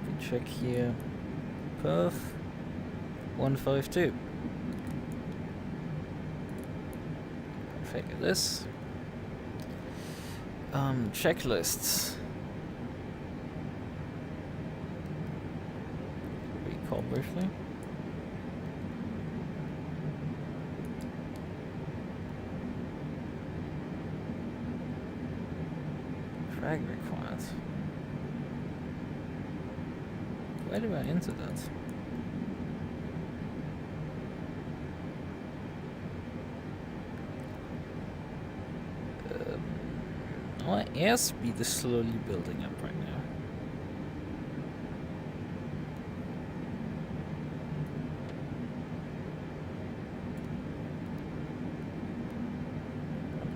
We check here. Perf 152. Configure this. Checklists. Recall briefly. Frag required. Where do I enter that? My airspeed is slowly building up right now.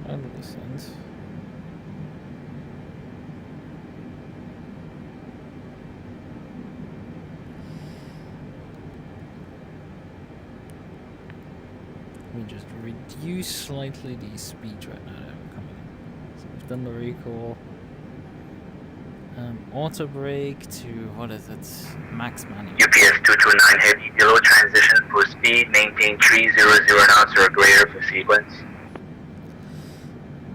Under descent. We just reduce slightly the speed right now that we're coming in. So we've done the recall. Auto brake to, what is it? Max manual. UPS 229 heavy below transition for speed, maintain 300 knots or greater for sequence.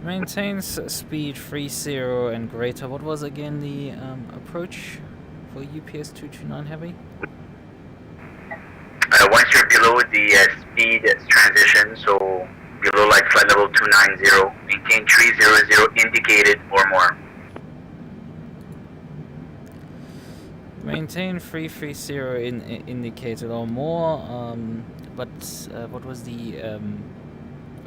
Maintains speed 30 and greater. What was again the approach for UPS 229 heavy? Once you're below the speed transition, so below like flight level 290, maintain 300 indicated or more. Maintain 330 indicated or more, but what was the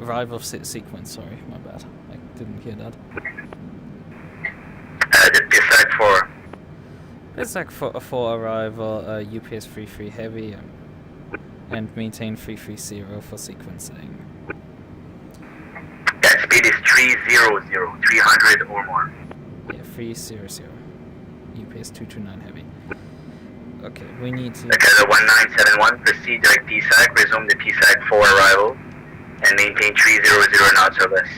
arrival sequence? Sorry, my bad. I didn't hear that. The PSAC 4. PSAC for arrival, UPS 33 heavy, and maintain 330 for sequencing. That speed is 300, 300 or more. Yeah, 300. UPS 229 heavy. Okay, we need to... Okay, the 1971, proceed direct PSAC, resume the PSAC 4 arrival, and maintain 300 knots or less.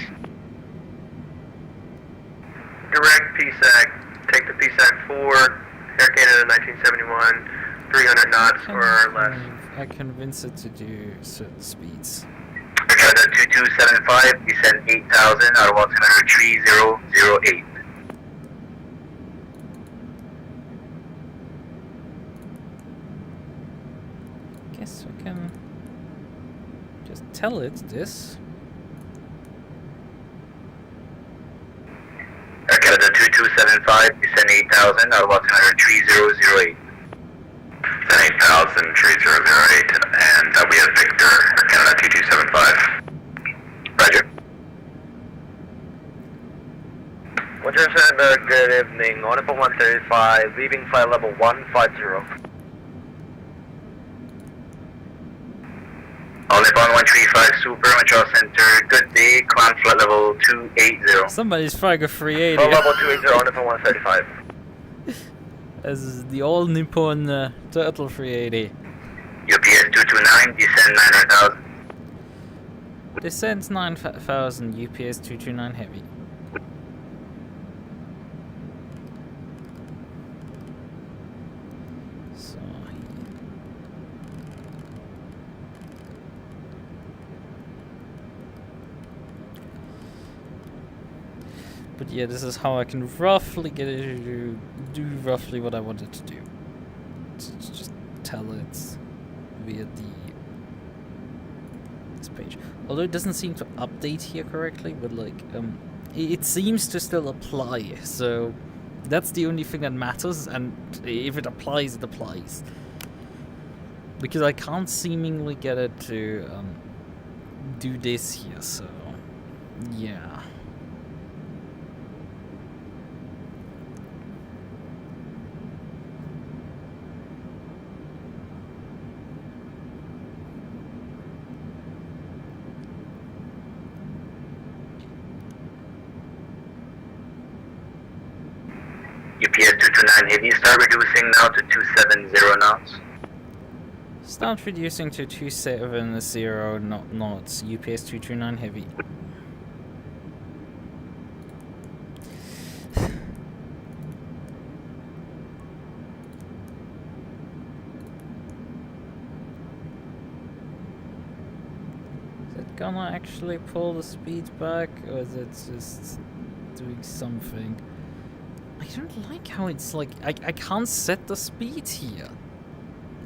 Direct PSAC, take the PSAC 4, Air Canada 1971, 300 knots or less. I convince it to do certain speeds. Canada 2275, descend 8000 out of altimeter 3008. Guess we can just tell it this. Canada 2275, descend 8000 out of altimeter 3008. 8000, 3008, and we have Victor, Canada 2275. Roger. Winter good evening. Audible 135, leaving flight level 150. All Nippon 135 Super, Montreal Center, good day, climb flight level level 280. Somebody's flying a 380. Full level 280 on for 135. This is the all Nippon Turtle 380. UPS 229, descend 900,000. Descends 9,000, UPS 229 heavy. So but yeah, this is how I can roughly get it to do roughly what I wanted to do. To just tell it via this page. Although it doesn't seem to update here correctly, but like it seems to still apply. So that's the only thing that matters, and if it applies, it applies. Because I can't seemingly get it to do this here, so yeah. UPS 229 heavy, start reducing now to 270 knots. Start reducing to 270 knots, UPS 229 heavy. Is it gonna actually pull the speed back, or is it just doing something? I don't like how it's like, I can't set the speed here.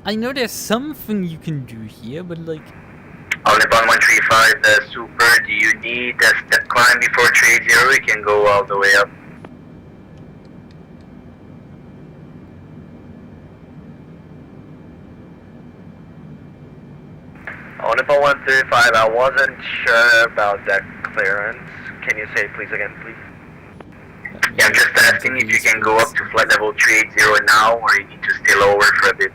I know there's something you can do here, but like... On Nippon 135, the Super, do you need a step climb before 380? You can go all the way up. On Nippon 135, I wasn't sure about that clearance. Can you say please again, please? Yeah, I'm just asking if you can go up to flight level 380 now, or you need to stay lower for a bit.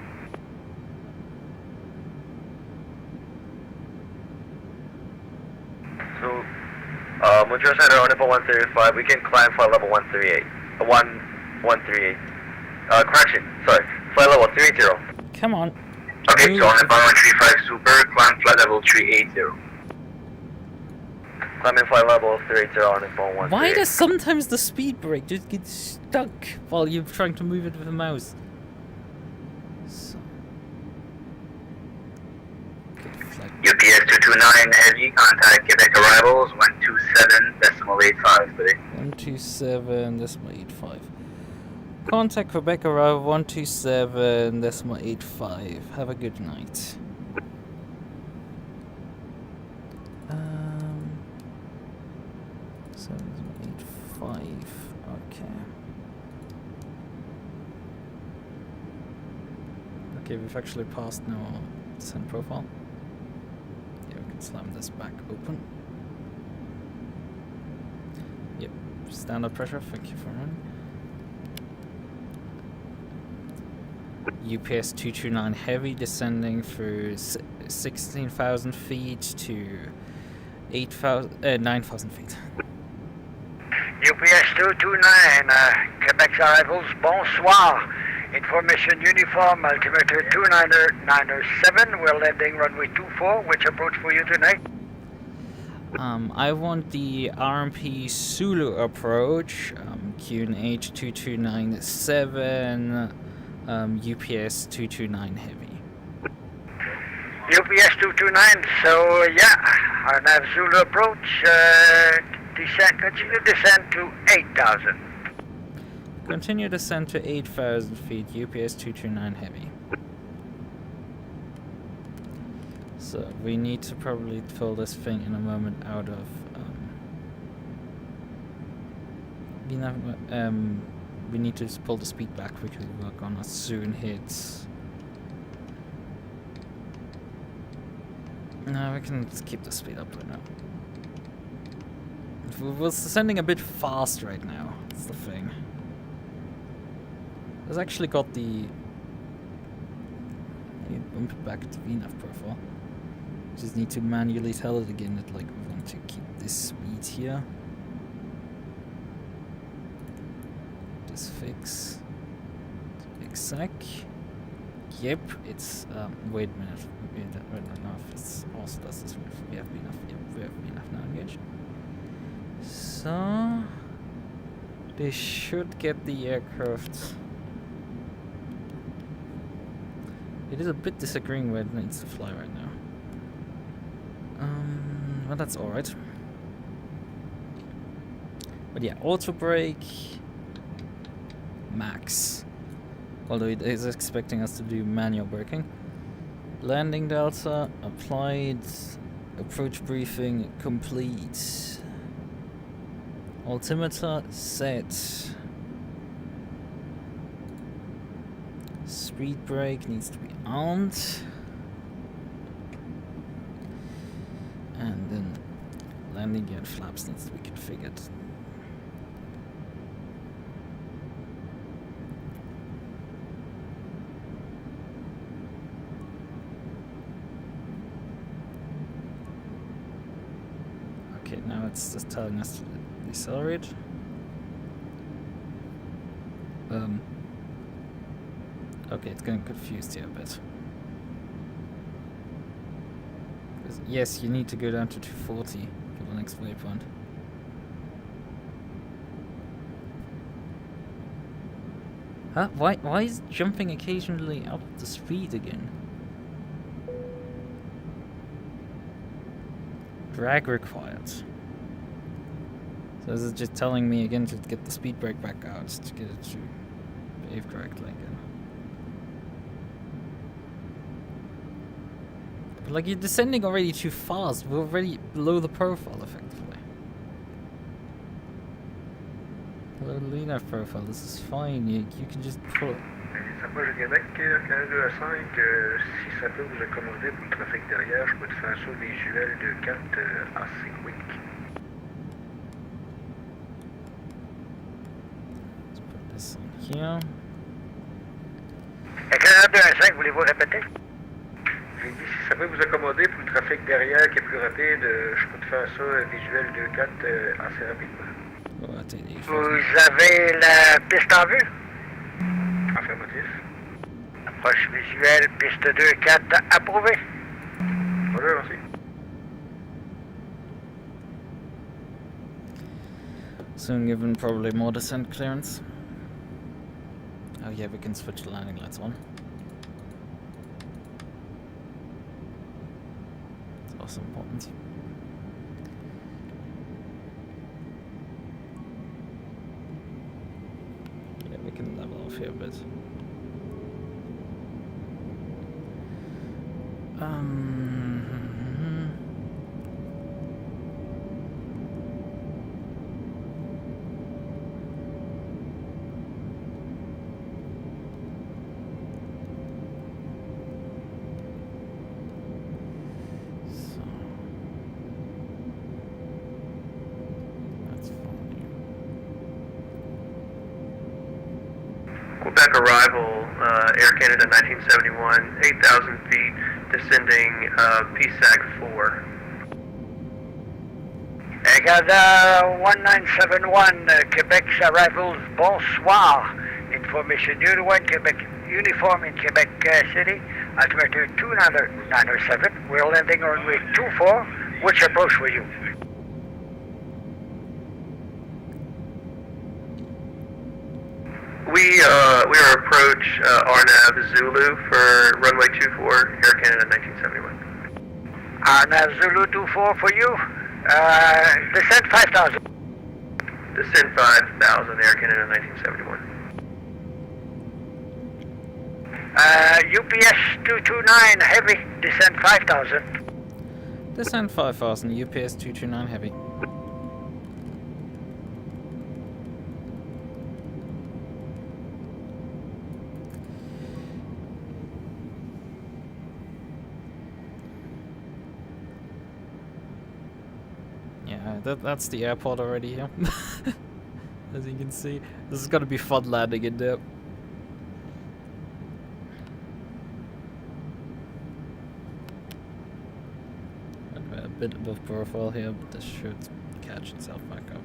So, Montreal Center on Nippon 135, we can climb flight level 138. 138. Correction, sorry. Flight level 380. Come on. Okay, so on Nippon 135 Super, climb flight level 380. Climbing flight level 380 on Nippon 138. Why does sometimes the speed brake just get stuck while you're trying to move it with the mouse? So. UPS 229 heavy, contact Quebec arrivals 127.85 today. 127.85. Contact Quebec arrival 127.85. Have a good night. 7.85. Okay. Okay, we've actually passed now send profile. Yeah, we can slam this back open. Yep, standard pressure, thank you for running. UPS 229 heavy descending through 16,000 feet to 9,000 feet. UPS 229, Quebec's arrivals, bonsoir. Information uniform, altimeter 297, we're landing runway 24, which approach for you tonight? I want the RMP Zulu approach, QNH 2297, UPS 229 heavy. UPS 229, so yeah, our nav Zulu approach, continue descent to 8,000. Continue descent to 8,000 feet, UPS 229 heavy. So we need to probably pull this thing in a moment out of we need to just pull the speed back because we're gonna soon hit. No, we can just keep the speed up right now. We're sending a bit fast right now. That's the thing. It's actually got the. Bump it back to VNAV profile. Just need to manually tell it again that like we want to keep this speed delete here. This fix. Exec. Yep, it's wait a minute. I don't know if it's also does this with VFB enough. Yep, VFB enough now engaged. So they should get the aircraft. It is a bit disagreeing where it needs to fly right now. Well, that's alright. But yeah, auto brake max. Although it is expecting us to do manual braking. Landing delta applied. Approach briefing complete. Altimeter set. Speed brake needs to be armed. And then landing gear and flaps needs to be configured. Okay, now it's just telling us to decelerate. Okay, it's getting confused here a bit. Yes, you need to go down to 240 for the next waypoint. Huh? Why is jumping occasionally up the speed again? Drag required. So this is just telling me again to get the speed brake back out to get it to behave correctly again. But like, you're descending already too fast. We're already below the profile effectively. Below the linear profile, this is fine. You can just pull. Saphire Québec, Canada 5, si ça peut vous accommoder pour le trafic derrière, je peux te faire ça visuel de 4 assez quick. Let's put this on here. Canada 5, voulez-vous répéter? J'ai dit, si ça peut vous accommoder pour le trafic derrière qui est plus rapide, je peux te faire ça visuel de 4 assez rapidement. Vous avez la piste en vue? Affirmatif. Approche visuelle, piste 2, 4, approuvé. Bonjour, merci. Soon given probably more descent clearance. Oh yeah, we can switch the landing lights on. It's also important. Yeah, we can level off here a bit. Quebec arrival, Air Canada 1971, 8,000 feet, descending PSAC 4. Air Canada 1971, Quebec's arrivals, bonsoir. Information Unit 1, Quebec uniform in Quebec City, altimeter 297. We're landing on runway 24. Which approach were you? We are approach RNAV Zulu for runway 24, Air Canada 1971. RNAV Zulu 24 for you. Descent 5,000. Descend 5,000, Air Canada 1971. UPS 229 heavy, descent 5,000. Descent 5,000, UPS 229 heavy. That's the airport already here. As you can see, this is gonna be fun landing in there. A bit above profile here, but this should catch itself back up.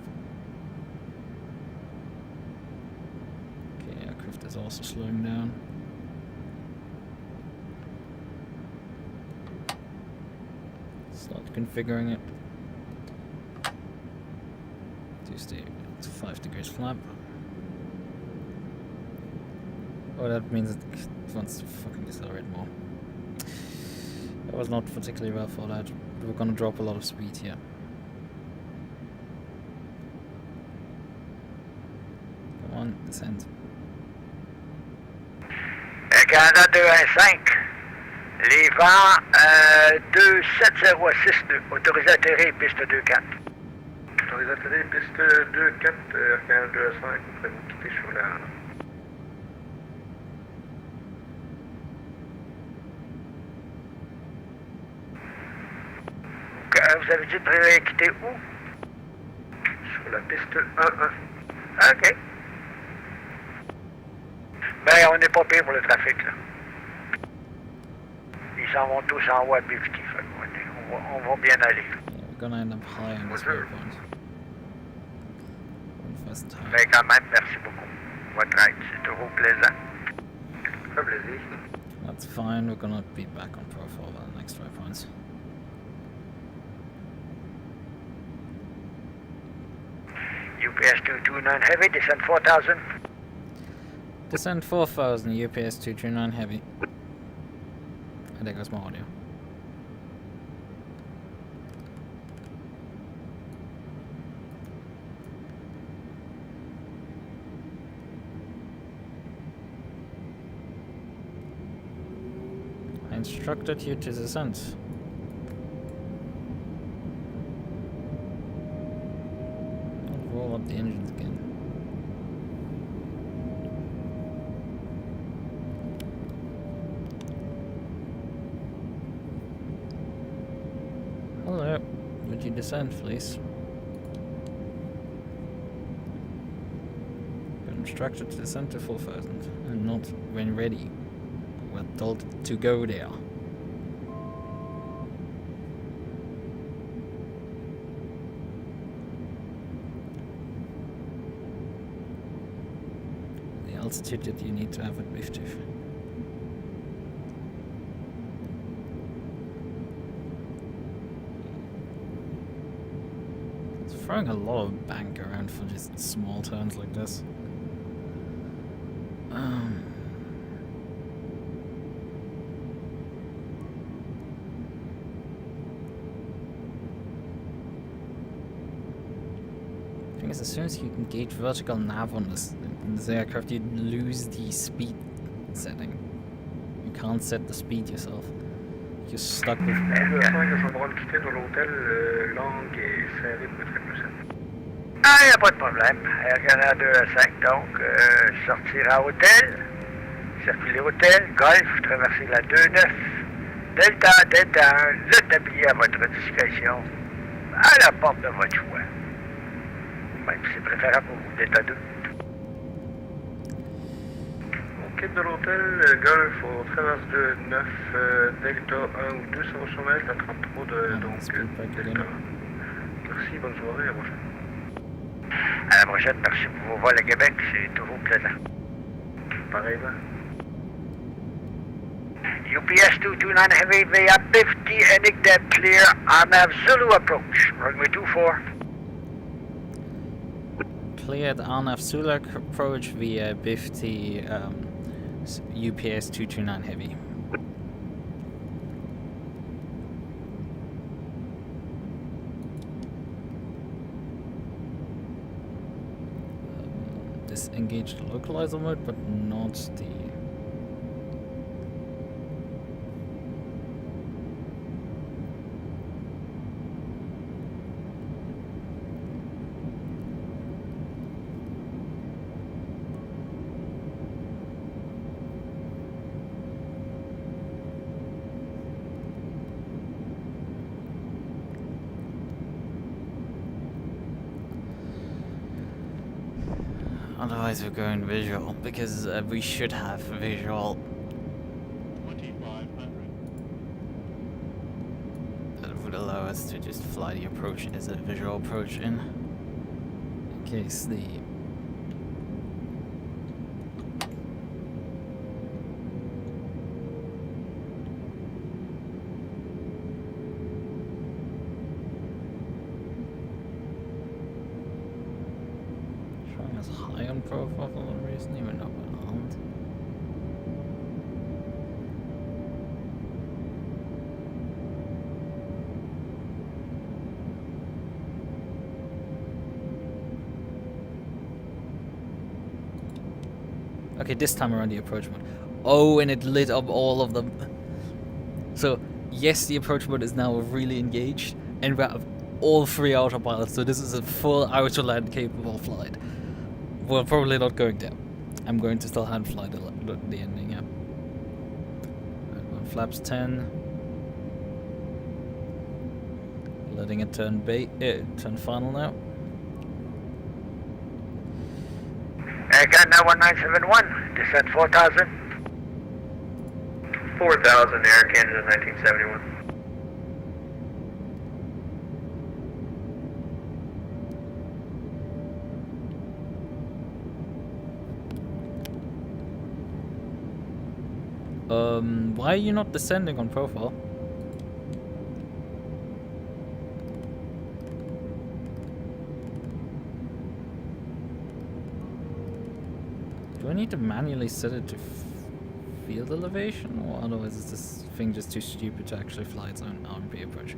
Okay, aircraft is also slowing down. Start configuring it. It's 5 degrees flap. Oh, that means it wants to fucking decelerate more. That was not particularly well thought out. We're gonna drop a lot of speed here. Come on, descend. Canada 215. Les vents 27062. Autorisé à atterrir, piste 24. Autorisé à atterrir, piste 24, Canada 215, pouvez-vous quitter sur la... Vous avez dit de prévoir quitter où? Sur la piste 11. OK. Ben, on n'est pas pire pour le trafic, là. Ils s'en vont tous en haut à B50, on va bien aller. Yeah, we're gonna end up high on this waypoint. Ben, quand même, merci beaucoup. Votre aide, c'est toujours plaisant. Pas plaisir. That's fine, we're gonna be back on profile by the next waypoints. UPS 229 heavy, descend 4000. Descend 4000, UPS 229 heavy. And there goes my audio. I instructed you to descend. Don't roll up the engines again. Hello, would you descend, please? You're instructed to descend to 4000, and not when ready. We're told to go there. The altitude that you need to have at B-2. Throwing a lot of bank around for just small turns like this. Thing is, as soon as you engage vertical nav on this aircraft, you lose the speed setting. You can't set the speed yourself. You're stuck with... je vais me quitter de l'hôtel Longue et Saint-Rythme très prochaine. Ah, il n'y a pas de problème. Air Canada 205, donc, sortir à hôtel, circuler hôtel, golf, traverser la 29, Delta 1, le tablier à votre discrétion, à la porte de votre choix. Même si c'est préférable pour vous, Delta 2. On quitte de l'hôtel Golf, on traverse de 9, Delta 1 ou 2, ça va sûrement être la 33 de Delta. Merci, bonne soirée, à la prochaine. À la prochaine, merci pour vos vols à Québec, c'est toujours plaisant. Pareillement. UPS 229 Heavy via 50, Enigda clear, ANAV Zulu approach, runway 24. Cleared ANAV Zulu approach via 50 UPS 229 Heavy. Disengage the localizer mode, but not the... Otherwise we're going visual, because we should have visual. 2500. That would allow us best to just fly the approach as a visual approach in case the showing us high on profile for some reason, even though it aren't. Okay, this time around the approach mode. Oh, and it lit up all of them. So, yes, the approach mode is now really engaged, and we have all 3 autopilots, so this is a full outer land capable flight. We're probably not going there. I'm going to still hand fly the ending, yeah. Right, one flaps 10. Letting it turn turn final now. Canada 1971, descent 4,000. 4,000, Air Canada 1971. Why are you not descending on profile? Do I need to manually set it to field elevation, or otherwise is this thing just too stupid to actually fly its own RMP approach?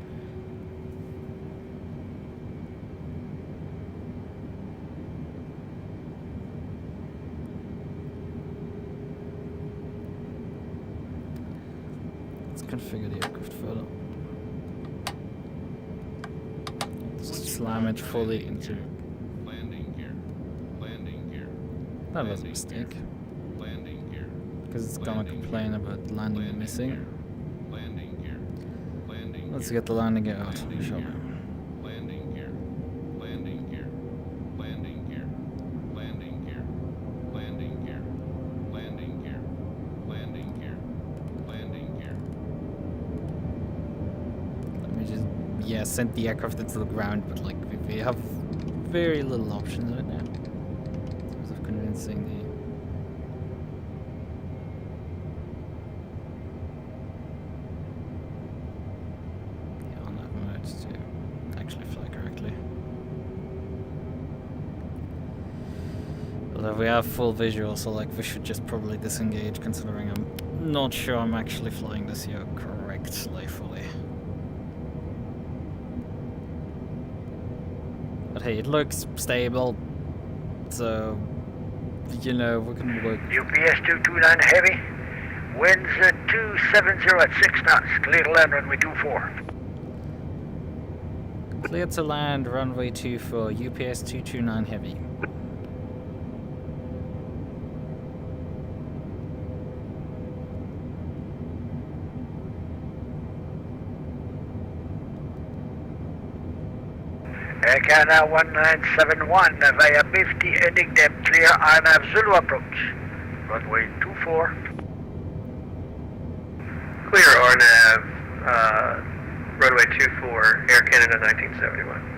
Let's configure the aircraft further. Let's slam it fully into... That was a mistake. Because it's gonna complain about landing missing. Let's get the landing gear out, shall we? Let me just, yeah, send the aircraft into the ground, but like, we have very little options right now. Convincing the on that mode to actually fly correctly. Although we have full visual, so like we should just probably disengage, considering I'm not sure I'm actually flying this here correctly fully. But hey, it looks stable, so you know, we can work. UPS 229 heavy. Winds 270 at 6 knots. Clear to land runway 24. Clear to land runway 24, UPS 229 heavy. Air Canada 1971 via 50 ending depth clear RNAV Zulu approach. Runway 24. Clear RNAV, runway 24, Air Canada 1971.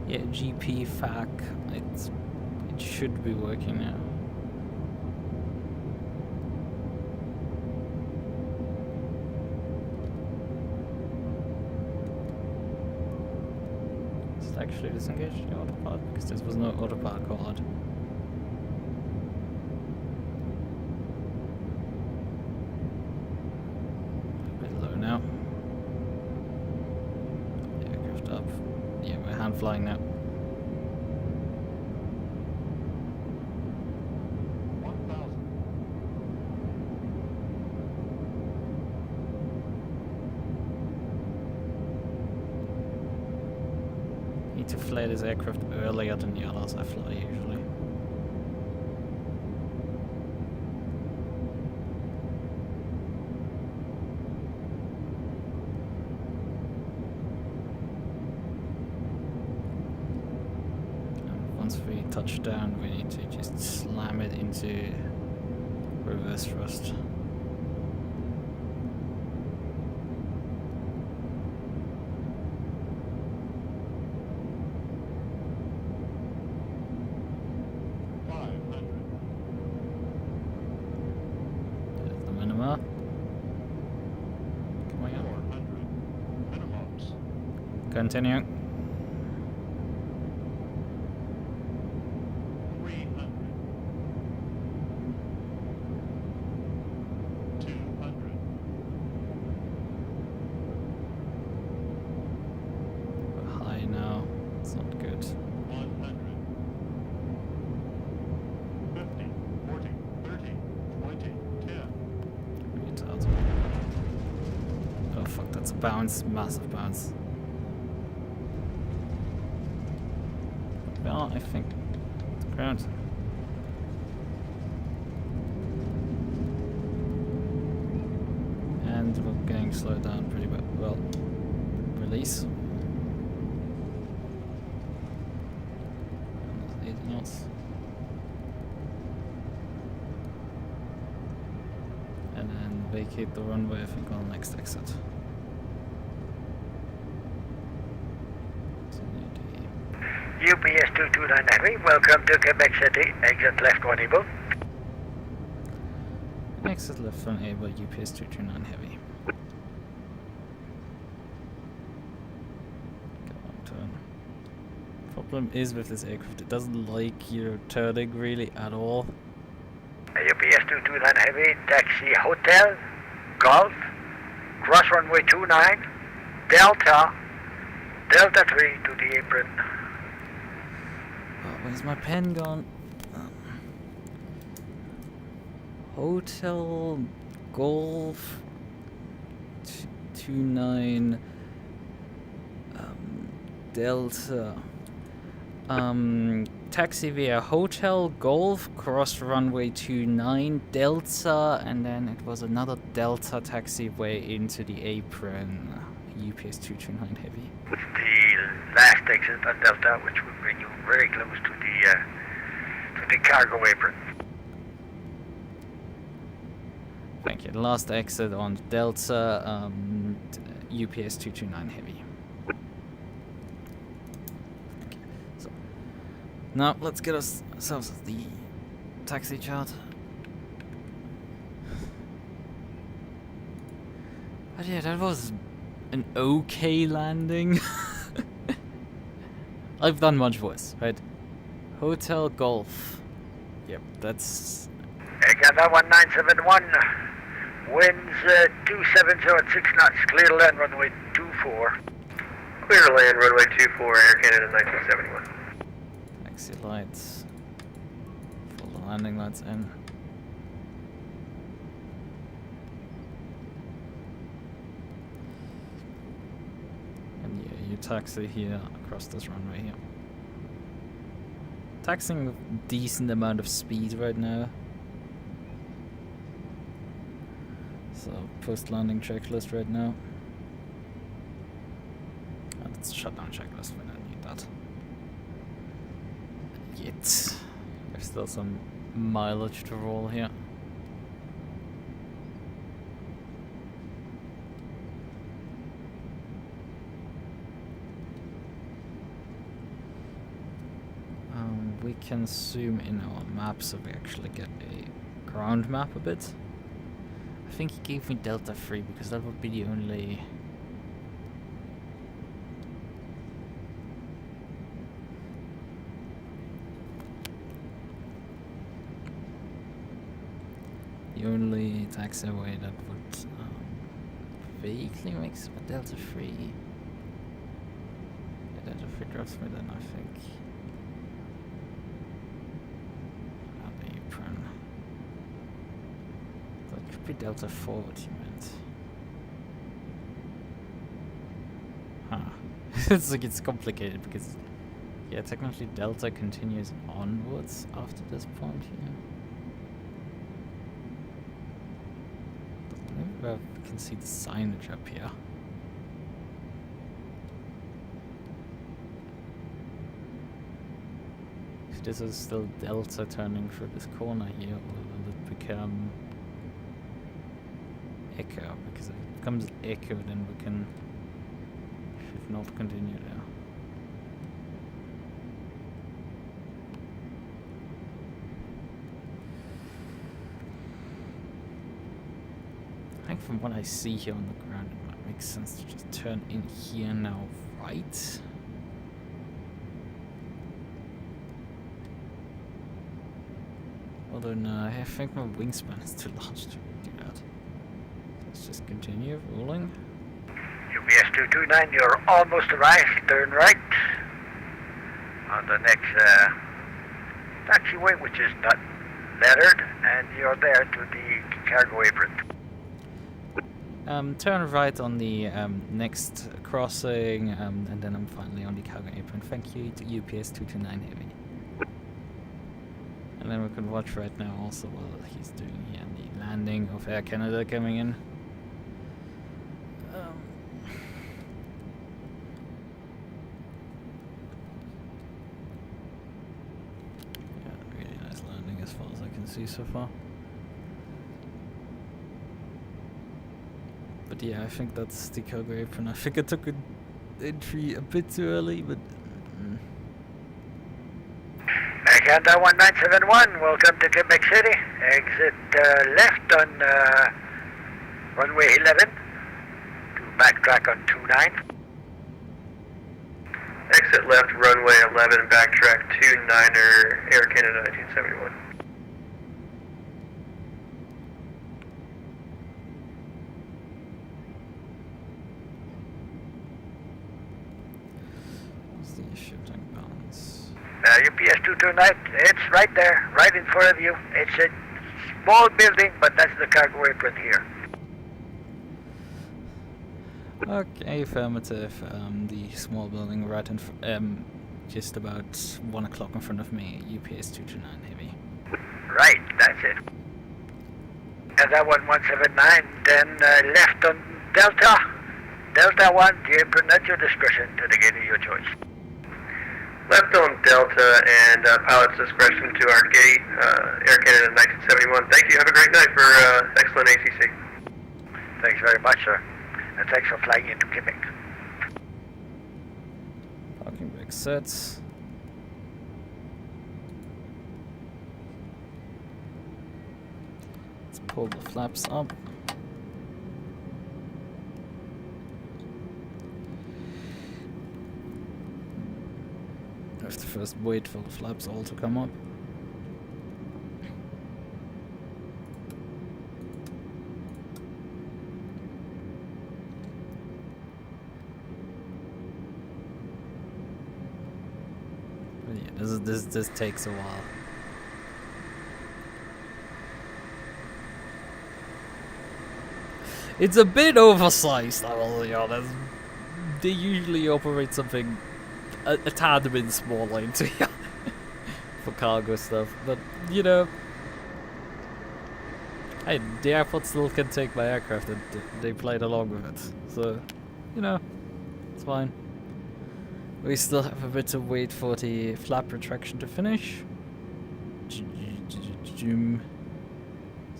Yeah, GP FAC, it should be working now. Let's actually disengage the autopilot because there was no autopilot card. A bit low now. Aircraft up. Yeah, we're hand flying now. Need to fly this aircraft earlier than the others I fly usually. once we touch down, we need to just slam it into reverse thrust. There's the minima. Coming up. Continue. Bounce, massive bounce. Well, I think it's ground. And we're getting slowed down pretty well. Release. Anything else? And then vacate the runway, I think, on the next exit. UPS 229 Heavy, welcome to Quebec City, exit left 1 able. Exit left 1 able, UPS 229 Heavy. Go on turn. Problem is with this aircraft, it doesn't like your turning really at all. UPS 229 Heavy, taxi Hotel, Golf, cross runway 29, Delta 3 to the apron. Where's my pen gone? Hotel Golf 29 Delta taxi via Hotel Golf cross runway 29 Delta, and then it was another Delta taxiway into the apron. UPS 229 Heavy. The last exit on Delta, which would bring you very close to the cargo apron. Thank you. The last exit on Delta, UPS 229 Heavy. Okay. So now let's get ourselves the taxi chart. But yeah, that was an okay landing. I've done much worse, right? Hotel Golf. Yep, that's... Uganda 1971, winds 270 at 6 knots, clear to land runway 24. Clear to land runway 24, Air Canada 1971. Taxi lights. Full landing lights in. And yeah, you taxi here across this runway here. Taxiing with decent amount of speed right now. So post-landing checklist right now. Oh, that's shutdown checklist. We don't need that yet. There's still some mileage to roll here. We can zoom in our map so we actually get a ground map a bit. I think he gave me Delta 3 because that would be the only... taxiway that would vaguely mix with Delta 3. Yeah, Delta 3 drops me then, I think. That could be Delta 4 what you meant. Huh. It's like it's complicated because yeah, technically Delta continues onwards after this point here. Maybe we can see the signage up here. If this is still Delta turning through this corner here, or will it become Echo? Because if it becomes Echo, then we should not continue there. I think from what I see here on the ground, it might make sense to just turn in here now, right? Although no, I think my wingspan is too large to do that. Let's just continue rolling. UPS 229, you're almost arrived. Turn right on the next taxiway, which is not lettered, and you're there to the cargo apron. Turn right on the next crossing, and then I'm finally on the cargo apron. Thank you to UPS 229 Heavy. And then we can watch right now also what he's doing here, the landing of Air Canada coming in. Yeah, really nice landing as far as I can see so far. But yeah, I think that's the cargo apron. I think I took an entry a bit too early, but... Canada 1971, welcome to Quebec City. Exit left on runway 11 to backtrack on 29. Exit left, runway 11, backtrack 29er, Air Canada 1971. What's the shifting balance? UPS 229, it's right there, right in front of you. It's a small building, but that's the cargo apron here. Okay, affirmative. The small building right in just about 1 o'clock in front of me. UPS 229 Heavy. Right, that's it. And that 1179, then left on Delta. Delta 1, the apron at your discretion to the gate of your choice. Left on Delta and pilot's discretion to our gate, Air Canada 1971. Thank you. Have a great night for excellent ACC. Thanks very much, sir. And thanks for flying into Quebec. Parking brake sets. Let's pull the flaps up. I have to first wait for the flaps all to come up. But yeah, this takes a while. It's a bit oversized, I will be honest. They usually operate something a tad bit smaller into for cargo stuff, but you know, hey, the airport still can take my aircraft and they played along with it, so you know, it's fine. We still have a bit to wait for the flap retraction to finish. It's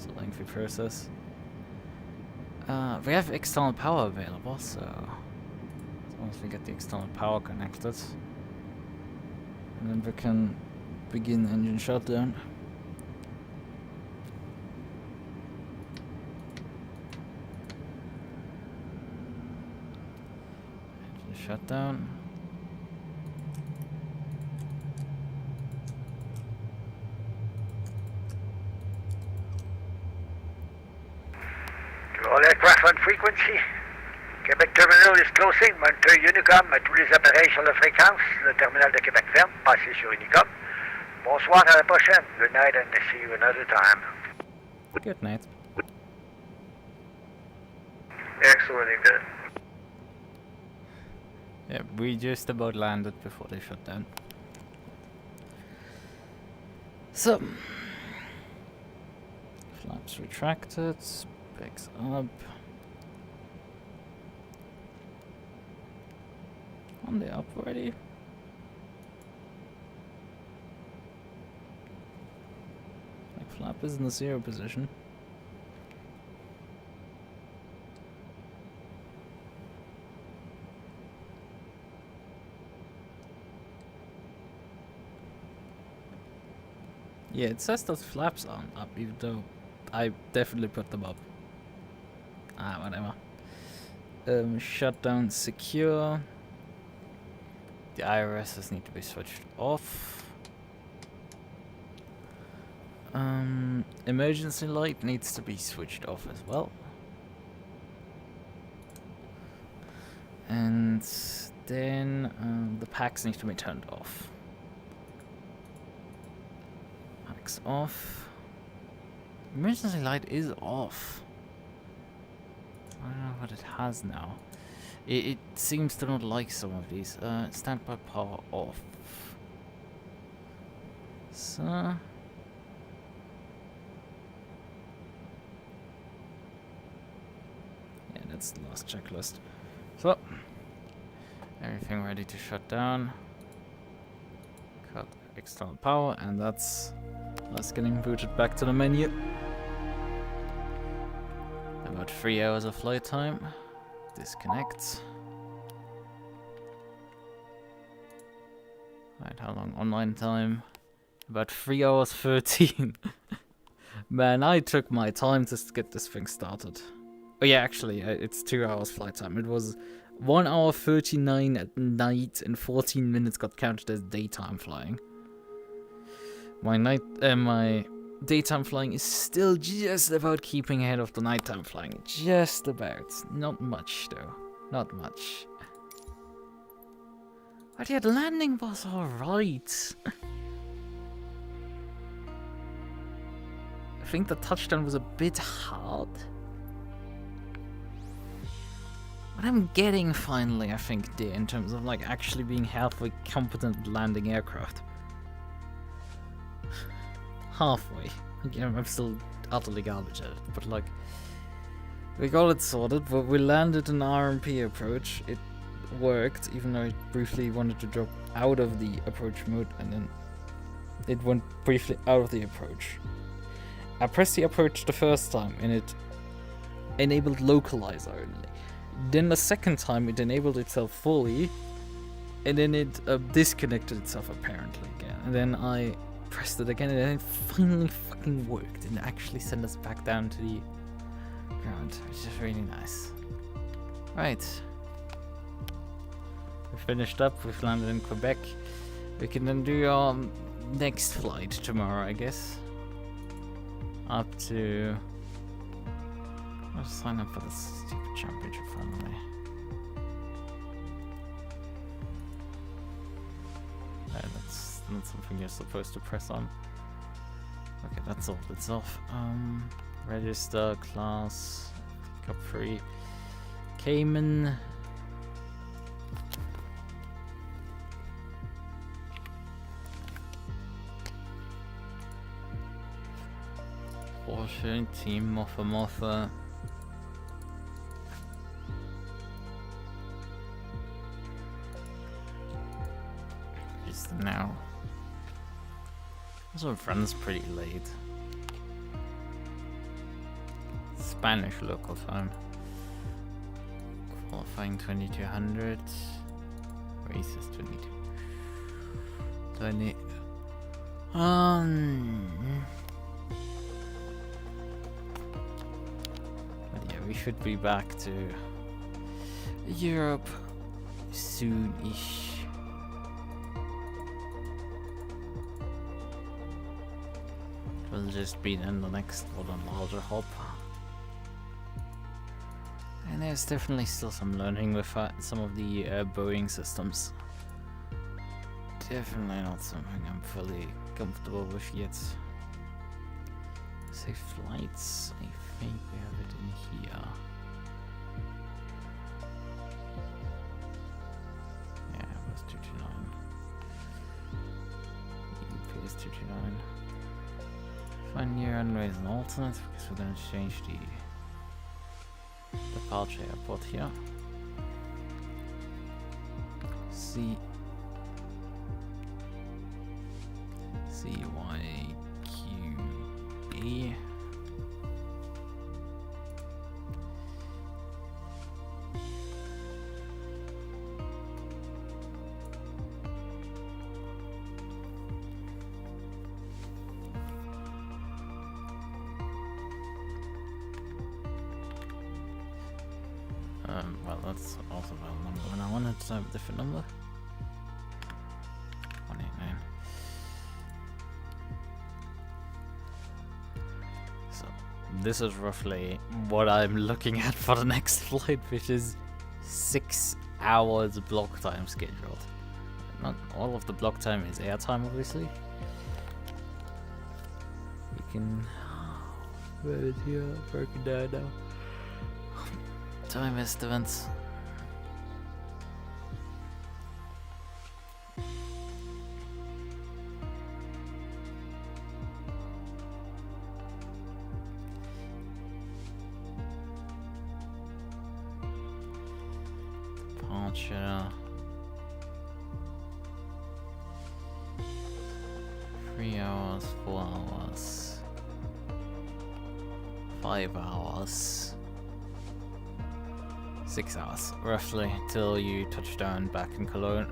a lengthy process. We have external power available, so once we get the external power connected, and then we can begin engine shutdown. Engine shutdown. To all aircraft on frequency. Québec Terminal is closing. Moniteur Unicom à tous les appareils sur la fréquence. Le terminal de Québec ferme. Passez sur Unicom. Bonsoir, à la prochaine. Good night and see you another time. Good night. Excellent event. Yeah, we just about landed before they shut down. So, flaps retracted, picks up. On the up already. Flap is in the 0 position. Yeah, it says those flaps aren't up, even though I definitely put them up. Ah, whatever. Shutdown secure. The IRSs need to be switched off. Emergency light needs to be switched off as well. And then the packs need to be turned off. Packs off. Emergency light is off. I don't know what it has now. It seems to not like some of these. Standby power off. So... yeah, that's the last checklist. So... everything ready to shut down. Cut external power, and that's us getting booted back to the menu. About 3 hours of flight time. Disconnect. Right, how long online time? About 3 hours 13. Man, I took my time to get this thing started. Oh yeah, actually, it's 2 hours flight time. It was 1 hour 39 at night and 14 minutes got counted as daytime flying. My daytime flying is still just about keeping ahead of the nighttime flying. Just about. Not much, though. Not much. But yeah, the landing was alright. I think the touchdown was a bit hard. But I'm getting finally, I think, there in terms of like actually being halfway competent at landing aircraft. Halfway. Again, I'm still utterly garbage at it, but like, we got it sorted, but we landed an RMP approach. It worked, even though it briefly wanted to drop out of the approach mode, and then it went briefly out of the approach. I pressed the approach the first time, and it enabled localizer only. Then the second time, it enabled itself fully, and then it disconnected itself apparently again. And then I pressed it again, and then it finally fucking worked and actually sent us back down to the ground, which is really nice. Right. We finished up, we've landed in Quebec. We can then do our next flight tomorrow, I guess. Up to... I'll sign up for this stupid championship finally. That's not something you're supposed to press on. Okay, that's all. It's off. Register, class, Cup 3, Cayman. Porsche, Team Mofa. Just now. Also, runs pretty late. Spanish local time. Qualifying 2200. Races 22. 20. But yeah, we should be back to Europe soon-ish. It will just be then the next one on larger hop. And there's definitely still some learning with some of the Boeing systems. Definitely not something I'm fully comfortable with yet. Safe flights, I think we have it in here. Yeah, it was 229. UP is 229. Find new runways and alternates because we're going to change the departure airport here. CYQB. see. Well, that's also a valid number, and I wanted to have a different number. 189. So, this is roughly what I'm looking at for the next flight, which is 6 hours block time scheduled. Not all of the block time is airtime, obviously. We can... Where is here? Broken down now. Time estimates. Departure. 3 hours, 4 hours, 5 hours. 6 hours, roughly, till you touch down back in Cologne.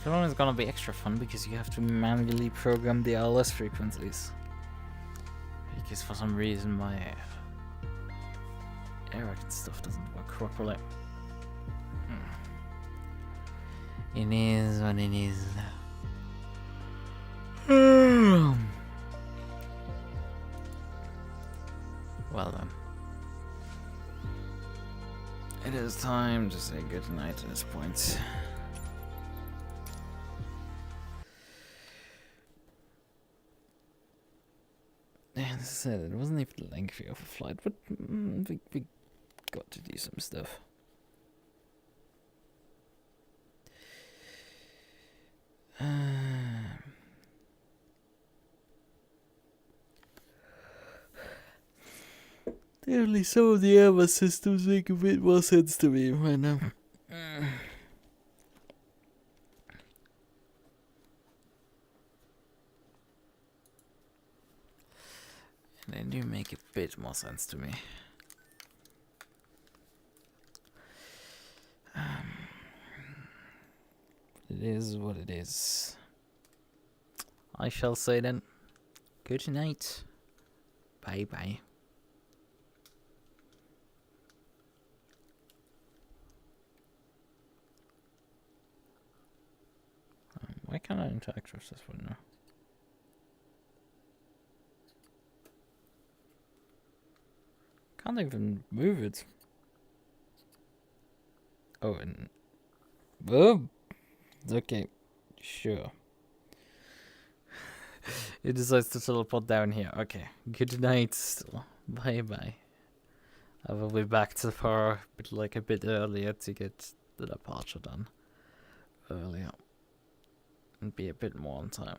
Cologne is gonna be extra fun because you have to manually program the RLS frequencies. Because for some reason my ARC and stuff doesn't work properly. It is what it is. Well then. It is time to say goodnight at this point. And as I said, it wasn't even lengthy of a flight, but we got to do some stuff. Definitely some of the Airbus systems make a bit more sense to me right now. And they do make a bit more sense to me. It is what it is. I shall say then, good night. Bye bye. Why can't I interact with this one now? Can't even move it. Oh, and... Oh! Okay, sure. It decides to teleport down here. Okay, good night still. Bye bye. I will be back to the power, but like a bit earlier to get the departure done. Earlier. And be a bit more on time.